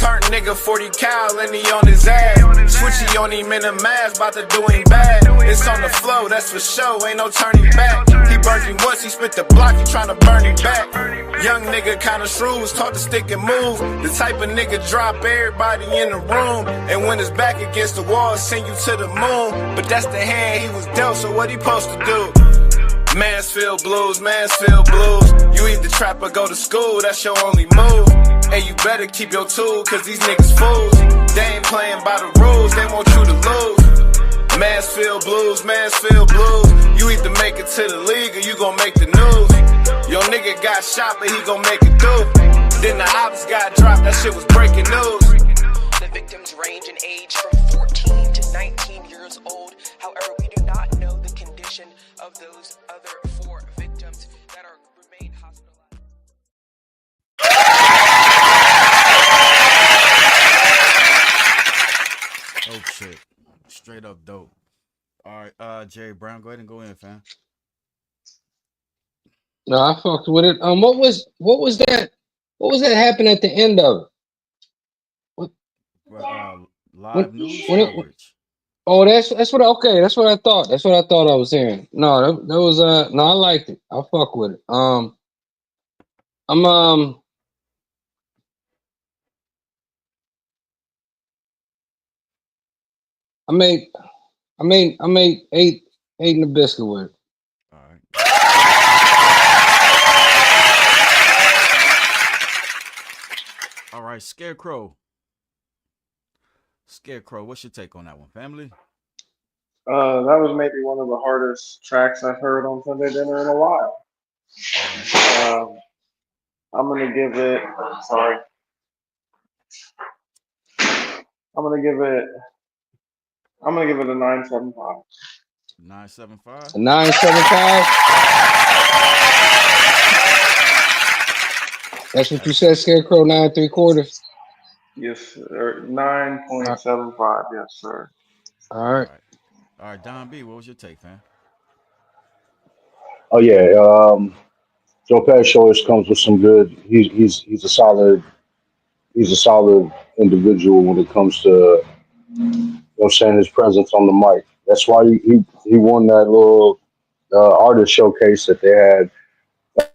Turn nigga 40 cal and he on his ass. Switchy on him in a mask, bout to do him bad. It's on the flow, that's for sure, ain't no turning back. He burned him once, he spit the block, he tryna burn him back. Young nigga kinda shrewd, was taught to stick and move. The type of nigga drop everybody in the room. And when his back against the wall, send you to the moon. But that's the hand he was dealt, so what he supposed to do? Mansfield blues, Mansfield blues. You either trap or go to school, that's your only move. And you better keep your tool, cause these niggas fools. They ain't playing by the rules, they want you to lose. Mansfield blues, Mansfield blues. You either make it to the league or you gon' make the news. Your nigga got shot, but he gon' make it through. Then the ops got dropped, that shit was breaking news. The victims range in age from 14 to 19 years old. However, we do not know the condition of those other 4 victims that are remain hospitalized. Oh shit. Straight up dope. All right, Jerry Brown, go ahead and go in, fam. No, I fucked with it. What was that? What was that happen at the end of it? Live news coverage. Oh, that's what. Okay, that's what I thought. That's what I thought I was hearing. No, that was no, I liked it. I fuck with it. I made eight in the biscuit with it. All right. All right, Scarecrow. Scarecrow, what's your take on that one, family? That was maybe one of the hardest tracks I've heard on Sunday Dinner in a while. I'm gonna give it. Sorry. I'm gonna give it a 9.75. 9.75. 9.75. That's what you said, Scarecrow. 9.75. Yes, sir. 9.75. Yes, sir. All right. All right, Don B, what was your take, fam? Oh yeah, Joe Pesci always comes with some good. He's a solid individual when it comes to saying his presence on the mic. That's why he won that little artist showcase that they had.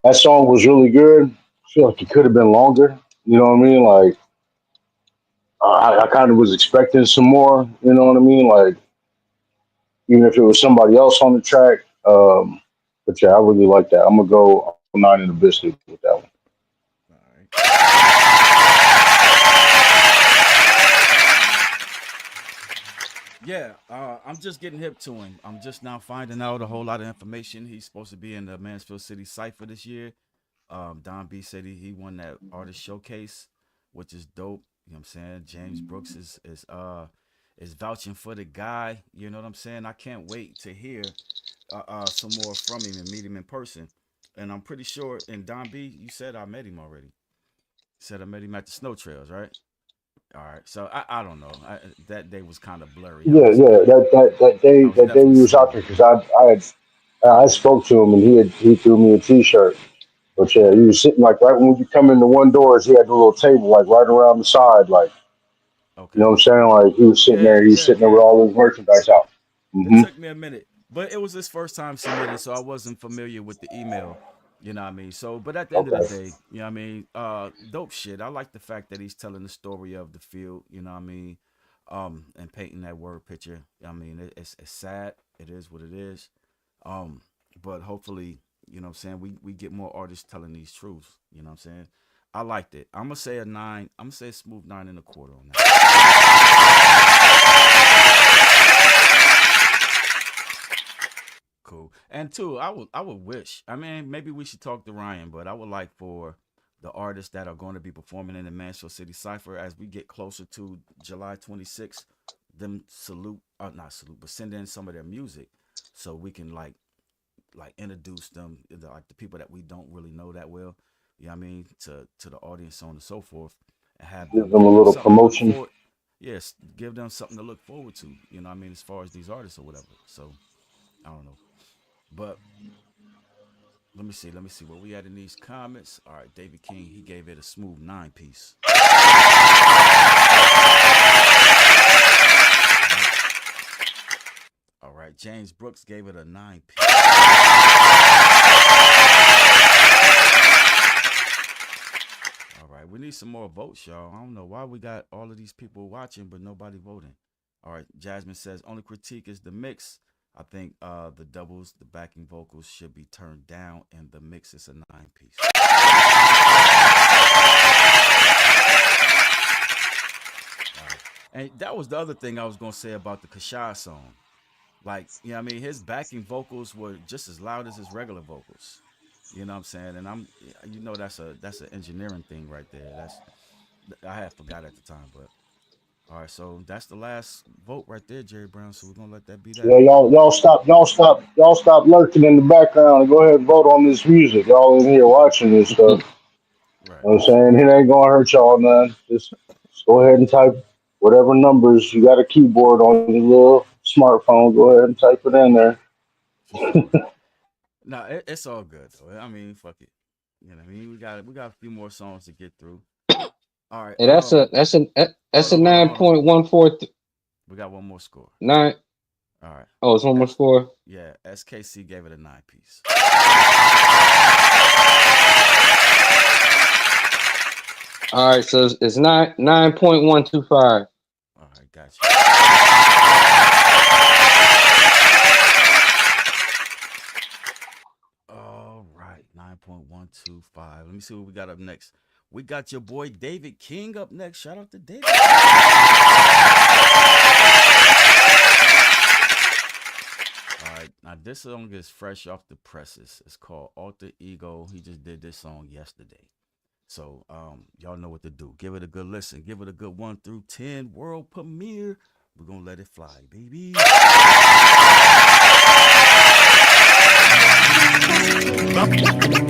That song was really good. I feel like it could have been longer. You know what I mean? Like I kind of was expecting some more. You know what I mean? Like even if it was somebody else on the track. But yeah, I really like that. I'm gonna go 9 in the biscuit with that one. Yeah, I'm just getting hip to him. I'm just now finding out a whole lot of information. He's supposed to be in the Mansfield City Cypher this year. Don B said he won that artist showcase, which is dope. You know what I'm saying? James Brooks is vouching for the guy. You know what I'm saying? I can't wait to hear some more from him and meet him in person. And I'm pretty sure. And Don B, you said I met him already. You said I met him at the Snow Trails, right? All right, so I don't know. That day was kind of blurry. Yeah. That day we was out there because I spoke to him and he threw me a T-shirt. But yeah, he was sitting like right when you come in the one doors, he had the little table like right around the side, like you know what I'm saying? Like he was sitting there, sitting there with all his merchandise out. It took me a minute, but it was his first time submitting, so I wasn't familiar with the email. You know what I mean? So, but at the end of the day, you know what I mean? Dope shit. I like the fact that he's telling the story of the field, you know what I mean? And painting that word picture. I mean, it's sad. It is what it is. But hopefully, you know what I'm saying, we get more artists telling these truths. You know what I'm saying? I liked it. I'm going to say a 9. I'm going to say a smooth 9 1/4 on that. Cool. And two, I would wish, I mean, maybe we should talk to Ryan, but I would like for the artists that are going to be performing in the Mansfield City Cypher as we get closer to July 26th, them not salute, but send in some of their music so we can like introduce them, like the people that we don't really know that well, you know what I mean, to the audience, so on and so forth, and have give them a little promotion. Yes, give them something to look forward to, you know what I mean, as far as these artists or whatever. So, I don't know. But let me see what we had in these comments. All right, David King, he gave it a smooth 9-piece. All right, James Brooks gave it a 9-piece. All right, we need some more votes, y'all. I don't know why we got all of these people watching, but nobody voting. All right, Jasmine says, only critique is the mix. I think the doubles, the backing vocals should be turned down, and the mix is a 9-piece. Right. And that was the other thing I was going to say about the Kashai song. Like, you know what I mean? His backing vocals were just as loud as his regular vocals. You know what I'm saying? And that's an engineering thing right there. I had forgot at the time, but. All right, so that's the last vote right there, Jerry Brown. So we're gonna let that be that. Yeah, y'all stop lurking in the background and go ahead and vote on this music. Y'all in here watching this stuff. Right. You know what I'm saying? It ain't gonna hurt y'all none. Just go ahead and type whatever numbers. You got a keyboard on your little smartphone. Go ahead and type it in there. No, it's all good though. I mean, fuck it. You know what I mean? We got a few more songs to get through. All right. Hey, that's a 9.14. We got one more score. 9. All right. Oh, it's one more score. Yeah, SKC gave it a 9-piece. All right, so it's 9.125. All right, gotcha. All right, 9.125. Let me see what we got up next. We got your boy David King up next. Shout out to David. All right, now this song is fresh off the presses. It's called Alter Ego. He just did this song yesterday. So y'all know what to do. Give it a good listen. Give it a good 1 through 10 world premiere. We're going to let it fly, baby.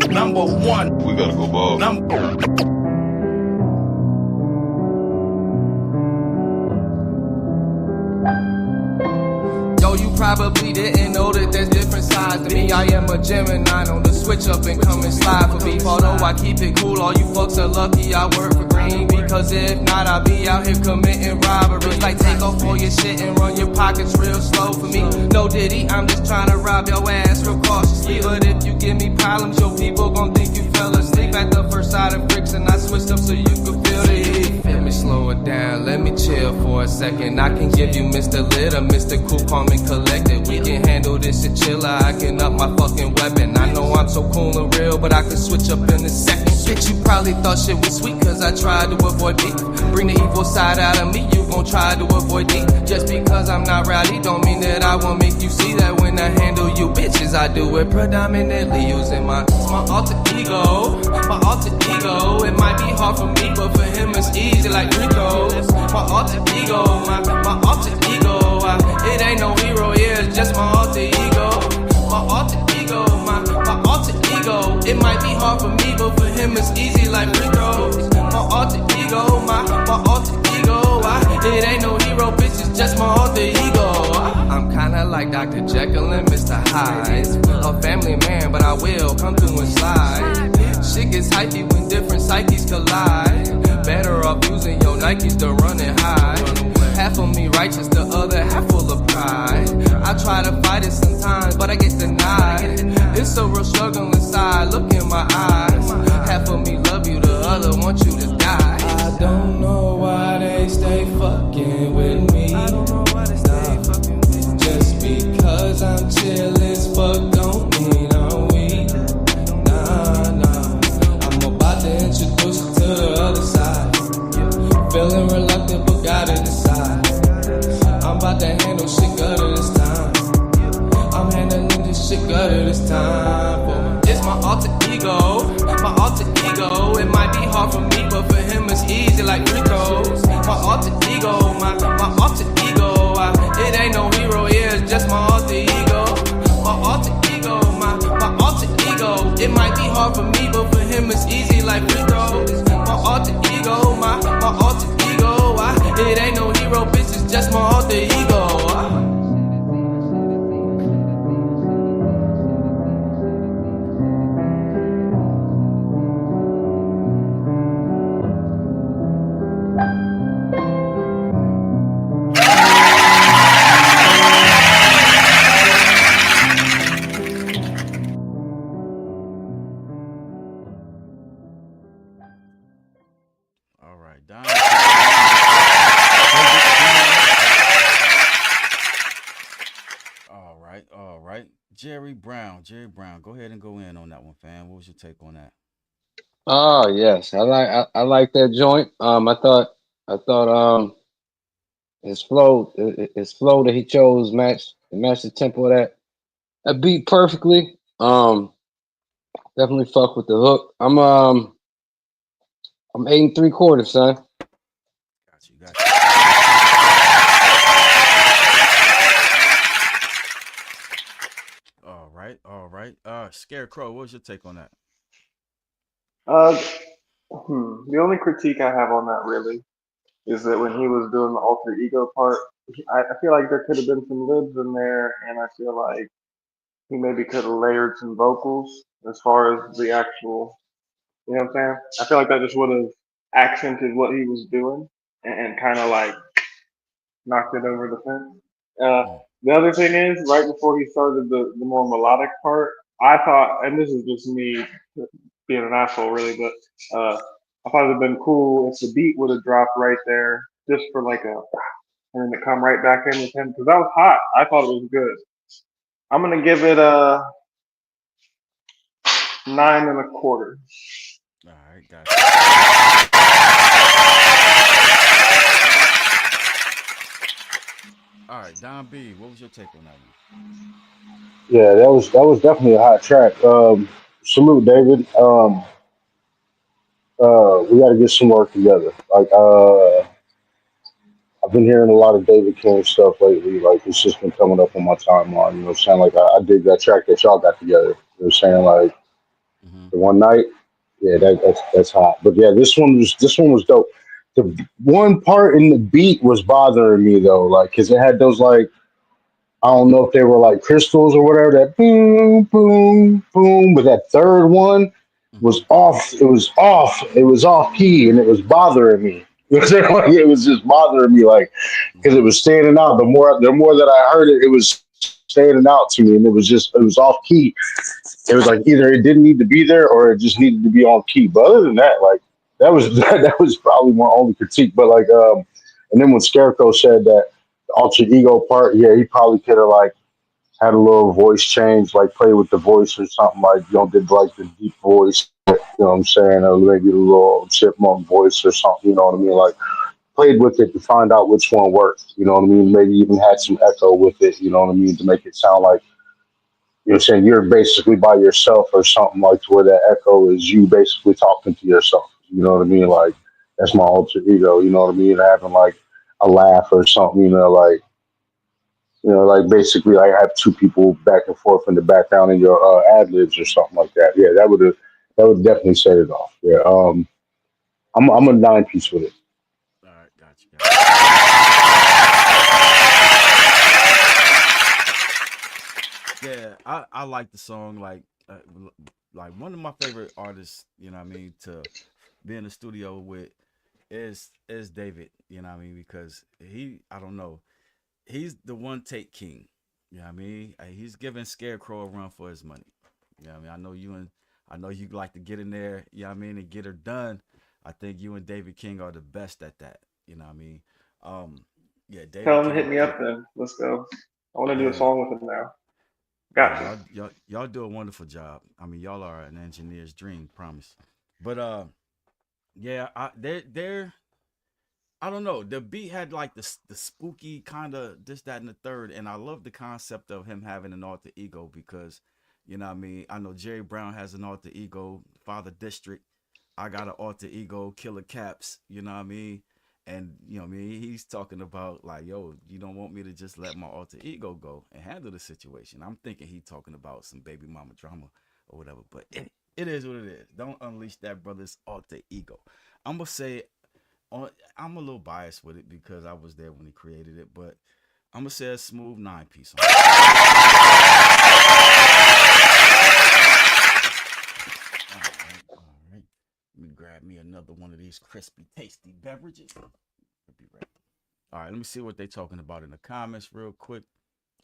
Number 1. We gotta go ball. Yo, you probably didn't know that there's different sides to me. I am a Gemini on the switch up and come and slide for me. Although I keep it cool, all you fucks are lucky I work for green. Because if not, I'll be out here committing robberies. Like take off all your shit and run your pockets real slow for me. No diddy, I'm just trying to rob your ass real cautiously. But if you give me problems, your people gon' think you fell asleep at the first side of bricks. And I switched up so you could feel the heat. me slow it down, let me chill for a second. I can give you Mr. Lit or Mr. Cool, calm and collected. We can handle this shit chiller, I can up my fucking weapon. I know I'm so cool and real, but I can switch up in a second. Bitch, you probably thought shit was sweet, cause I tried to avoid beef. Bring the evil side out of me, you gon' try to avoid me. Just because I'm not rowdy, don't mean that I won't make you see that when I handle you bitches. I do it predominantly using my alter ego. My alter ego, it might be hard for me, but for him it's easy like Rico's. My alter ego, my alter ego. It ain't no hero, yeah, it's just my alter ego. My alter ego, my alter ego. It might be hard for me, but for him it's easy like Rico's. My alter ego, my alter ego. It ain't no hero, bitch, it's just my alter ego. I'm kinda like Dr. Jekyll and Mr. Hyde. A family man, but I will come through and slide. Shit gets hypey when different psyches collide. Better off using your Nikes to run it high. Half of me righteous, the other half full of pride. I try to fight it sometimes, but I get denied. It's a real struggle inside, look in my eyes. Half of me love you, the other want you to die. I don't know why they stay fucking with me. I don't know why they stay fucking with me. Just because I'm chill as fuck don't mean I'm weak. Nah. I'm about to introduce you to the other side. Feeling reluctant but gotta decide. I'm about to handle shit gutter this time. I'm handling this shit gutter this time. It's my alter ego, my alter ego. It might be hard for me, but for him it's easy like Rico's. My alter ego, my alter ego. It ain't no hero, yeah, it's just my alter ego. My alter ego, my alter ego. It might be hard for me, but for him it's easy like Rico's. My alter ego, my alter ego. It ain't no hero, bitch, it's just my alter ego. All right, Don. All right. Jerry Brown, go ahead and go in on that one, fam. What was your take on that? Oh yes, I like that joint. I thought his flow that he chose matched the tempo of that beat perfectly. Definitely fuck with the hook. I'm 8 3/4, son. Got you. All right. Scarecrow, what was your take on that? The only critique I have on that really is that when he was doing the alter ego part, I feel like there could have been some libs in there, and I feel like he maybe could have layered some vocals as far as the actual, you know what I'm saying? I feel like that just would have accented what he was doing and kind of like knocked it over the fence. The other thing is, right before he started the more melodic part, I thought, and this is just me being an asshole really, but I thought it'd have been cool if the beat would have dropped right there just for like and then to come right back in with him because that was hot. I thought it was good. I'm gonna give it a 9 1/4. All right, gotcha. All right, Don B, what was your take on that one? Yeah, that was definitely a hot track. Salute, David. We got to get some work together. Like, I've been hearing a lot of David King stuff lately. Like, it's just been coming up on my timeline. You know what I'm saying? Like, I dig that track that y'all got together. You know what I'm saying? Like, the one night, yeah, that's hot. But yeah, this one was dope. The one part in the beat was bothering me though, like, cause it had those like, I don't know if they were like crystals or whatever, that boom, boom, boom. But that third one was off. It was off. It was off key, and it was bothering me. You know what I'm saying? Like, it was just bothering me, like, because it was standing out. The more that I heard it, it was standing out to me, and it was off key. It was like either it didn't need to be there or it just needed to be on key. But other than that, like, That was that was probably my only critique. But like, and then when Scarecrow said that the alter ego part, yeah, he probably could have like had a little voice change, like play with the voice or something, like did like the deep voice, you know what I'm saying, or maybe the little chipmunk voice or something, you know what I mean, like played with it to find out which one worked, you know what I mean, maybe even had some echo with it, you know what I mean, to make it sound like you're saying you're basically by yourself or something, like to where that echo is you basically talking to yourself, you know what I mean, like that's my alter ego, you know what I mean, having like a laugh or something, like basically I have two people back and forth in the background in your ad libs or something like that. Yeah, that would definitely set it off. Yeah, I'm a 9 piece with it. All right, got you. Yeah, I like the song. Like one of my favorite artists, you know what I mean, to be in the studio with is David, you know what I mean, because I don't know, he's the one take king. You know what I mean? He's giving Scarecrow a run for his money. You know what I mean? I know you like to get in there, you know what I mean, and get her done. I think you and David King are the best at that. You know what I mean? Yeah, Tell David him to hit King. me up then. Let's go. I want to do a Yeah. song with him now. Yeah, Gotcha. y'all do a wonderful job. I mean, y'all are an engineer's dream, promise. But yeah, they're I don't know. The beat had like the spooky kind of this, that, and the third, and I love the concept of him having an alter ego because, you know what I mean. I know Jerry Brown has an alter ego, Father District. I got an alter ego, Killer Caps. You know what I mean. And you know what I mean. He's talking about like, yo, you don't want me to just let my alter ego go and handle the situation. I'm thinking he talking about some baby mama drama or whatever. But it is what it is. Don't unleash that brother's alter ego. I'm gonna say I'm a little biased with it because I was there when he created it, but I'm gonna say a smooth 9 piece on it. All right. Let me grab me another one of these crispy, tasty beverages. I'll be right. All right, let me see what they're talking about in the comments real quick.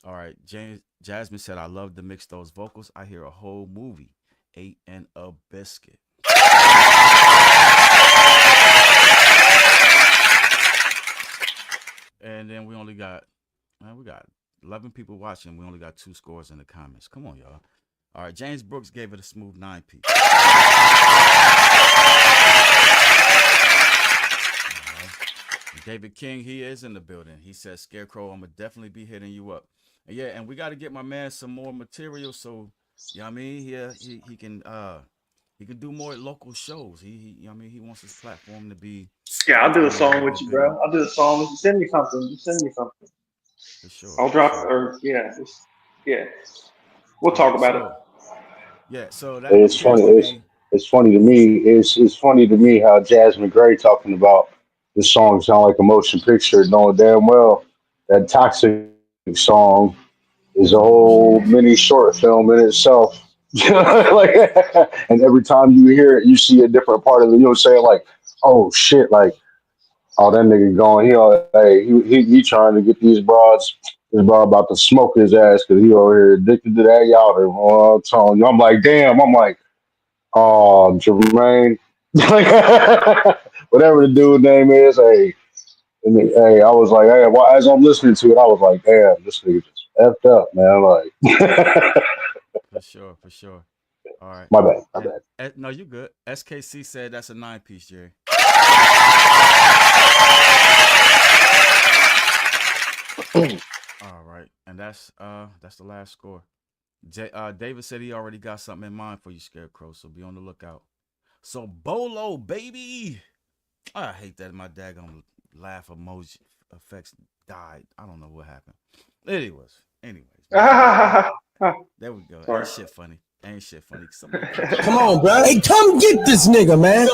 All right, Jasmine said, I love to mix those vocals. I hear a whole movie, 8 and a biscuit. And then we got 11 people watching. We only got 2 scores in the comments. Come on, y'all. All right, James Brooks gave it a smooth 9 piece. David King, he is in the building. He says, Scarecrow, I'm gonna definitely be hitting you up. And yeah, and we got to get my man some more material. So, you know what I mean? Yeah, he can do more local shows. He you know what I mean, he wants his platform to be. Yeah, I'll do a song with you, bro. I'll do a song with you. Send me something. Just send me something. For sure. I'll drop it, or yeah. We'll talk about it. Yeah, so that It's funny. appears to be. It's funny to me. It's funny to me how Jasmine Gray talking about the song sound like a motion picture, knowing damn well that Toxic song is a whole mini short film in itself. Like, and every time you hear it, you see a different part of it. You know what I'm saying? Like, oh shit, like, oh that nigga going, he trying to get these broads. This broad about to smoke his ass because he over here addicted to that y'all. I'm telling you, I'm like, damn. I'm like, oh, Jermaine, whatever the dude name is. Hey, I was like, hey, as I'm listening to it, I was like, damn, this nigga just effed up, man. Like, For sure. All right. My bad. No, you good. SKC said that's a 9 piece, Jerry. All right, and that's the last score. David said he already got something in mind for you, Scarecrow. So be on the lookout. So Bolo, baby. I hate that my daggone laugh emoji effects died. I don't know what happened. Anyways. There we go. Sorry. Ain't shit funny. Come on, bro. Hey, come get this nigga, man.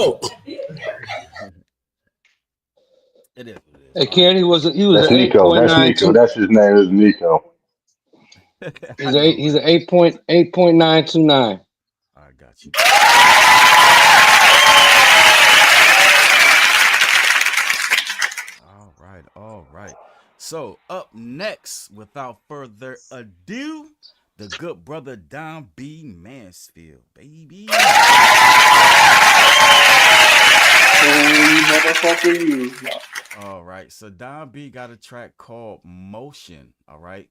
It is. Hey, Ken, he was That's Nico. That's Nico. That's his name is Nico. He's an 8.929. I got you. All right. So up next, without further ado, the good brother Don B. Mansfield, baby. Motherfucker, you. All right. So Don B got a track called Motion. All right.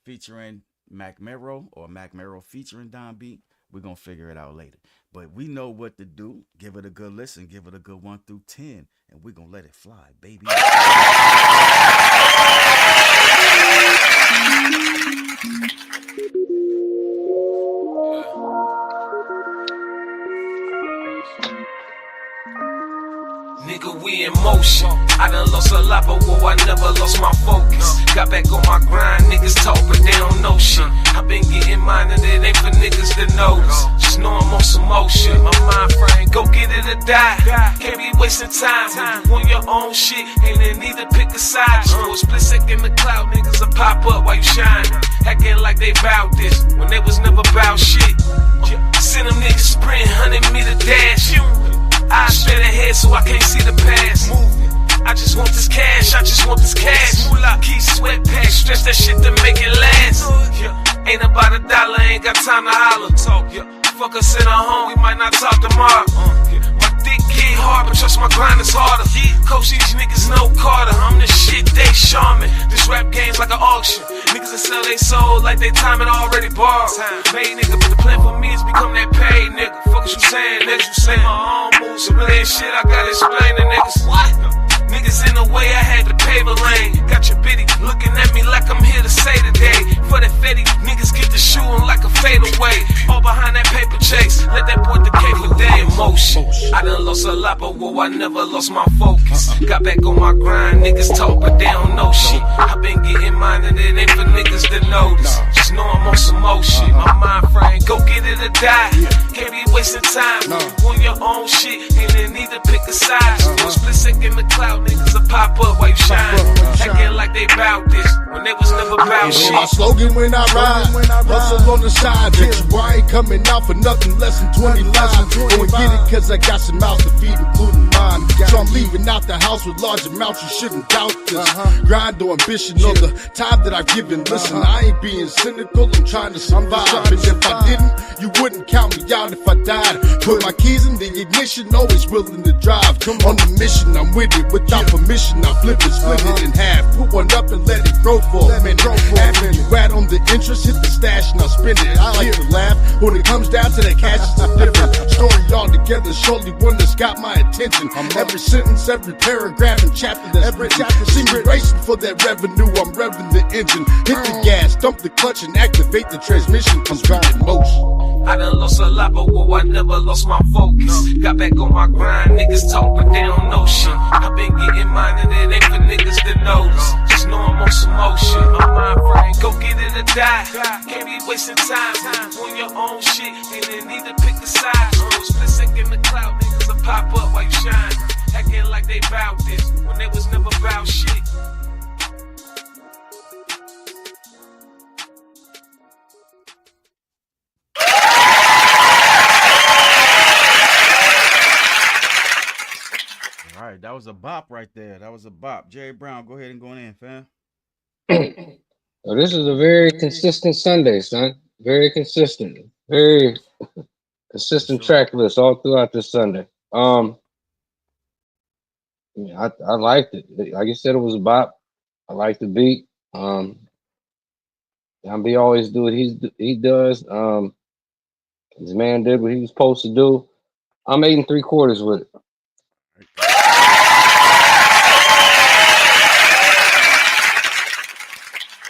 Featuring Mac Mero or Mac Mero featuring Don B. We're gonna figure it out later. But we know what to do. Give it a good listen, give it a good 1 through 10, and we're gonna let it fly, baby. Nigga, we in motion. I done lost a lot, but whoa, I never lost my focus. Got back on my grind, niggas talk, but they don't know shit. I been getting mine, and it ain't for niggas to notice. Just know I'm on some motion. My mind frame, go get it or die. Can't be wasting time when you on your own shit. Ain't in need to pick a side. You know, a split second the cloud, niggas will pop up while you shine. Acting like they bout this when they was never bout shit. Send them niggas sprint 100-meter dash. I straight ahead so I can't see the past. I just want this cash, I just want this cash. Keep sweat packs, stretch that shit to make it last. Ain't about a dollar, ain't got time to holler. Fuck us in our home, we might not talk tomorrow. My dick get hard, but trust my grind is harder. Coach, these niggas know Carter. I'm the shit, they charming. This rap game's like an auction. Niggas that sell they soul like they time and already borrowed. Made nigga, but the plan for me is become that paid nigga. Fuck what you saying, niggas, you say my own moves. So really ain't shit, I gotta explain to niggas. What? Niggas in the way, I had to pave a lane. Got your bitty looking at me like I'm here to say today. For that fetty, niggas get the shooting like a fadeaway. All behind that paper chase, let that boy decay for day in motion. I done lost a lot, but whoa, I never lost my focus. Got back on my grind, niggas talk, but they don't know shit. I been getting mine, and it ain't for niggas to notice. Just know I'm on some motion. My mind frame, go get it or die. Can't be wasting time when you on your own shit. Ain't in need to pick a side. No split second the cloud. Niggas will pop up while you shine. Acting like they bout this when they was never bout shit. My slogan when I ride, hustle on the side. Bet you I ain't coming out for nothing less than 20 lines. Go and get it cause I got some mouths to feed, including mine. So I'm leaving out the house with large amounts, you shouldn't doubt this. Grind or ambition or the time that I've given. Listen, I ain't being cynical, I'm trying to survive. And if I didn't, you wouldn't count me out if I died. Put my keys in the ignition, always willing to drive. On the mission, I'm with it. Without permission, I flip it, split it in half. Put one up and let it grow for a minute. After you rat on the interest, hit the stash and I'll spend it. I like to laugh when it comes down to that cash. It's a different story altogether. Surely one that's got my attention. Every sentence, every paragraph and chapter that's written. See me racing for that revenue. I'm revving the engine. Hit the gas, dump the clutch and activate the transmission. I'm in motion. I done lost a lot, but whoa, I never lost my focus. Got back on my grind, niggas talk, but they don't know shit. I been getting mine, and it ain't for niggas to notice. Just know I'm on some motion. My mind frame, go get it or die. Can't be wasting time on your own shit. Ain't in need to pick a side. Split second the cloud, niggas will pop up while you shine. Acting like they bout this when they was never bout shit. All right, that was a bop right there. That was a bop. Jerry Brown, go ahead and go in, fam. So this is a very consistent Sunday, son. Very consistent. Very consistent track list all throughout this Sunday. Yeah, I liked it. Like you said, it was a bop. I like the beat. John B always do what he does. This man did what he was supposed to do. I'm 8 3/4 with it.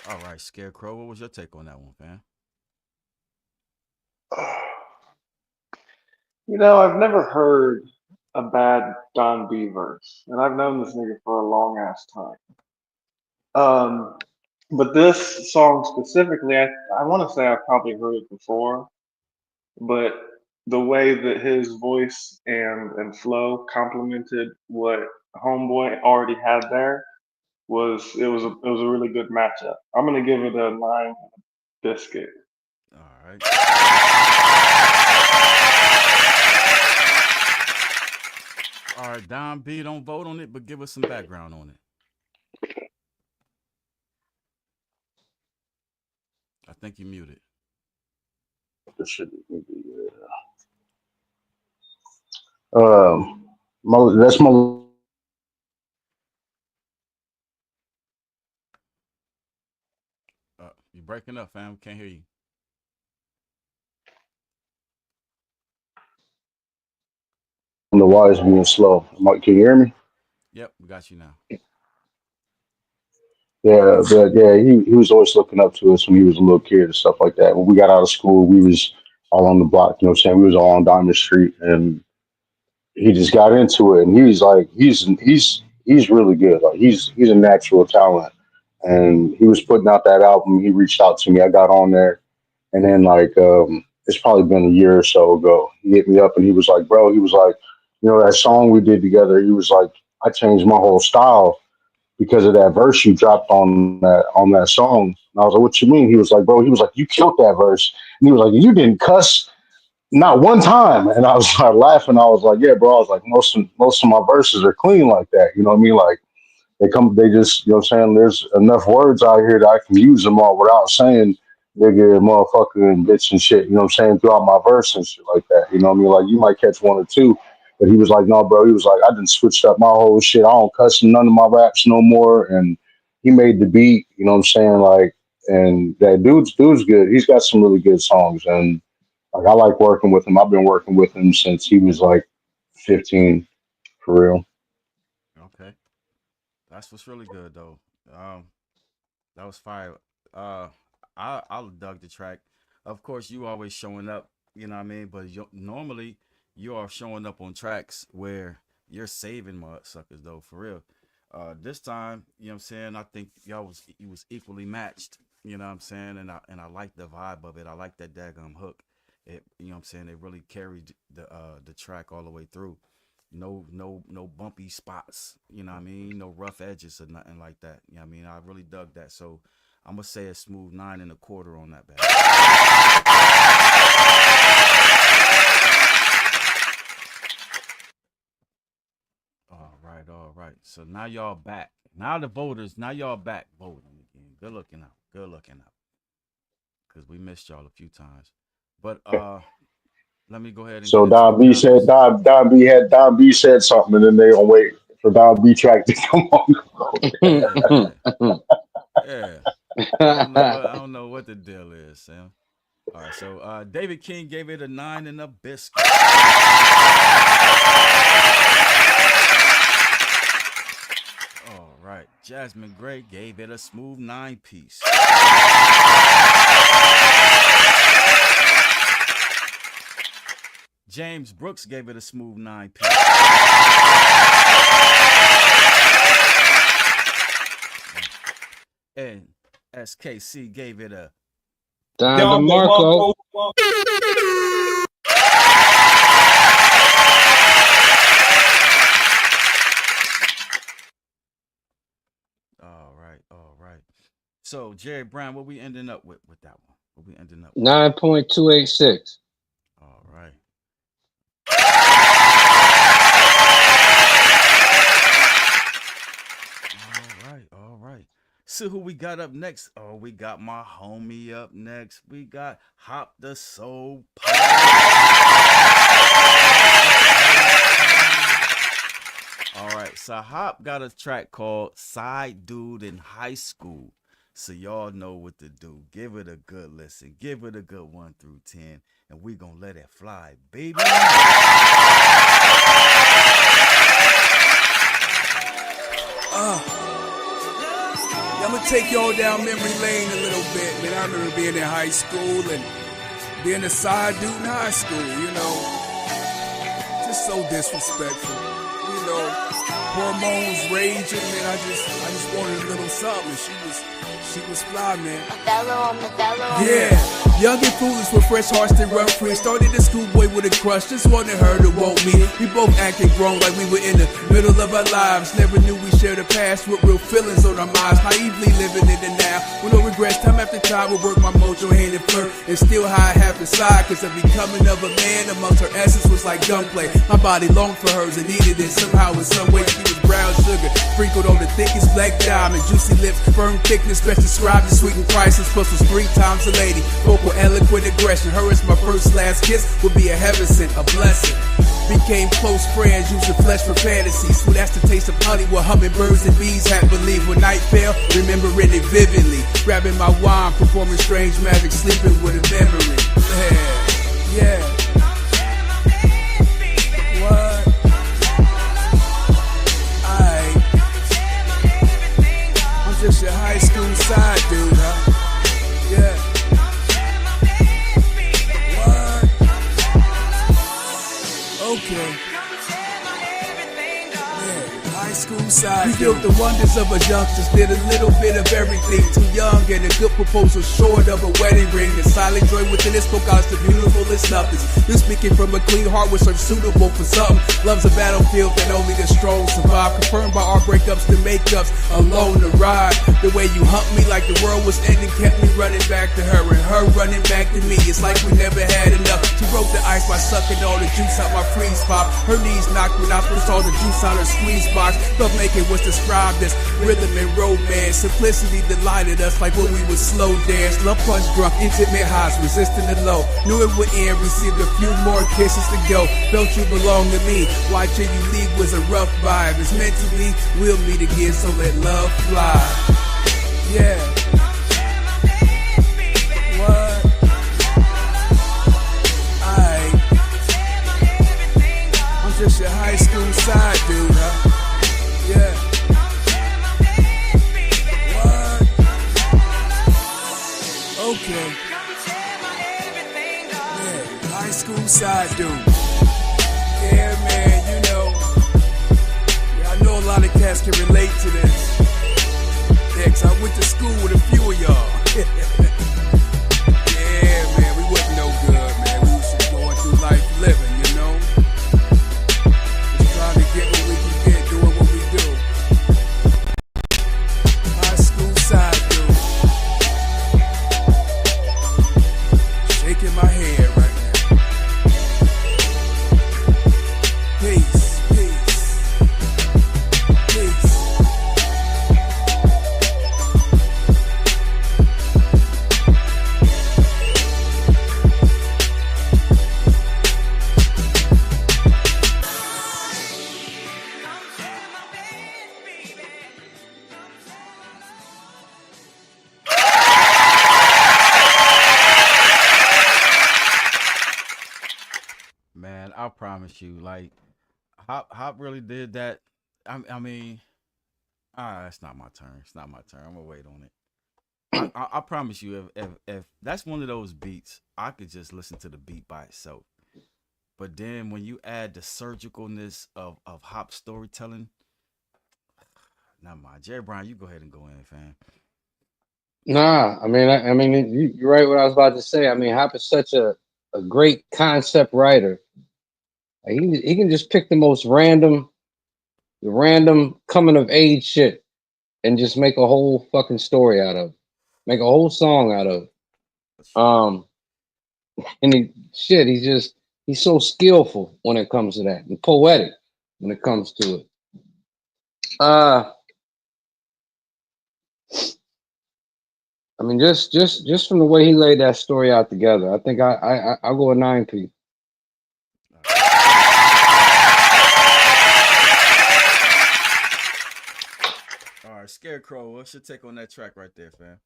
All right, Scarecrow, what was your take on that one, fam? You know, I've never heard a bad Don B verse, and I've known this nigga for a long ass time. But this song specifically, I want to say I've probably heard it before, but the way that his voice and flow complemented what Homeboy already had there was a really good matchup. I'm gonna give it a 9 biscuit. All right. All right, Don B, don't vote on it, but give us some background on it. I think you muted. This should be That's my. You're breaking up, fam. Can't hear you. The why is being slow. Can you hear me? Yep, we got you now. Yeah, but yeah, he was always looking up to us when he was a little kid and stuff like that. When we got out of school, we was all on the block. You know what I'm saying? We was all on Diamond Street, and he just got into it. And he's like, he's really good. Like he's a natural talent. And he was putting out that album. He reached out to me. I got on there, and then like it's probably been a year or so ago. He hit me up and he was like, bro, he was like, you know, that song we did together. He was like, I changed my whole style because of that verse you dropped on that song. And I was like, what you mean? He was like, bro, he was like, you killed that verse. And he was like, you didn't cuss not one time. And I was like laughing. I was like, yeah, bro. I was like, most of my verses are clean like that. You know what I mean? Like they just, you know what I'm saying? There's enough words out here that I can use them all without saying nigga, motherfucker, and bitch and shit. You know what I'm saying? Throughout my verse and shit like that. You know what I mean? Like you might catch one or two. But he was like, no, bro. He was like, I done switched up my whole shit. I don't cuss in none of my raps no more. And he made the beat, you know what I'm saying? Like, and that dude's good. He's got some really good songs. And like, I like working with him. I've been working with him since he was like 15, for real. Okay. That's what's really good, though. That was fire. I dug the track. Of course, you always showing up, you know what I mean? But normally, you are showing up on tracks where you're saving motherfuckers though, for real. This time, you know what I'm saying, I think you was equally matched, you know what I'm saying, and I like the vibe of it. I like that daggum hook. It, you know what I'm saying, it really carried the track all the way through. No bumpy spots, you know what I mean, no rough edges or nothing like that. You know what I mean? I really dug that. So I'm gonna say a smooth 9 1/4 on that bad. All right. So now y'all back. Now y'all back voting again. Good looking out. Because we missed y'all a few times. But let me go ahead and so Don B said Don B said something, and then they gonna wait for Don B track to come on. Yeah. I don't know what the deal is, Sam. All right, so David King gave it a 9 and a biscuit. All right, Jasmine Gray gave it a smooth 9-piece. James Brooks gave it a smooth 9-piece. And SKC gave it a Don Marco. All right. So Jerry Brown, what we ending up with that one? What we ending up with? 9.286. All right. All right. So who we got up next? Oh, we got my homie up next. We got Hop the Soul. All right, so Hop got a track called Side Dude in High School. So y'all know what to do. Give it a good listen. Give it a good 1 through 10. And we gonna let it fly, baby. I'm gonna take y'all down memory lane a little bit, man. I remember being in high school and being a side dude in high school, you know. Just so disrespectful, you know. Hormones raging, man. I just wanted a little something. She was fly, man. Yeah, young and foolish with fresh hearts that run free. Started a schoolboy with a crush, just wanted her to want me. We both acted grown like we were in the middle of our lives. Never knew we shared a past with real feelings on our minds. Naively living in the now, with no regrets. Time after time, would work my mojo hand and flirt. And still high half inside, cause the becoming of a man amongst her essence was like gunplay. My body longed for hers and needed it somehow in some way. She was brown sugar, sprinkled on the thickest black diamond. Juicy lips, firm thickness, best described as sweet and priceless. Plus was 3 times a lady, vocal eloquent aggression. Her is my first last kiss, would be a heaven sent, a blessing. Became close friends, using flesh for fantasies. Food that's the taste of honey with hummingbirds and bees had believed. When night fell, remembering it vividly. Grabbing my wine, performing strange magic, sleeping with a memory. Yeah. What? I'm just your high school side dude, huh? Yeah. Okay. High school side. We built the wonders of a youngsters, did a little bit of everything. Too young and a good proposal short of a wedding ring. The silent joy within it spoke out as the beautiful as nothing. You speaking from a clean heart was so suitable for something. Love's a battlefield that only the strong survive. Confirmed by our breakups, the makeups, alone to ride. The way you humped me like the world was ending kept me running back to her and her running back to me. It's like we never had enough. She broke the ice by sucking all the juice out my freeze pop. Her knees knocked when I pushed all the juice out her squeeze box. Love making was described as rhythm and romance. Simplicity delighted us like when we would slow dance. Love punch drunk, intimate highs, resisting the low. Knew it would end, received a few more kisses to go. Felt you belong to me. Watching you leave was a rough vibe. It's meant to be, we'll meet again, so let love fly. Yeah. What? I'm just your high school side dude, huh? Yeah. What? Okay. Yeah, high school side dude. Yeah, man, you know. Yeah, I know a lot of cats can relate to this. Yeah, 'cause I went to school with a few of y'all. Yeah, man, we wasn't no good, man. We was just going through life living, you know. Just trying to get what we can get, doing what we do. High school side dude. Shaking my head right now. Peace, peace, peace. Man, I promise you, like Hop really did that. I mean, it's not my turn. It's not my turn. I'm gonna wait on it. I promise you, if that's one of those beats, I could just listen to the beat by itself. But then when you add the surgicalness of Hop storytelling, never mind. Jerry Brown, you go ahead and go in, fam. Nah, I mean, you're right. What I was about to say. I mean, Hop is such a great concept writer. Like, he can just pick the most random coming of age shit and just make a whole fucking story out of, make a whole song out of. And he's so skillful when it comes to that, and poetic when it comes to it. I mean, just from the way he laid that story out together, I think I'll go a 9P. All right, Scarecrow, what's your take on that track right there, fam?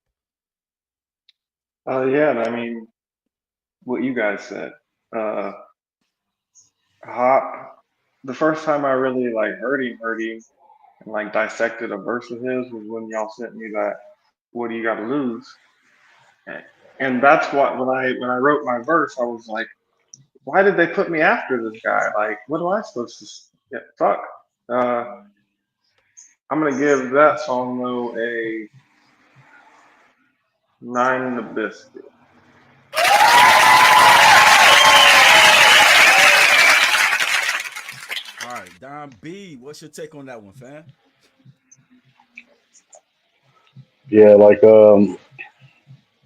Yeah, and I mean, what you guys said. Hop, the first time I really like heard him and like dissected a verse of his was when y'all sent me that "What Do You Got to Lose," and that's what when I wrote my verse, I was like, why did they put me after this guy? Like, what am I supposed to? Yeah, fuck. I'm gonna give that song though a 9 in the biscuit. All right, Don B, what's your take on that one, fam? Yeah, like you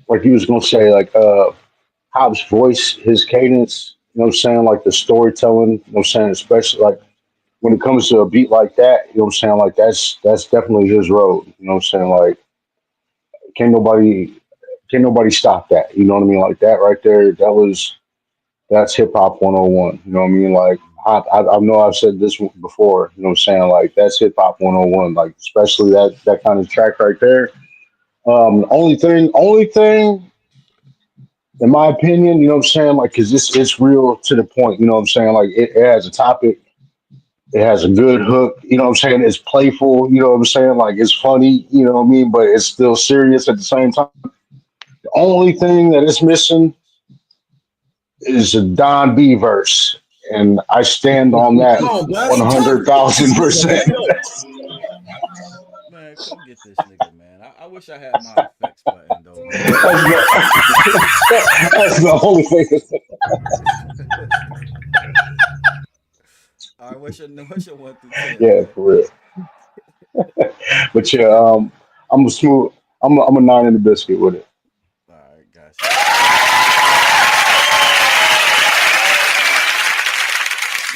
was gonna say, like Hop's voice, his cadence, you know what I'm saying, like the storytelling, you know what I'm saying, especially like when it comes to a beat like that, you know what I'm saying? Like that's definitely his road. You know what I'm saying? Like can't nobody can't nobody stop that. You know what I mean? Like that right there, that's hip hop 101. You know what I mean? Like I know I've said this before. You know what I'm saying? Like that's hip hop 101. Like especially that kind of track right there. Only thing, in my opinion, you know what I'm saying? Like, cause it's real to the point. You know what I'm saying? Like it has a topic. It has a good hook. You know what I'm saying? It's playful. You know what I'm saying? Like it's funny. You know what I mean? But it's still serious at the same time. The only thing that it's missing is a Don B verse, and I stand on that Come on, Gus. 100,000%. Man, come get this nigga, man. I wish I had my effects button though, man. That's the only thing. All right, what's your 1 through 10, Yeah, man? for real. But yeah, I'm a smooth. I'm a nine in the biscuit with it. All right, gotcha.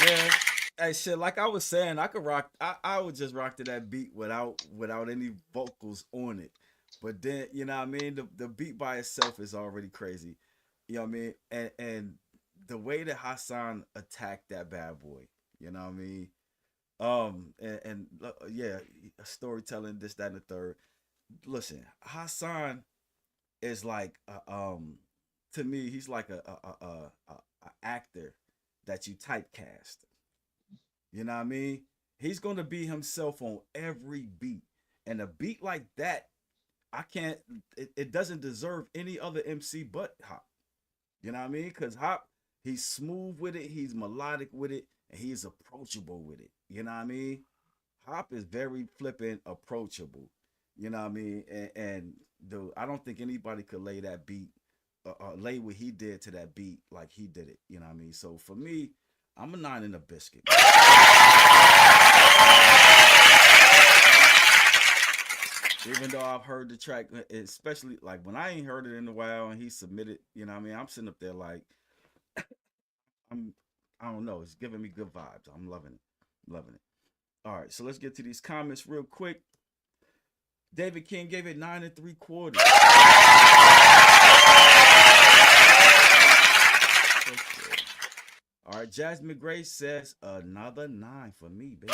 Yeah. Hey, shit, like I was saying, I could rock. I would just rock to that beat without any vocals on it. But then, you know what I mean? The beat by itself is already crazy. You know what I mean? And the way that Hassan attacked that bad boy, you know what I mean? Yeah, storytelling, this, that, and the third. Listen, Hassan is like, to me, he's like a actor that you typecast. You know what I mean? He's gonna be himself on every beat, and a beat like that, I can't. It doesn't deserve any other MC but Hop. You know what I mean? Because Hop, he's smooth with it, he's melodic with it, and he's approachable with it. You know what I mean? Hop is very flippin' approachable. You know what I mean? And I don't think anybody could lay that beat, lay what he did to that beat like he did it. You know what I mean? So for me, I'm a nine in a biscuit. Even though I've heard the track, especially like when I ain't heard it in a while and he submitted, you know what I mean? I'm sitting up there like, I don't know. It's giving me good vibes. I'm loving it. Loving it. All right, so let's get to these comments real quick. David King gave it 9 3/4. All right, Jasmine Grace says another 9 for me, baby.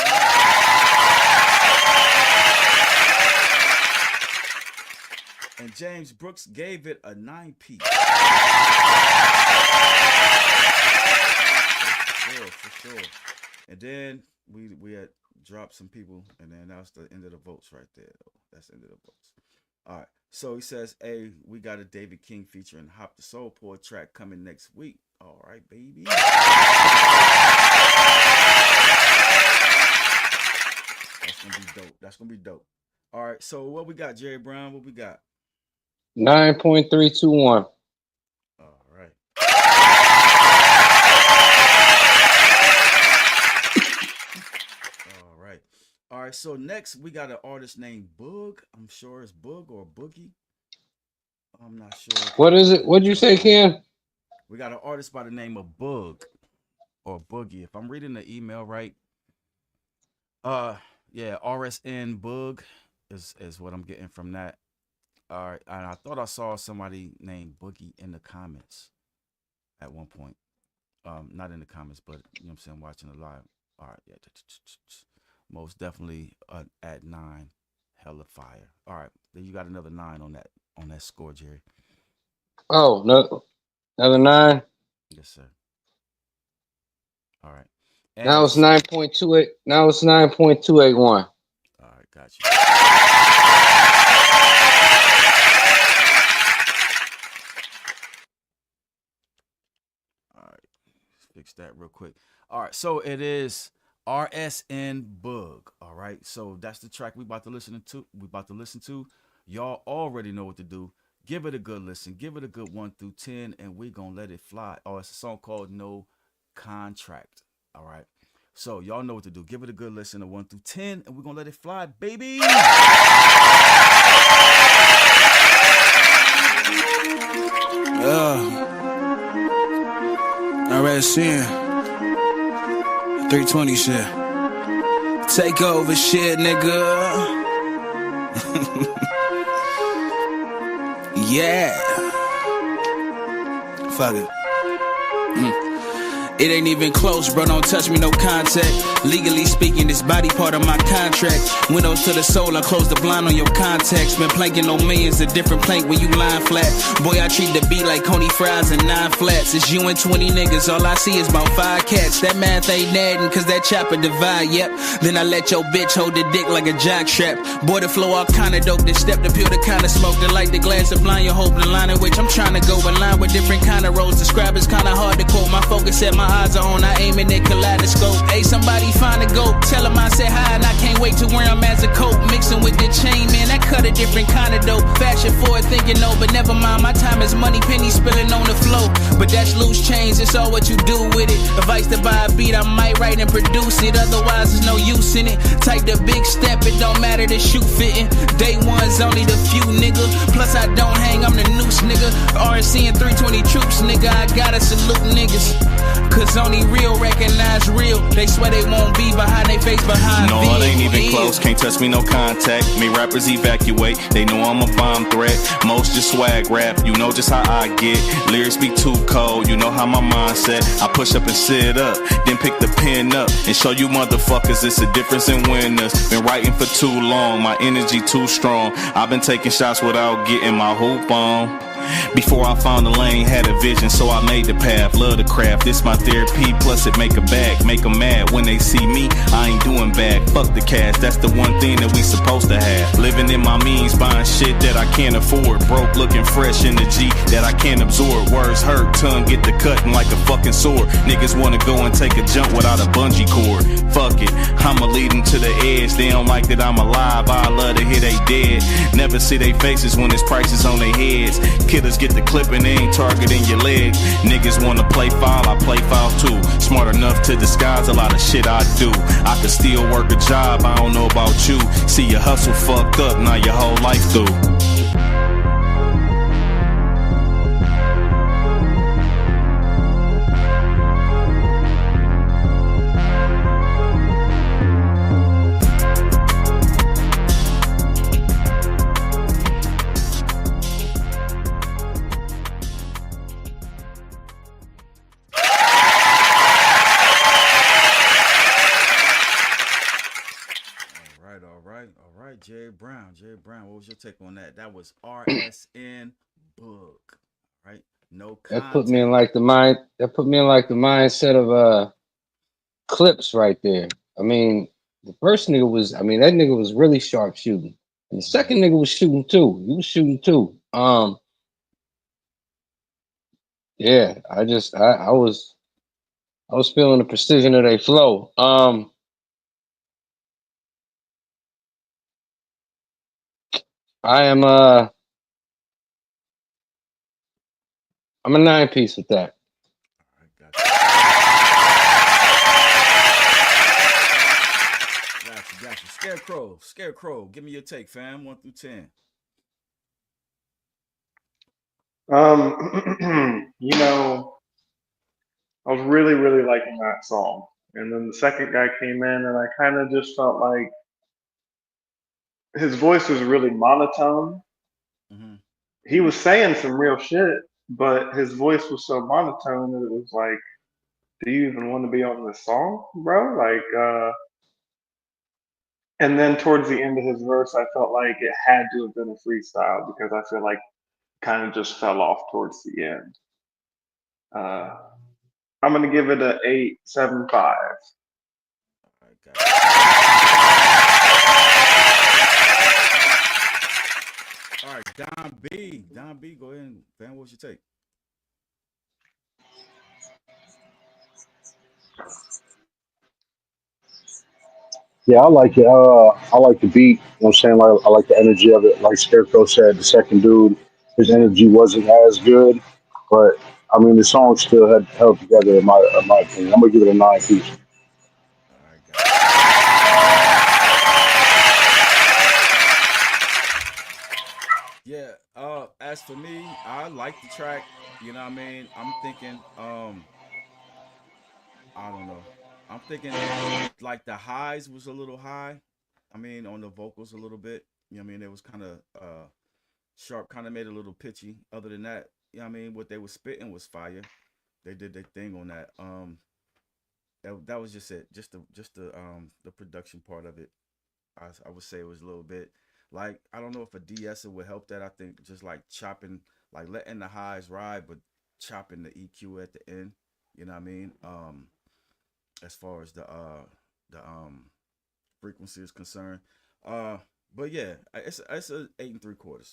And James Brooks gave it a 9 piece. For sure. And then we had dropped some people, and then that's the end of the votes right there. Though. That's the end of the votes. All right. So he says, hey, we got a David King featuring Hop the Soul Poor track coming next week. All right, baby. That's gonna be dope. That's gonna be dope. All right. So what we got, Jerry Brown? What we got? 9.321. All right. All right, so next we got an artist named Boog. I'm sure it's Boog or Boogie. I'm not sure. What is it? What'd you say, Ken? We got an artist by the name of Boog or Boogie. If I'm reading the email right. Yeah, RSN Boog is what I'm getting from that. All right, and I thought I saw somebody named Boogie in the comments at one point. Not in the comments, but you know what I'm saying, watching the live. All right, yeah. Most definitely at 9, hella fire. All right, then you got another 9 on that score, Jerry. Oh, no, another 9. Yes, sir. All right. And now it's 9.28. Now it's 9.281. All right, got you. All right, let's fix that real quick. All right, so it is RSN Bug. All right, so that's the track we about to listen to. Y'all already know what to do. Give it a good listen. Give it a good 1 through 10, and we're gonna let it fly. Oh, it's a song called No Contract. All right, so y'all know what to do. Give it a good listen, a 1 through 10, and we're gonna let it fly, baby. RSN 320 shit. Take over shit, nigga. Yeah. Fuck it. It ain't even close, bro, don't touch me, no contact. Legally speaking, this body part of my contract. Windows to the soul, I close the blind on your contacts. Been planking on millions, a different plank when you lying flat. Boy, I treat the beat like Coney fries and 9 flats. It's you and 20 niggas, all I see is about 5 cats. That math ain't adding, cause that chopper divide, yep. Then I let your bitch hold the dick like a jock strap. Boy, the flow all kinda dope, the step, the peel, the kinda smoke, the light, the glass, the blind, your hope, the line in which I'm trying to go in line with different kind of roles. Describe is kinda hard to quote, my focus at my eyes are on, I aim in that kaleidoscope. Hey, somebody find a goat, tell him I said hi and I can't wait to wear him as a coat. Mixing with the chain, man, that cut a different kind of dope. Fashion forward thinking no, but never mind, my time is money, penny spilling on the flow. But that's loose change, it's all what you do with it. Advice to buy a beat, I might write and produce it, otherwise there's no use in it. Type the big step, it don't matter the shoe fitting. Day one's only the few, nigga. Plus I don't hang, I'm the noose, nigga. RNC and 320 troops, nigga, I gotta salute niggas. Cause only real recognize real. They swear they won't be behind they face behind. No, it ain't even close, can't touch me, no contact. Me rappers evacuate, they know I'm a bomb threat. Most just swag rap, you know just how I get. Lyrics be too cold, you know how my mindset. I push up and sit up, then pick the pen up and show you motherfuckers it's a difference in winners. Been writing for too long, my energy too strong. I've been taking shots without getting my hoop on. Before I found the lane, had a vision, so I made the path. Love the craft, this my therapy, plus it make a bag. Make them mad when they see me, I ain't doing bad. Fuck the cash, that's the one thing that we supposed to have. Living in my means, buying shit that I can't afford. Broke looking fresh in the G that I can't absorb. Words hurt, tongue get the cutting like a fucking sword. Niggas wanna go and take a jump without a bungee cord. Fuck it, I'ma lead them to the edge. They don't like that I'm alive, I love to hear they dead. Never see they faces when there's prices on their heads. Killers get the clip and they ain't targeting your leg. Niggas wanna play foul, I play foul too. Smart enough to disguise a lot of shit I do. I could still work a job, I don't know about you. See your hustle fucked up, now your whole life through. Jerry Brown, what was your take on that? That was RSN book, right? No content. That put me in like the mindset of Clips right there. I mean, the first nigga was, that nigga was really sharp shooting. And the second nigga was shooting too. He was shooting too. Yeah, I was feeling the precision of their flow. I'm a 9-piece with that. Got you. Scarecrow, give me your take, fam. 1 through 10. I was really, really liking that song. And then the second guy came in and I kind of just felt like his voice was really monotone. Mm-hmm. He was saying some real shit, but his voice was so monotone that it was like, do you even want to be on this song, bro? And then towards the end of his verse, I felt like it had to have been a freestyle because I feel like it kind of just fell off towards the end. I'm going to give it an 8.75. All right, Don B, go ahead and fan, what's your take? Yeah, I like it. I like the beat. You know what I'm saying? Like, I like the energy of it. Like Scarecrow said, the second dude, his energy wasn't as good, but I mean, the song still had held together in my opinion. I'm gonna give it a 9-piece. Yeah, as for me, I like the track. You know what I mean? I'm thinking, I don't know. I'm thinking like the highs was a little high. I mean, on the vocals a little bit. You know what I mean? It was kind of sharp, kind of made it a little pitchy. Other than that, you know what I mean? What they were spitting was fire. They did their thing on that. That was just it. Just the production part of it. I would say it was a little bit like, I don't know if a de-esser would help that. I think just like chopping, like letting the highs ride, but chopping the EQ at the end. You know what I mean? As far as the frequency is concerned. But yeah, it's a 8 3/4.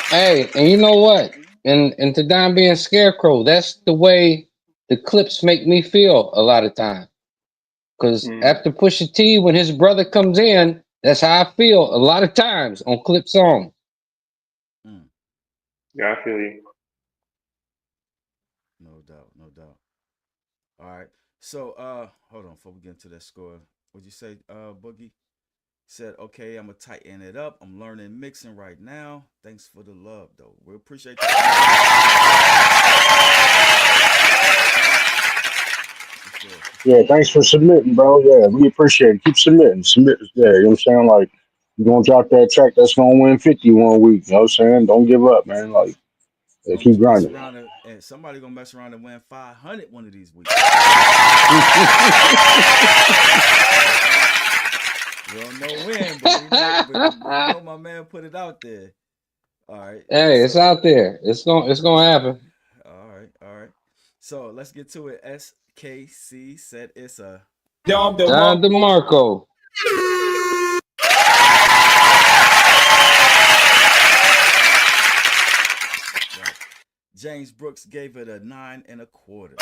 Hey, and you know what? And to Don being Scarecrow, that's the way the clips make me feel a lot of time. Because after Pusha T, when his brother comes in, that's how I feel a lot of times on clip song. Yeah, I feel you. No doubt. All right. So hold on before we get into that score. What'd you say, Boogie? Said, okay, I'm gonna tighten it up. I'm learning mixing right now. Thanks for the love, though. We appreciate that. Yeah, thanks for submitting, bro. Yeah, we appreciate it. Keep submitting. Submit. Yeah, you know what I'm saying? Like, you're gonna drop that track that's gonna win 50 one week. You know what I'm saying? Don't give up, man. Like, yeah, keep grinding. And somebody gonna mess around and win 500 one of these weeks. We don't know when, but we know my man put it out there. All right. Hey, it's out there. It's gonna happen. All right. So let's get to it. SKC said it's a Don DeMarco. Right. James Brooks gave it a 9 1/4.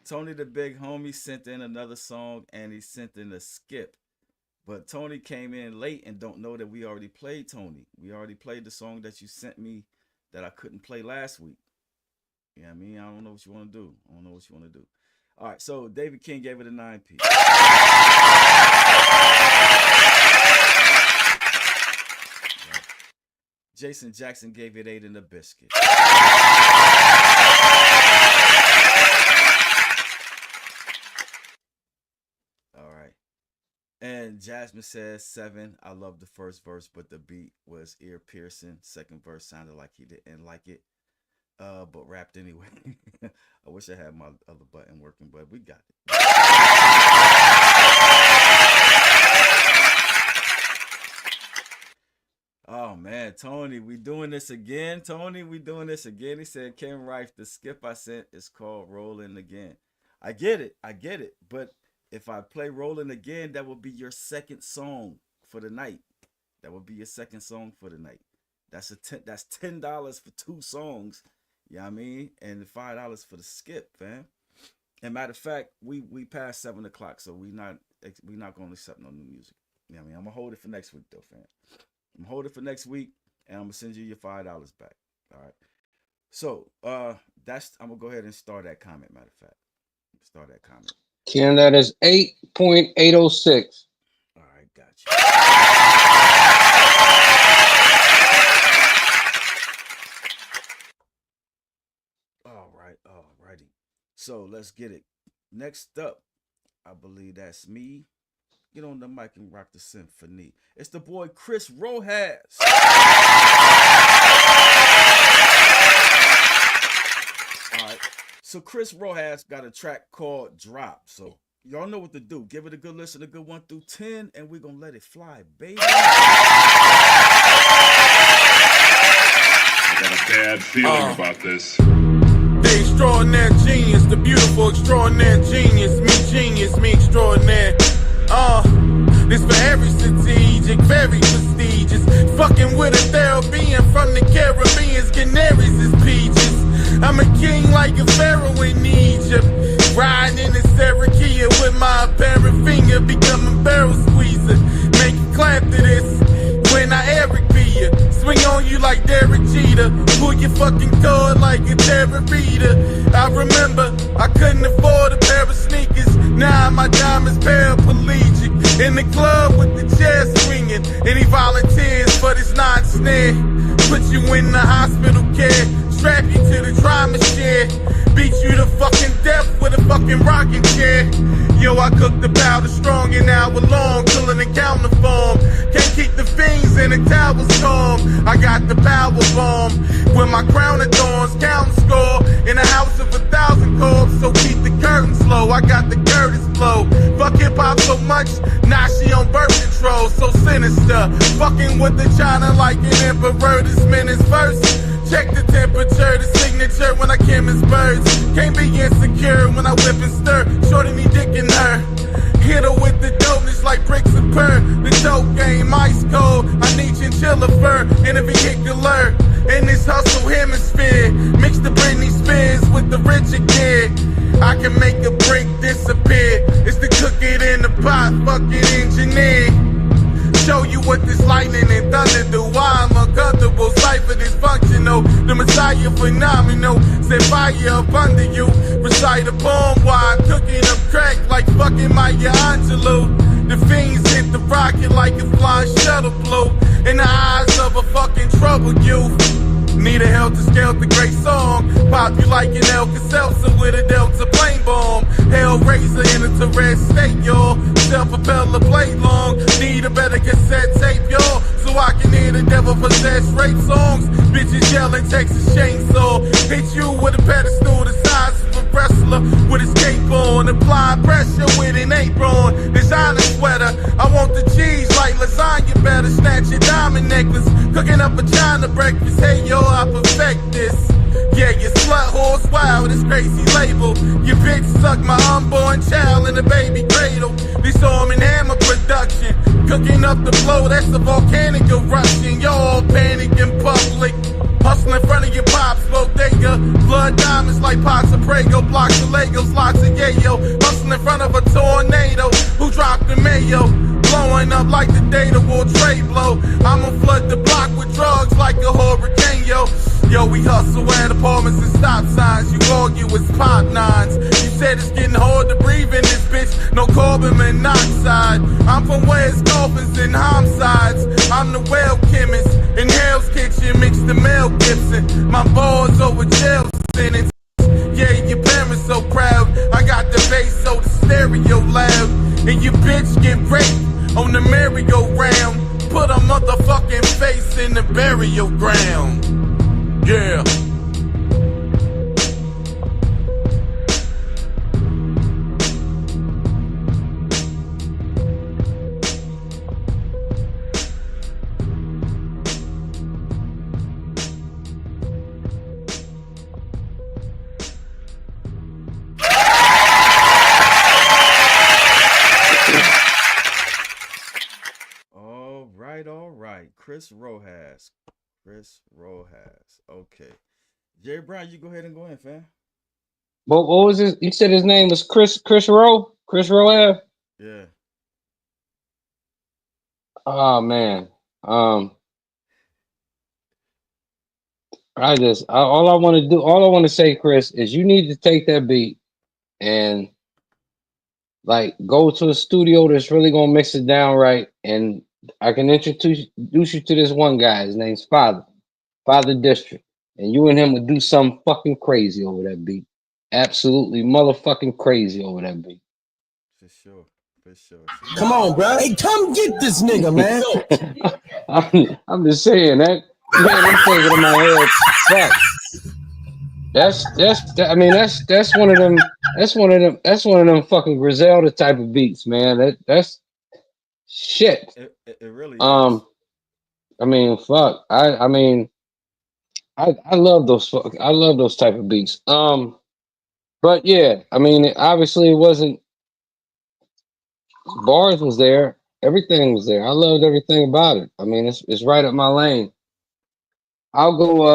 Tony the Big Homie sent in another song, and he sent in a skip. But Tony came in late and don't know that we already played Tony. We already played the song that you sent me that I couldn't play last week. You know what I mean? I don't know what you want to do. All right, so David King gave it a 9P. Right. Jason Jackson gave it 8 in the biscuit. All right. And Jasmine says 7. I love the first verse, but the beat was ear piercing. Second verse sounded like he didn't like it. But rapped anyway. I wish I had my other button working, but we got it. Oh man, Tony, we doing this again. He said, Ken Rife, the skip I sent is called Rolling Again. I get it. But if I play Rolling Again, that will be your second song for the night. That's $10 for 2 songs. You know what I mean? And $5 for the skip, fam. And matter of fact, we passed 7 o'clock, so we not gonna accept no new music. You know what I mean? I'm gonna hold it for next week though, fam. I'm gonna hold it for next week, and I'm gonna send you your $5 back. All right. So I'm gonna go ahead and start that comment. Matter of fact, Ken, that is 8.806. All right, gotcha. Alrighty. So let's get it. Next up, I believe that's me. Get on the mic and rock the symphony. It's the boy Chris Rojas. All right. So Chris Rojas got a track called Drop. So y'all know what to do. Give it a good listen, a good 1 through 10, and we're gonna let it fly, baby. I got a bad feeling about this. The extraordinary genius, the beautiful extraordinary genius, me extraordinary. This for every strategic, very prestigious. Fucking with a Caribbean from the Caribbeans, canaries is peaches. I'm a king like a pharaoh in Egypt. Riding in the Sarakia with my apparent finger, becoming barrel squeezer. Make it clap to this when I Eric be ya. Swing on you like Derek Jeter. Pull your fucking cord like a Terry Reader. I remember I couldn't afford a pair of sneakers. Now my diamonds paraplegic. In the club with the chair swinging. Any volunteers for this non-snare? Put you in the hospital care. Strap you to the trauma chair. Beat you to fucking death with a fucking rocking chair. Yo, I cooked the powder strong an hour long, till an encounter form. Can't keep the fiends in the towers calm. I got the power bomb. When my crown adorns, count score. In a house of 1,000 corpses, so keep the curtains low. I got the Curtis flow. Fuck hip hop so much, now she on birth control. So sinister, fucking with the China like an emperor. This minute's first. Check the temperature, the signature when I came as birds. Can't be insecure when I whip and stir. Shorty me dick in her. Hit her with the dopeness like bricks and purr. The dope game ice cold. I need chinchilla fur in a vehicular. In this hustle hemisphere, mix the Britney Spears with the Richard Gere. I can make a brick disappear. It's the cook it in the pot, fucking engineer. Show you what this lightning and thunder do. Why I'm uncomfortable, cipher dysfunctional. The Messiah phenomenal. Set fire up under you. Recite a poem while I'm cooking up crack like fucking Maya Angelou. The fiends hit the rocket like a flying shuttle blow. In the eyes of a fucking troubled youth. Need a helter-skelter great song. Pop you like an Alka-Seltzer with a Delta plane bomb. Hellraiser in a Tourette state, y'all. Self-propeller play long. Need a better cassette tape, y'all. So I can hear the devil possess rape songs. Bitches yelling Texas chainsaw. Hit you with a pedestal the size of a wrestler with his cape on. Apply pressure with an apron. Designer sweater. I want the cheese like lasagna better. Snatch your diamond necklace. Cooking up a China breakfast. Hey, yo, I perfect this. Yeah, you slut horse wild, this crazy label. Your bitch suck my unborn child in a baby cradle. This Arm and Hammer production. Cooking up the flow, that's a volcanic eruption. Y'all panic in public. Hustle in front of your pops, bodega. Blood diamonds like pots of Prego. Blocks of Legos, lots of yayo. Hustle in front of a tornado. Who dropped the mayo? Blowing up like the day the World Trade blow. I'ma flood the block with drugs like a hurricane, yo. Yo, we hustle at apartments and stop signs. You argue it's pop nines. You said it's getting hard to breathe in this bitch. No carbon monoxide. I'm from where it's dolphins and homicides. I'm the well chemist. In Hell's Kitchen, mix the Mel Gibson. My balls over jail sentence. Yeah, your parents so proud. I got the bass so the stereo loud. And your bitch get raped on the merry-go-round. Put a motherfucking face in the burial ground. Yeah. All right. Chris Rojas. Okay. Jerry Brown, you go ahead and go in, fam. What was his? You said his name was Chris Rowe? Chris Rowe? Yeah. Oh man. All I want to say, Chris, is you need to take that beat and like go to a studio that's really gonna mix it down right. And I can introduce you to this one guy. His name's Father District. And you and him would do something fucking crazy over that beat. Absolutely motherfucking crazy over that beat. For sure. Come on, bro. Hey, come get this nigga, man. I'm just saying that. Man, I'm thinking in my head. Fuck. That's one of them fucking Griselda type of beats, man. That's shit. It really is. I mean, fuck. I love those. I love those type of beats. But yeah, I mean, obviously it wasn't. Bars was there. Everything was there. I loved everything about it. I mean, it's right up my lane. I'll go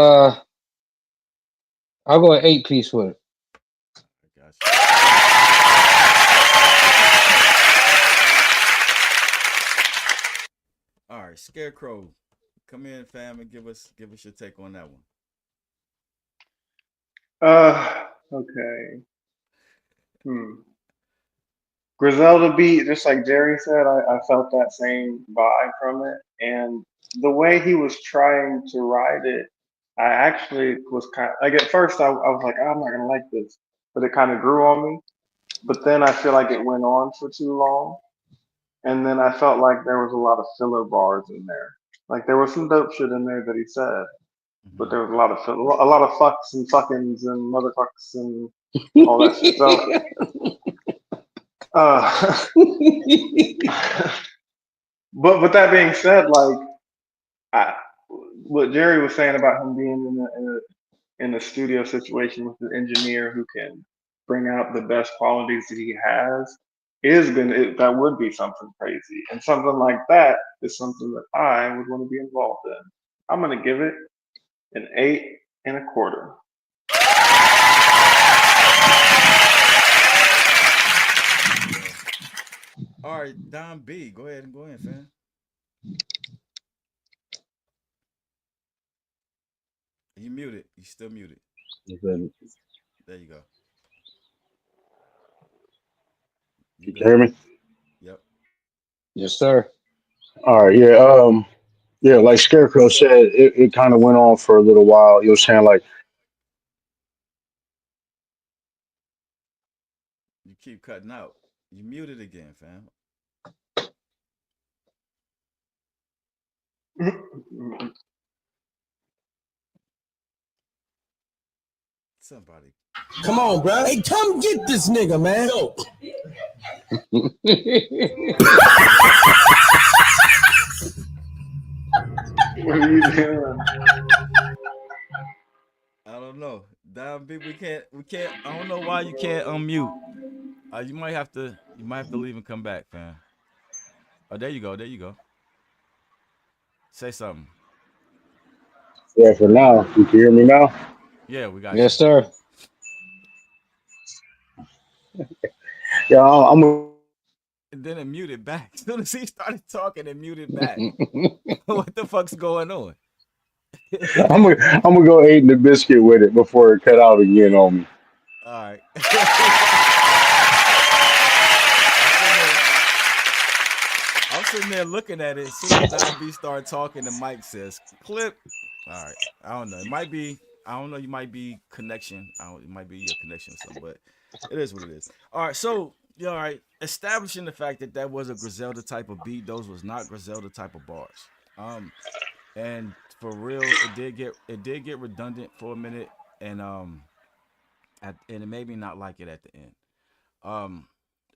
an 8-piece with it. All right, Scarecrow. come in, fam, and give us your take on that one. Okay. Griselda beat, just like Jerry said, I felt that same vibe from it. And the way he was trying to ride it, I actually was kind of, like, at first I was like, oh, I'm not going to like this. But it kind of grew on me. But then I feel like it went on for too long. And then I felt like there was a lot of filler bars in there. Like there was some dope shit in there that he said, but there was a lot of fucks and fuckings and motherfucks and all that shit. So, but that being said, like what Jerry was saying about him being in a studio situation with an engineer who can bring out the best qualities that he has that would be something crazy, and something like that is something that I would want to be involved in. I'm gonna give it an 8.25. All right, Don B, go ahead, fam. You muted. You still muted. There you go. You can hear me? Yep. Yes, sir. All right, yeah. Yeah, like Scarecrow said, it kind of went on for a little while. You know what I'm saying? Like, You keep cutting out. You muted again, fam. Somebody. Come on, bro. Hey, come get this nigga, man. Yo. What are you doing? I don't know. Don B, we can't. I don't know why you can't unmute. You might have to leave and come back, fam. Oh, there you go. Say something. yeah, for now, you can hear me now? Yeah, we got you. Yes, sir. Yeah, I'm And then it muted back. As soon as he started talking, it muted back. What the fuck's going on? I'm gonna go eat the biscuit with it before it cut out again on me. All right. I'm sitting there looking at it. As soon as Don B started talking, the mic says clip. All right. I don't know. It might be. I don't know. You might be connection. It might be your connection or something, but it is what it is. All right. So, yeah, all right. Establishing the fact that was a Griselda type of beat. Those was not Griselda type of bars. And for real, it did get redundant for a minute, and and it made me not like it at the end.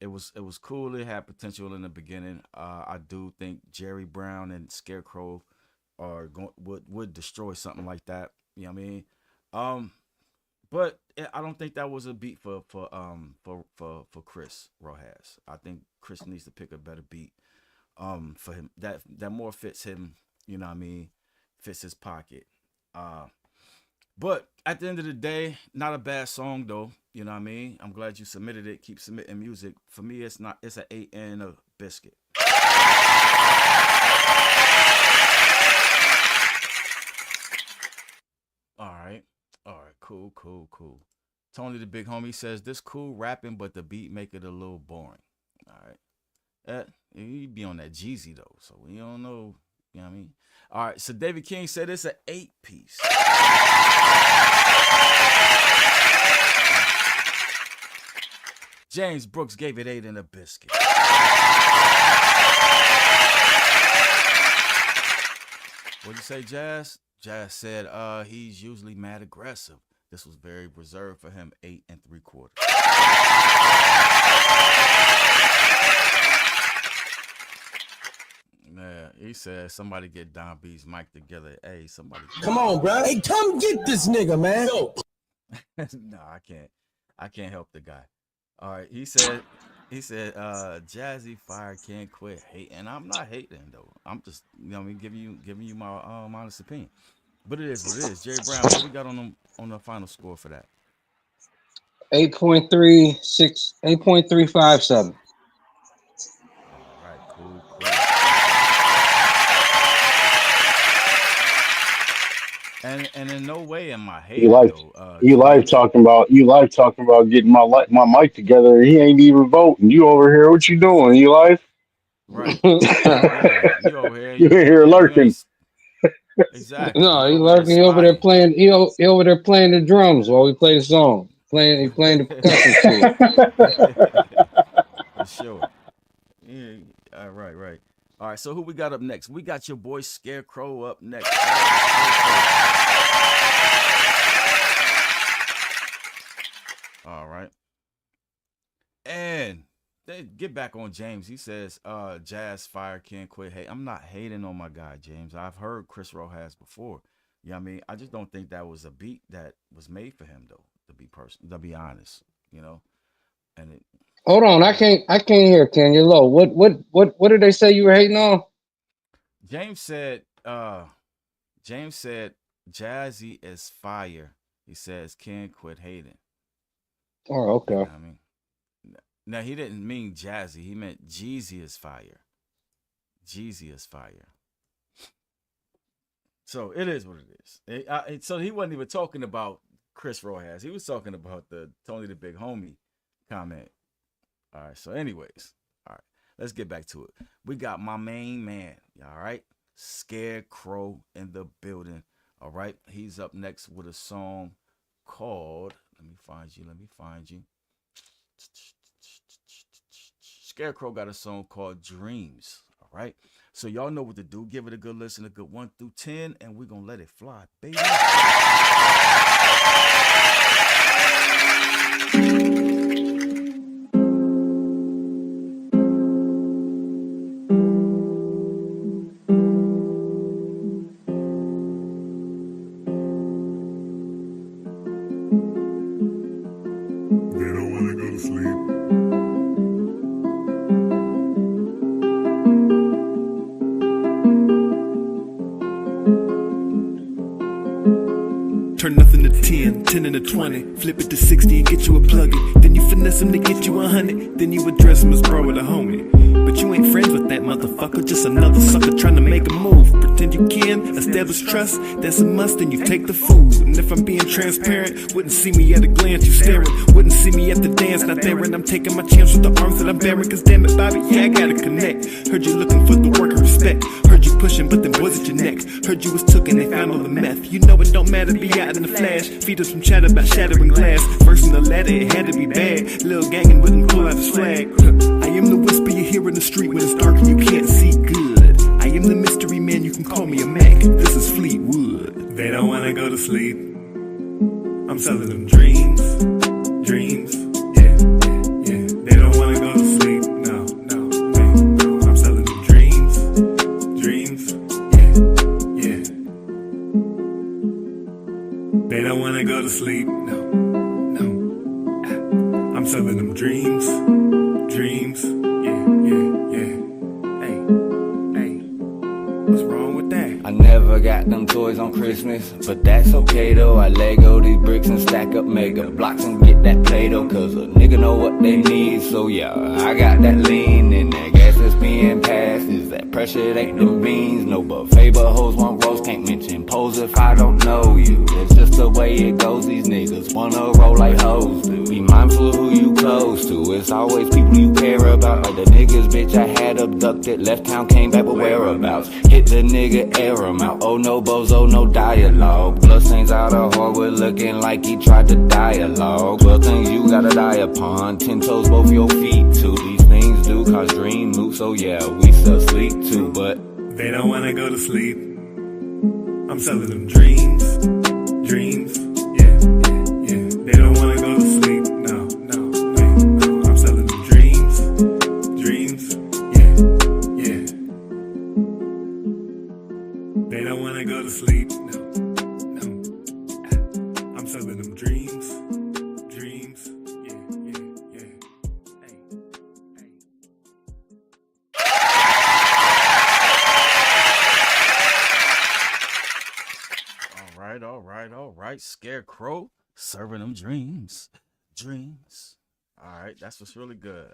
It was cool. It had potential in the beginning. I do think Jerry Brown and Scarecrow would destroy something like that. You know what I mean? But I don't think that was a beat for Chris Rojas. I think Chris needs to pick a better beat for him that more fits him. You know what I mean? Fits his pocket. But at the end of the day, not a bad song though. You know what I mean? I'm glad you submitted it. Keep submitting music. For me, it's an 8 and a biscuit. All right. Cool. Tony the big homie says this cool rapping, but the beat make it a little boring. All right. You be on that Jeezy though, so we don't know. You know what I mean? All right. So David King said it's an 8-piece. James Brooks gave it 8 and a biscuit. What'd you say, Jazz? Jazz said he's usually mad aggressive. This was very reserved for him, 8 3/4. Yeah, he said somebody get Don B's mic together. Hey, somebody. Come on, bro. Hey, come get this nigga, man. Yo. No, I can't help the guy. All right, he said Jazzy Fire can't quit hating. And I'm not hating though. I'm just, you know what I mean, giving you my honest opinion. But it is what it is. Jerry Brown, what we got on the final score for that? 8.357. All right, cool. And in no way am I You hating like though. you James. like talking about getting my mic together. And he ain't even voting. You over here? What you doing? You like? Right. Yeah. You over here. You in here You ain't lurking? exactly. No, You he over here lurking. He over there spying. playing. He over there playing the drums while we play the song. He playing the percussion to it. For sure. Yeah. Right. Right. All right. So who we got up next? We got your boy Scarecrow up next. All right. And they get back on James. He says, Jazz Fire can't quit. Hey, I'm not hating on my guy, James. I've heard Chris Rojas before. You know what I mean? I just don't think that was a beat that was made for him though, to be honest, you know. And it Hold on, I can't hear Ken. You're low. What did they say you were hating on? James said Jazzy is fire. He says can't quit hating. Oh, okay. You know what I mean? Now he didn't mean Jazzy. He meant Jeezy is fire. Jeezy is fire. So it is what it is. So he wasn't even talking about Chris Rojas. He was talking about the Tony the Big Homie comment. All right. So, anyways, all right. Let's get back to it. We got my main man. All right. Scarecrow in the building. All right. He's up next with a song called. Let me find you. Scarecrow got a song called Dreams. All right. So y'all know what to do. Give it a good listen, a good 1 through 10, and we're gonna let it fly, baby. They don't wanna go to sleep. Turn nothing to 10, 10 into 20. Flip it to 60 and get you a plug-in. Then you finesse him to get you 100. Then you address him as bro with a homie. But you ain't friends with that motherfucker. Just another sucker trying to make a move. Pretend you can, establish trust. That's a must, then you take the food. And if I'm being transparent, wouldn't see me at a glance, you staring. Wouldn't see me at the dance, not there. And I'm taking my chance with the arms that I'm bearing. Cause damn it, Bobby, yeah, I gotta connect. Heard you looking for the work and respect. Heard you pushing, but then boys at your neck. Heard you was tookin', they found all the meth. You know it don't matter, be out in the flash. Feed us some chatter about shattering glass. First in the ladder, it had to be bad. Lil' gangin' wouldn't pull out his flag. I am the whisper you hear in the street when it's dark and you can't see good. I am the mystery man, you can call me a Mac. This is Fleetwood. They don't wanna go to sleep. I'm selling them dreams. Dreams. Yeah. They don't wanna go to sleep. No. I'm selling them dreams. Dreams. Yeah. They don't wanna go to sleep. No. I'm selling them dreams. Dreams. Yeah. Hey. What's wrong with that? I never got them toys on Christmas, but that's okay though. I Lego these bricks and stack up mega blocks and get that Play-Doh. Cause a nigga know what they need, so yeah, I got that lean and that gas that's being passed. Is that pressure? It ain't them beans. No buffet, but hoes want roast. Can't mention pose if I don't know you. It's just the way it goes. These niggas wanna roll like hoes do. Be mindful of who you close to. It's always people you care about. Like the niggas bitch I had abducted, left town, came back with whereabouts. Hit the nigga, air him out. Oh no bozo, no dialogue. Blood stains out of Harwood looking like he tried to dialogue. Well, things you gotta die upon. 10 toes, both your feet too. These things do cause dream moves, so yeah, we still sleep too, but they don't wanna go to sleep. I'm selling them dreams. Dreams. Yeah. They don't wanna go to sleep. No. I'm selling them dreams. Dreams. Yeah. They don't wanna go to sleep. No. I'm selling them dreams. Dreams. Yeah. All right. Scarecrow serving them dreams. All right, that's what's really good.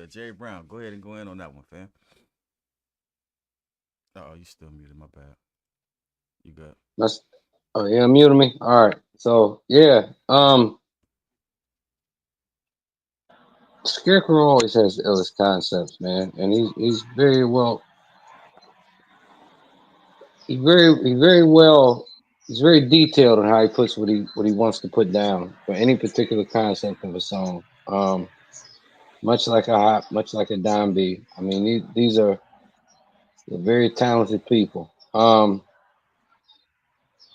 Jerry Brown, go ahead and go in on that one, fam. Oh, you still muted. My bad. You good? Oh, yeah, muted me. All right. So yeah, Scarecrow always has the illest concepts, man, and he's very well. He's very detailed on how he puts what he wants to put down for any particular concept of a song. Much like a Don B. I mean, these are very talented people.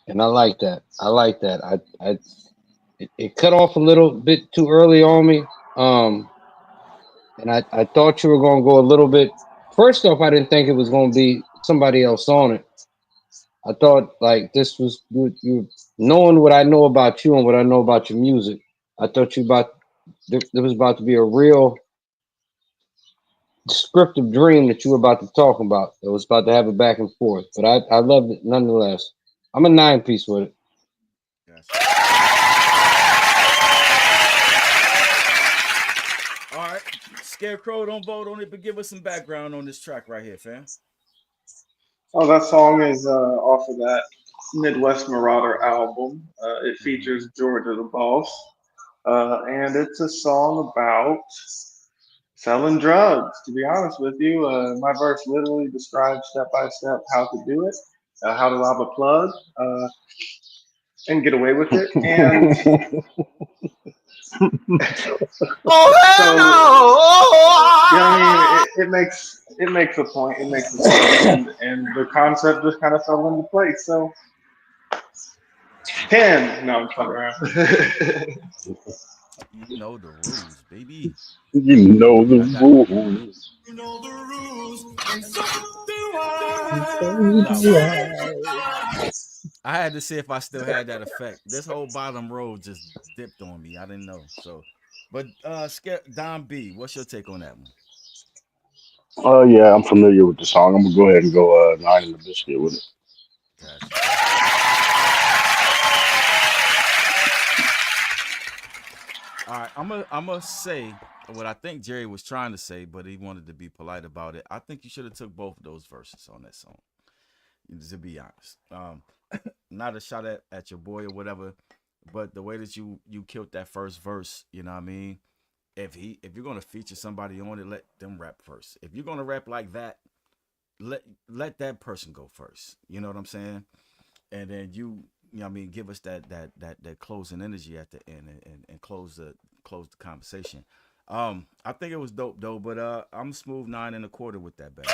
And I like that. I like that. It cut off a little bit too early on me. And I thought you were going to go a little bit. First off, I didn't think it was going to be somebody else on it. I thought like this was you knowing what I know about you and what I know about your music. I thought there was about to be a real descriptive dream that you were about to talk about. It was about to have a back and forth, but I loved it nonetheless. I'm a 9-piece with it. All right, Scarecrow, don't vote on it, but give us some background on this track right here, fam. Oh, that song is off of that Midwest Marauder album. It features Georgia the Boss, and it's a song about selling drugs. To be honest with you, my verse literally describes step by step how to do it, how to rob a plug, and get away with it. And Oh hell no! you know what I mean? It makes a point. It makes a sense, and the concept just kind of fell into place. So 10. No, I'm fucking around. You know the rules, baby. You know the rules. You know the rules, and so No. I had to see if I still had that effect. This whole bottom row just dipped on me. I didn't know. So, but Don B, what's your take on that one? Yeah, I'm familiar with the song. I'm gonna go ahead and go 9 in the biscuit with it. Gotcha. All right, I'm gonna say what I think Jerry was trying to say, but he wanted to be polite about it. I think you should have took both of those verses on that song. To be honest, not a shot at your boy or whatever, but the way that you killed that first verse, you know what I mean? If you're gonna feature somebody on it, let them rap first. If you're gonna rap like that, let that person go first. You know what I'm saying? And then you know what I mean, give us that closing energy at the end and close the conversation. I think it was dope though, but I'm a smooth 9 1/4 with that bag.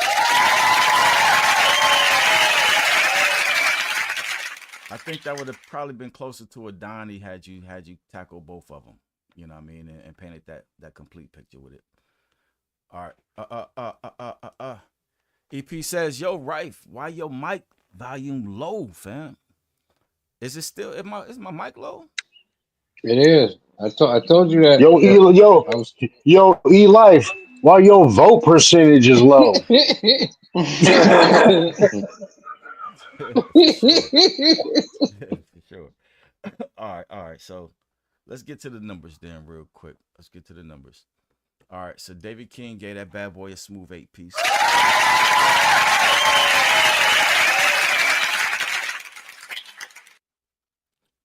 I think that would have probably been closer to a Donnie had you tackle both of them. You know what I mean, and painted that complete picture with it. All right. EP says, "Yo, Rife, why your mic volume low, fam? Is it still? Is my mic low? It is. I told you that. Yo, E Life, why your vote percentage is low? For sure. All right. So let's get to the numbers then, real quick. Let's get to the numbers. All right. So David King gave that bad boy a smooth 8-piece.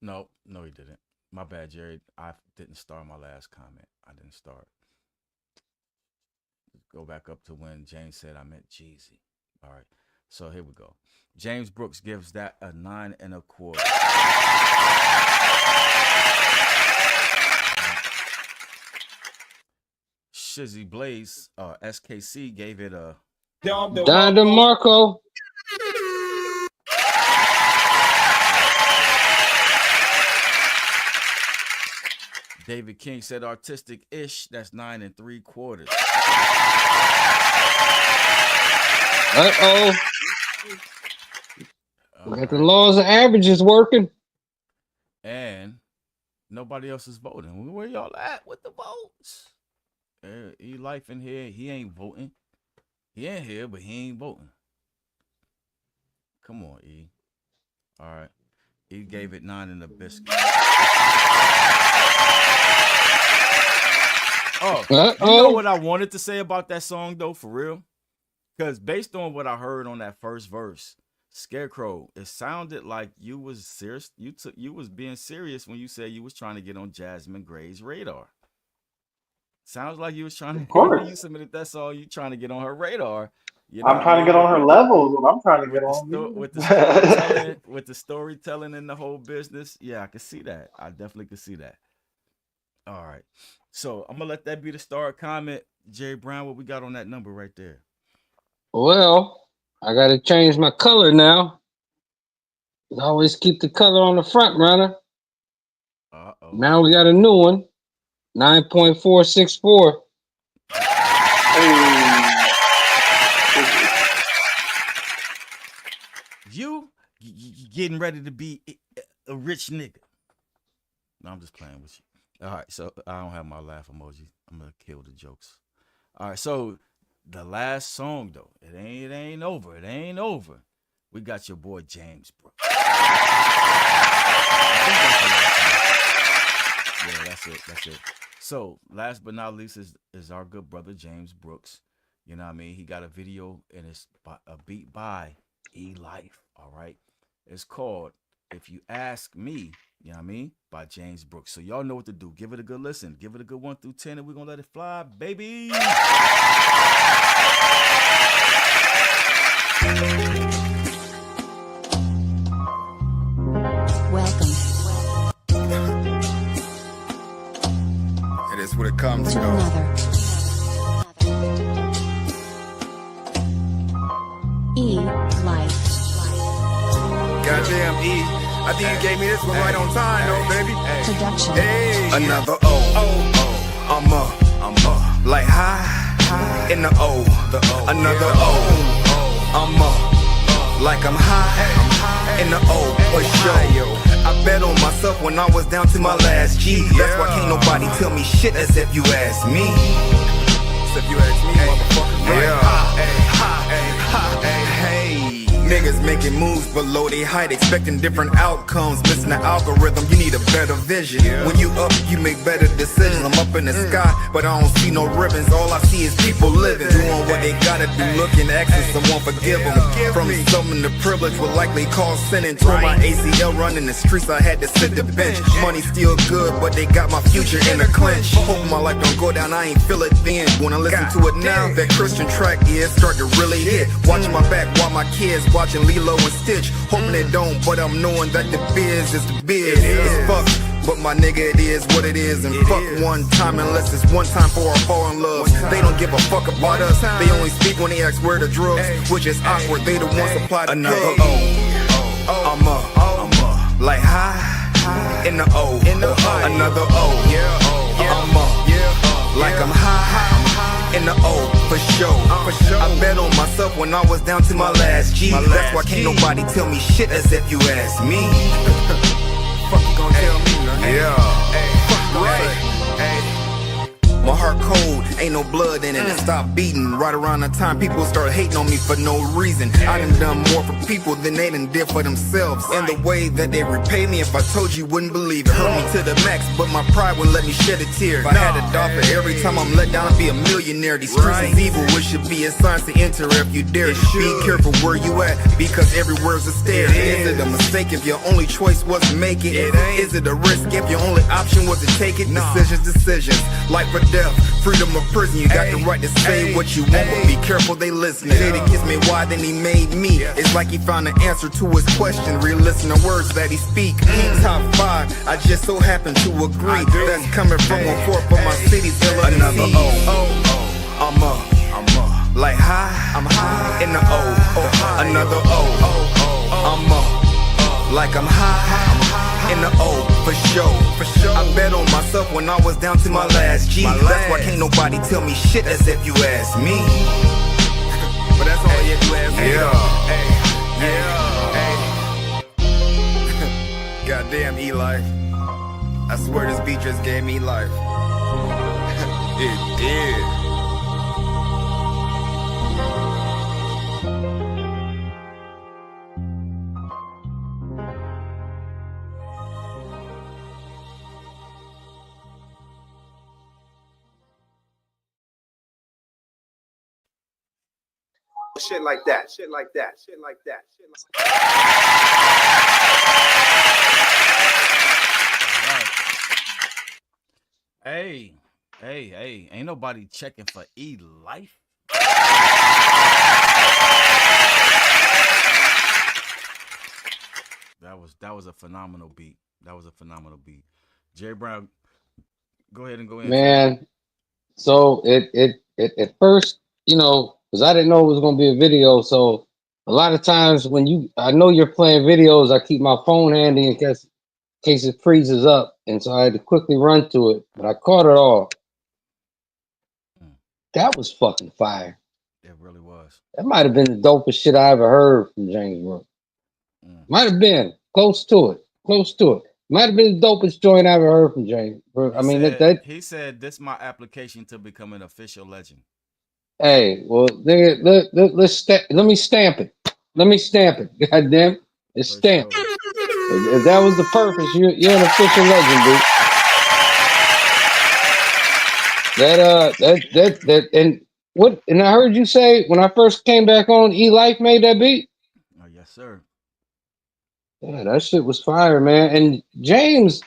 No, he didn't. My bad, Jerry. I didn't start my last comment. I didn't start. Go back up to when James said I meant Jeezy. All right. So here we go. James Brooks gives that a 9 1/4. Shizzy Blaze, SKC gave it a Don DeMarco. David King said artistic-ish. That's 9 3/4. Uh-oh. Got the laws of averages working. And nobody else is voting. Where y'all at with the votes? E Life in here, he ain't voting. He in here, but he ain't voting. Come on, E. All right. He gave it 9 in the biscuit. Oh, you know what I wanted to say about that song, though, for real? Because based on what I heard on that first verse, Scarecrow, it sounded like you was serious. You was being serious when you said you was trying to get on Jasmine Gray's radar. Sounds like you was trying to. Of course. You submitted that song. You trying to get on her radar. You know I'm what I trying to mean? get on her level. What I'm trying to get on. With the storytelling, with the storytelling and the whole business. Yeah, I can see that. I definitely can see that. All right. So I'm gonna let that be the start comment. Jerry Brown, what we got on that number right there? Well, I got to change my color now. Always keep the color on the front runner. Now we got a new one, 9.464. You getting ready to be a rich nigga. No, I'm just playing with you. All right, so I don't have my laugh emoji. I'm gonna kill the jokes. All right, so the last song though, it ain't over. It ain't over. We got your boy James Brooks. Yeah, that's it. That's it. So last but not least is our good brother James Brooks. You know what I mean? He got a video and it's a beat by E-Life. All right. It's called If You Ask Me, you know what I mean? By James Brooks. So y'all know what to do. Give it a good listen. Give it a good 1 through 10 and we're gonna let it fly, baby. Welcome. It is what it comes to. E-Life. Goddamn E, I think you gave me this one right on time, though, baby. Production. Hey, another O. I'm like high in the O. Another O. I'm like I'm high in the O for sure. I bet on myself when I was down to my last G. That's why can't nobody tell me shit as if you ask me. As if you ask me, motherfucker. Hey. Niggas making moves below they height, expecting different outcomes, missing the algorithm. You need a better vision. When you up, you make better decisions. I'm up in the sky, but I don't see no ribbons. All I see is people living, doing what they gotta do, looking, asking someone forgive them. From some the privilege will likely cause sin and tore my ACL running the streets. I had to sit the bench. Money still good, but they got my future in a clinch. Hope my life don't go down, I ain't feel it then. When I listen to it now, that Christian track is start to really hit. Watching my back while my kids watching Lilo and Stitch, hoping they don't, but I'm knowing that the biz is the biz. It's fuck, but my nigga, it is what it is. And fuck one time unless it's one time for our fallen loves. They don't give a fuck about us. They only speak when they ask where the drugs, which is awkward. They the ones supply the another O. I'm like high in the O. Another O. I'm like I'm high in the O for sure. I bet on myself when I was down to my last G. That's why can't nobody tell me shit as if you ask me. Fuck you gonna tell me, man? Yeah. Fuck right. My heart cold, ain't no blood in it. It stopped beating right around the time people start hating on me for no reason. I done more for people than they done did for themselves. And the way that they repay me, if I told you, wouldn't believe it. Hurt me to the max, but my pride wouldn't let me shed a tear. If I had a dollar for every time I'm let down, I'd be a millionaire. These streets is evil, which should be a sign to enter if you dare. Be careful where you at, because everywhere's a stair. Is it a mistake if your only choice was to make it? Is it a risk if your only option was to take it? Decisions, life or death, freedom or prison. You got the right to say what you want, but be careful they listening. Jada kiss me, why then he made me? It's like he found an answer to his question. Re-listen to words that he speak. Top 5, I just so happen to agree. That's coming from a fourth of my city's LLC. Another O. I'm like high. I'm high in the O. Another O. I'm like I'm high in the O for sure. I bet on myself when I was down to my last G. That's why can't nobody tell me shit as if you ask me. But that's all you do ask me. Yeah. Goddamn E-Life. I swear this beat just gave me life. It did. Shit like that. Shit like that. Shit like that. Shit like that. Hey, ain't nobody checking for E-Life. That was a phenomenal beat. Jerry Brown, go ahead and go in. Man, so it at first, you know, because I didn't know it was gonna be a video. So a lot of times when I know you're playing videos, I keep my phone handy in case it freezes up, and so I had to quickly run to it. But I caught it all. That was fucking fire. It really was. That might have been the dopest shit I ever heard from James Brooks. Might have been close to it. Might have been the dopest joint I ever heard from James. He said this is my application to become an official legend. Hey, well, nigga, let me stamp it. Goddamn, it's stamped. Sure. If that was the purpose, you're an official legend, dude. That and what? And I heard you say when I first came back on, E-Life made that beat. Oh yes, sir. Yeah, that shit was fire, man. And James,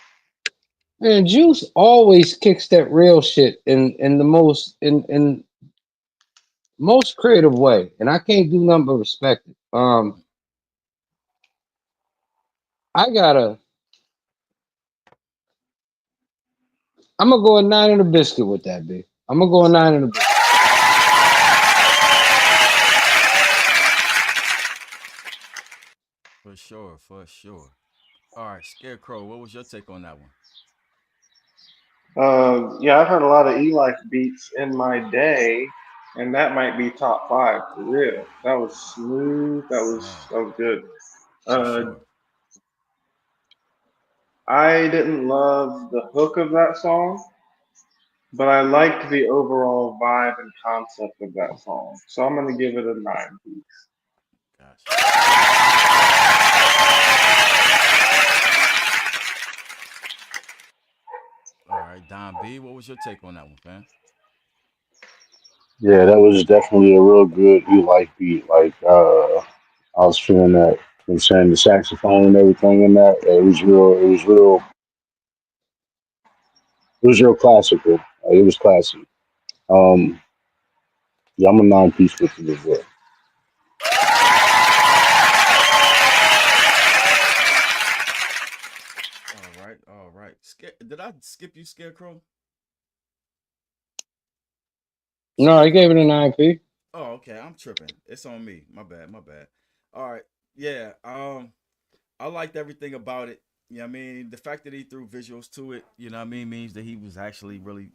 man, Juice always kicks that real shit in the most in most creative way, and I can't do nothing but respect it. I'm gonna go a 9 in a biscuit with that, B. I'm gonna go a 9 in a biscuit. For sure. All right, Scarecrow, what was your take on that one? Yeah, I've heard a lot of E-Life beats in my day, and that might be top 5 for real. That was smooth. That was good. Sure. I didn't love the hook of that song, but I liked the overall vibe and concept of that song. So I'm gonna give it a 9 piece. Gotcha. All right, Don B, what was your take on that one, fam? Yeah, that was definitely a real good E-Life beat. Like, I was feeling that. You know what I'm saying, the saxophone and everything in that. It was real classical. It was classy. Yeah, I'm a 9-piece with it as well. All right. Did I skip you, Scarecrow? No, I gave it a 9P. Oh, okay. I'm tripping. It's on me. My bad. All right. Yeah. I liked everything about it. You know what I mean? The fact that he threw visuals to it, you know what I mean, means that he was actually really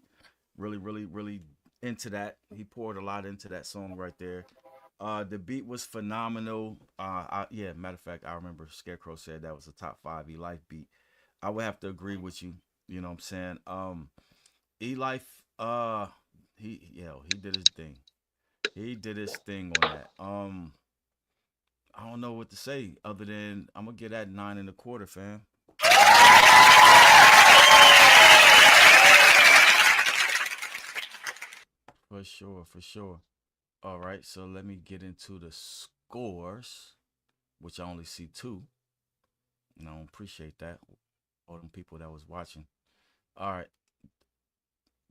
into that. He poured a lot into that song right there. The beat was phenomenal. Matter of fact, I remember Scarecrow said that was a top 5 E-Life beat. I would have to agree with you. You know what I'm saying? E-Life, he did his thing. He did his thing on that. I don't know what to say other than I'm gonna get that 9 1/4, fam. For sure. All right, so let me get into the scores, which I only see 2. And I don't appreciate that. All them people that was watching. All right.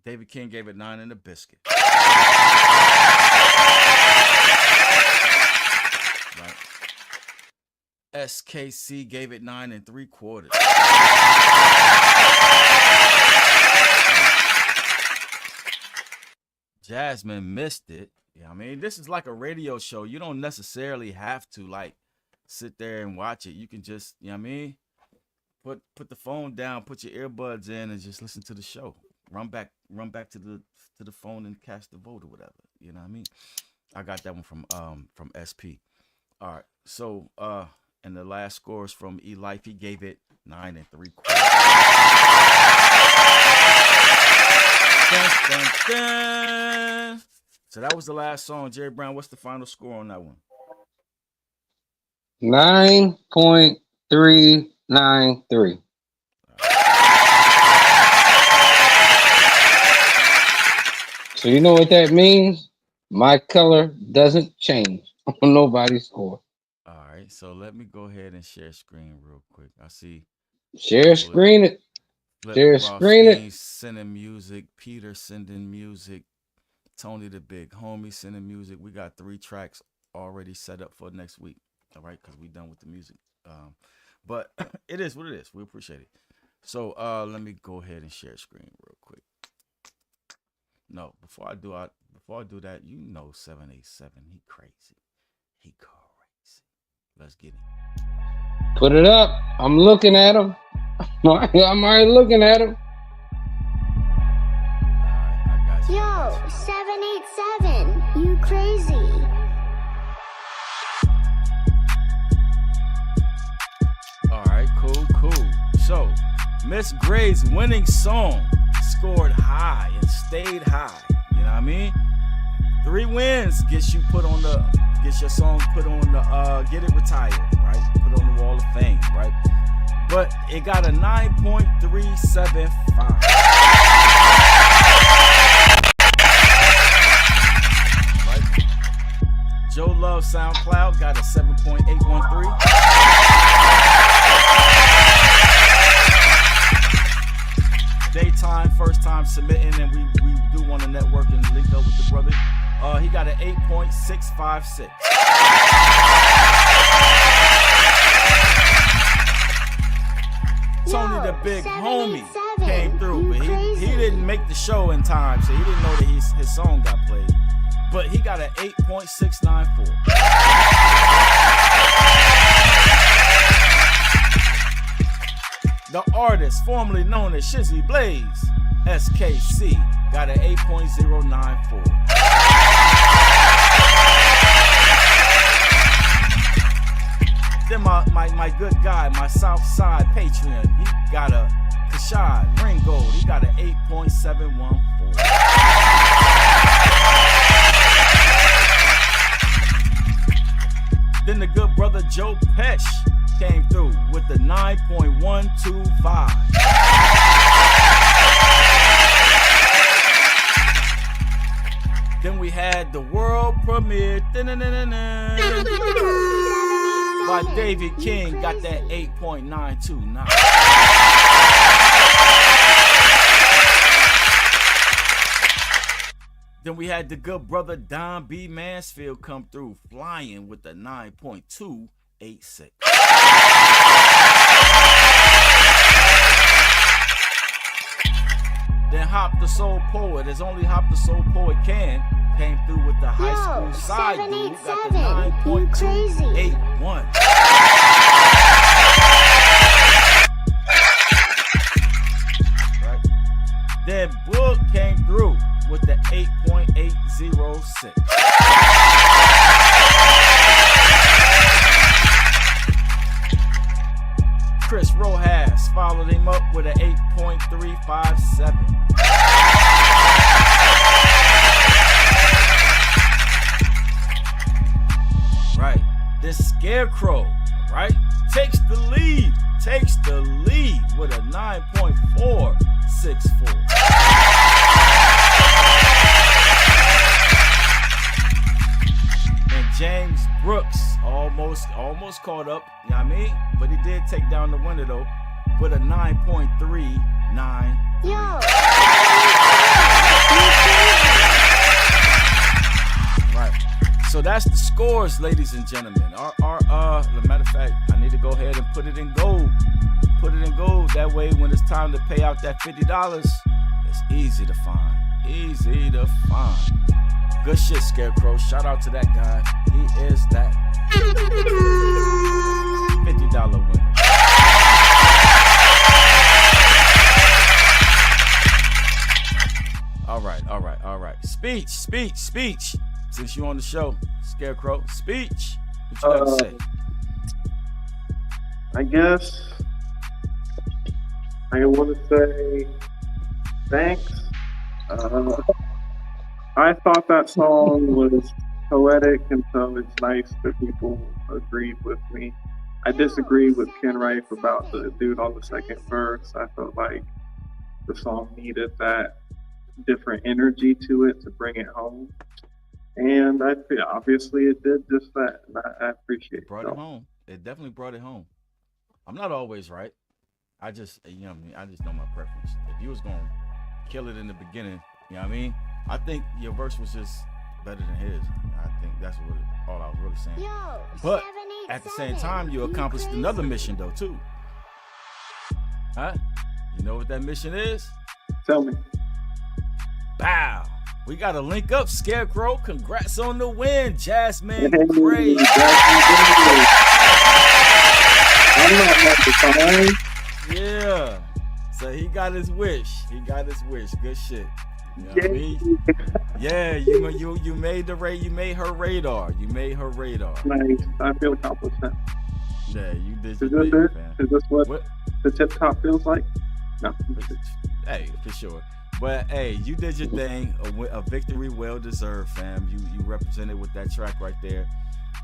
David King gave it 9 in a biscuit. Right. SKC gave it 9 3/4. Jasmine missed it. Yeah, I mean, this is like a radio show. You don't necessarily have to like sit there and watch it. You can just, you know what I mean? Put the phone down, put your earbuds in, and just listen to the show. Run back to the phone and cast the vote or whatever. You know what I mean? I got that one from SP. All right. So and the last scores from E-Life, he gave it 9 3/4. Dun, dun, dun. So that was the last song. Jerry Brown, what's the final score on that one? 9.393. So you know what that means? My color doesn't change. on nobody's score. All right, so let me go ahead and share screen real quick. I see Share screen it. Flip Share screen it. Rothstein sending music, Peter sending music, Tony the Big Homie sending music. We got 3 tracks already set up for next week. All right, because we done with the music. But it is what it is. We appreciate it. So let me go ahead and share screen real quick. No, before I do that, you know 787. He crazy. He crazy. Let's get him. Put it up. I'm looking at him. I'm already looking at him. Yo, 787, you crazy. All right, cool. So, Miss Gray's winning song scored high and stayed high. You know what I mean? 3 wins gets your song put on the get it retired, right? Put on the wall of fame, right? But it got a 9.375. Right? Joe Love SoundCloud got a 7.813. Daytime, first time submitting, and we do want to network and link up with the brother. He got an 8.656. Tony the Big Homie came through, but he didn't make the show in time, so he didn't know that his song got played. But he got an 8.694. The artist formerly known as Shizzy Blaze, SKC, got an 8.094. Then my good guy, my Southside Patreon, he got a Kashad Ringgold, he got an 8.714. Then the good brother Joe Pesh came through with the 9.125. Then we had the world premiere by David King, got that 8.929. Then we had the good brother Don B. Mansfield come through flying with the 9.286. Then Hop the Soul Poet, as only Hop the Soul Poet can, came through with the high school side dude, got the 9.281. Right. Then Book came through with the 8.806. Chris Rojas followed him up with an 8.357. Right. This Scarecrow, right, takes the lead with a 9.464. And James Brooks almost caught up, you know what I mean? But he did take down the winner though with a 9.393. Yo. Right. So that's the scores, ladies and gentlemen. As a matter of fact, I need to go ahead and put it in gold. Put it in gold. That way, when it's time to pay out that $50, it's easy to find. Easy to find. Good shit, Scarecrow. Shout out to that guy. He is that $50 winner. All right. Speech. Since you on the show, Scarecrow, speech. What you got to say? I guess I want to say thanks. I thought that song was poetic, and so it's nice that people agreed with me. I disagree with Ken Rife about the dude on the second verse. I felt like the song needed that different energy to it to bring it home. And I feel obviously it did just that. And I appreciate Brought it home. It definitely brought it home. I'm not always right. I just, you know what I mean? I just know my preference. If you was going to kill it in the beginning, you know what I mean? I think your verse was just better than his. I think that's what all I was really saying. But at the same time, you accomplished another mission, though, too. Huh? You know what that mission is? Tell me. Bow. We got to link up, Scarecrow. Congrats on the win, Jasmine Hey, Gray. I'm not much of time. Yeah. So he got his wish. He got his wish. Good shit. You know what I mean? Yeah, you made you made her radar. You made her radar. Nice. I feel accomplished now. Yeah, you did Is your this thing, it? man. Is this what the tip top feels like? No. Hey, for sure. But hey, you did your thing. A victory well deserved, fam. You represented with that track right there.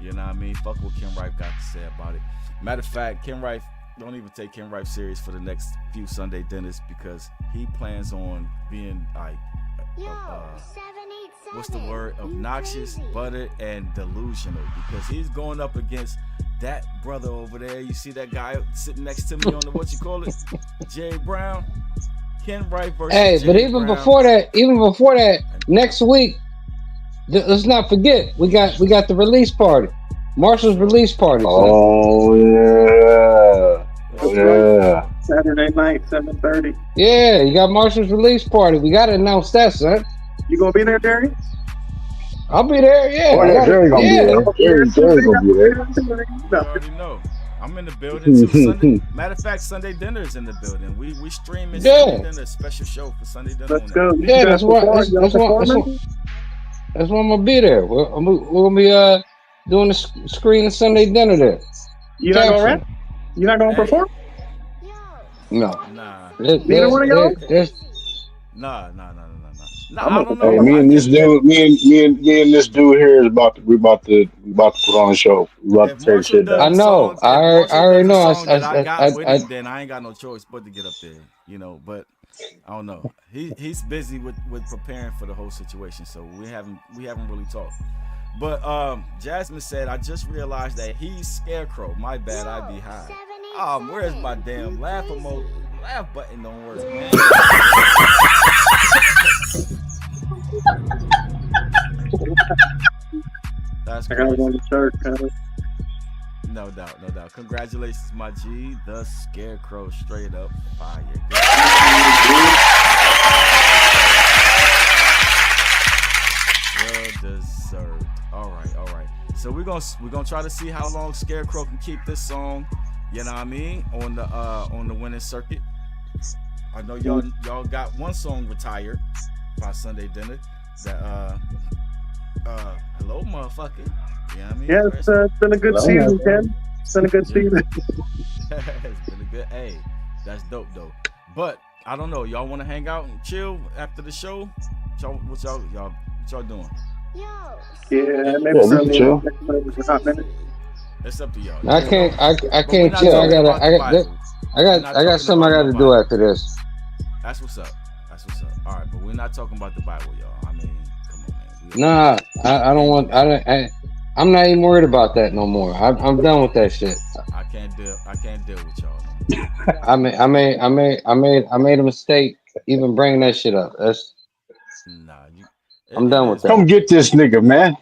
You know what I mean? Fuck what Ken Rife got to say about it. Matter of fact, Ken Rife, don't even take Ken Rife serious for the next few Sunday dinners because he plans on being like, what's the word? Obnoxious, buttered, and delusional because he's going up against that brother over there. You see that guy sitting next to me on the what you call it? Jay Brown. Ken Rife versus Hey, Jay but even Brown. before that, next week, let's not forget we got the release party, Marshall's release party. Son. Oh yeah, yeah. Saturday night, 7:30. Yeah, you got Marshall's release party. We gotta announce that, son. You gonna be there, Jerry? I'll be there. Yeah, Oh yeah, Jerry gonna be there. Jerry gonna be there. You already know. I'm in the building too. Sunday. Matter of fact, Sunday dinner is in the building. We streaming Sunday dinner, special show for Sunday dinner. Let's go. Yeah, that's why I'm gonna be there. We're gonna be doing the screen Sunday dinner there. You not gonna rap? You not gonna perform? No. Nah. Neither one of y'all? Nah. I don't know. Hey, me and this dude, me and this dude here is about to put on a show. We about to tear shit down. I know. I already know. I got with him, then I ain't got no choice but to get up there, you know. But I don't know. He's busy with preparing for the whole situation, so we haven't really talked. But Jasmine said, I just realized that he's Scarecrow. My bad, I be high. Where's my damn laugh emoji? Laugh button don't work, man. That's I gotta crazy. go to church, man. No doubt. Congratulations, my G. The Scarecrow, straight up fire. Well deserved. All right. So we're gonna try to see how long Scarecrow can keep this song. You know what I mean? On the winning circuit. I know y'all got one song retired by Sunday dinner. That hello, motherfucker. You know what I mean? Yeah, it's been a good season, Ken. It's been a good season. It's been a good. Hey, that's dope though. But I don't know. Y'all want to hang out and chill after the show? What y'all doing? Yeah, maybe some chill. It's up to y'all. I can't chill. I got something I got to do after this. That's what's up. All right, but we're not talking about the Bible, y'all. I mean, come on, man. Nah, I don't want. I'm not even worried about that no more. I'm done with that shit. I can't deal with y'all no more. I made a mistake even bringing that shit up. I'm done with that. Come get this nigga, man.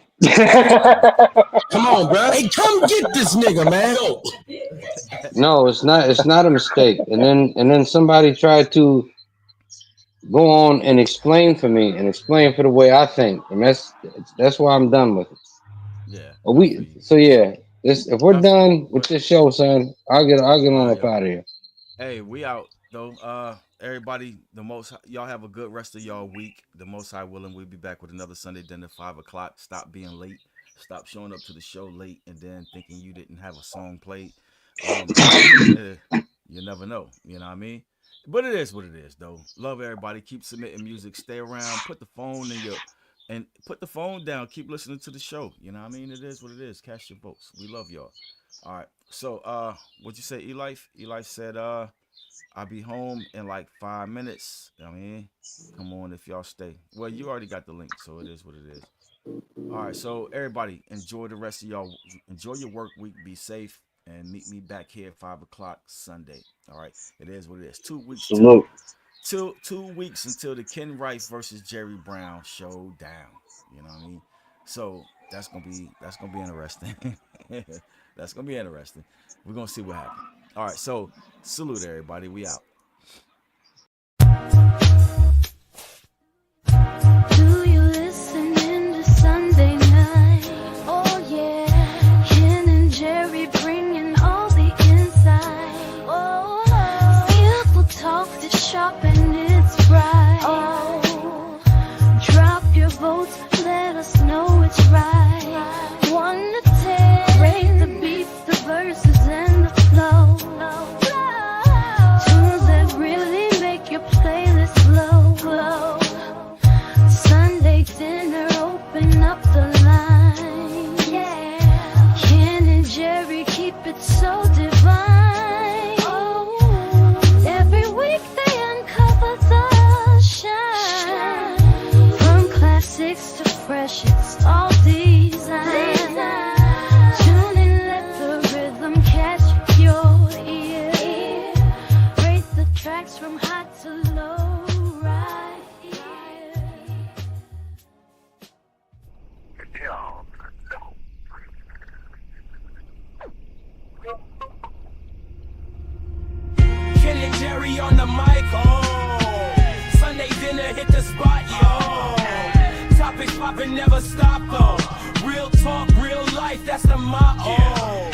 Come on, bro. Hey, come get this nigga, man. No, it's not a mistake. And then somebody tried to go on and explain for me and explain for the way I think, and that's why I'm done with it. Yeah. If we're done with this show, son, I'll get on up out of here. Hey, we out though. Everybody, y'all have a good rest of y'all week. The Most High willing, we'll be back with another Sunday dinner, 5:00. Stop being late. Stop showing up to the show late and then thinking you didn't have a song played. You never know. You know what I mean? But it is what it is, though. Love everybody. Keep submitting music. Stay around. Put the phone put the phone down. Keep listening to the show. You know what I mean? It is what it is. Cast your votes. We love y'all. All right. So, what'd you say, Eli? Eli said, I'll be home in like 5 minutes. I mean, come on if y'all stay. Well, you already got the link, so it is what it is. All right, so everybody, enjoy the rest of y'all. Enjoy your work week. Be safe, and meet me back here at 5 o'clock Sunday. All right, it is what it is. 2 weeks. Till 2 weeks until the Ken Rife versus Jerry Brown showdown. You know what I mean? So that's gonna be interesting. That's gonna be interesting. We're gonna see what happens. All right, so salute everybody. We out. Do you listen in the Sunday night? Oh yeah, Ken and Jerry bringing all the inside. Oh, skillful talk that's sharp and it's right. Oh, drop your votes, let us know it's right. 1 to 10, rate the beats, the verses, and the flow. Tunes that really make your playlist glow. Sunday dinner, open up the line. Yeah, Ken and Jerry keep it so divine. Oh, every week they uncover the shine. From classics to freshest, all design. Tune in, let the rhythm catch your ear. Rate the tracks from high to low, right here. Ken and Jerry on the mic, oh. Sunday dinner hit the spot, yo. Topics poppin', never stop, though. Real talk, real life, that's the motto.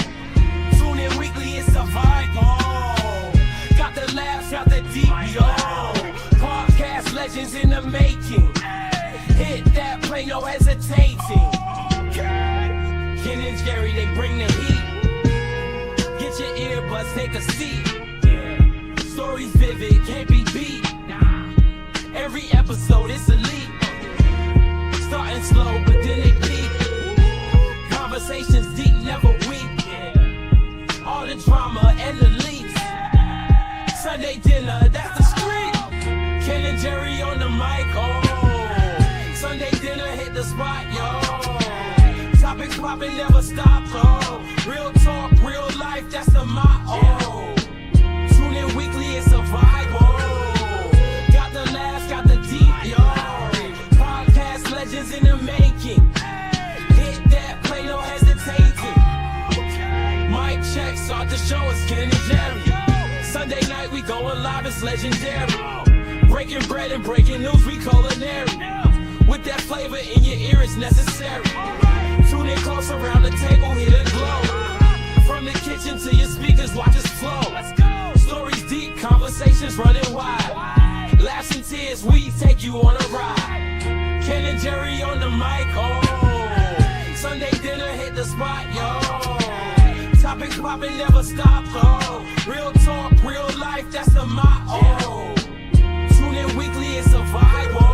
Tune in weekly, it's a vibe, oh. Got the laughs, got the deep, yo. Podcast legends in the making. Hit that play, no hesitating. Ken and Jerry, they bring the heat. Get your earbuds, take a seat. Stories vivid, can't be beat. Every episode is elite. Starting slow, but then it peak. Conversations deep, never weak. All the drama and the leaks. Sunday dinner, that's the street. Ken and Jerry on the mic, oh. Sunday dinner hit the spot, yo. Topics poppin', never stop, oh. Real talk, real life, that's the motto. Tune in weekly, it's a vibe, oh. Got the laughs, got the deep, yo. Podcast legends in the making. Hit that play, no hesitating. Mic check, start the show, it's Ken and Jerry. Sunday night, we going live, it's legendary. Breaking bread and breaking news, we culinary. With that flavor in your ear, it's necessary. Tune in close around the table, hear the glow. From the kitchen to your speakers, watch us flow. Stories deep, conversations running wide. Laughs and tears, we take you on a ride. Ken and Jerry on the mic, oh. Sunday dinner hit the spot, yo. Topics poppin', never stop, though. Real talk, real life, that's the motto. Tune in weekly, it's a vibe, oh.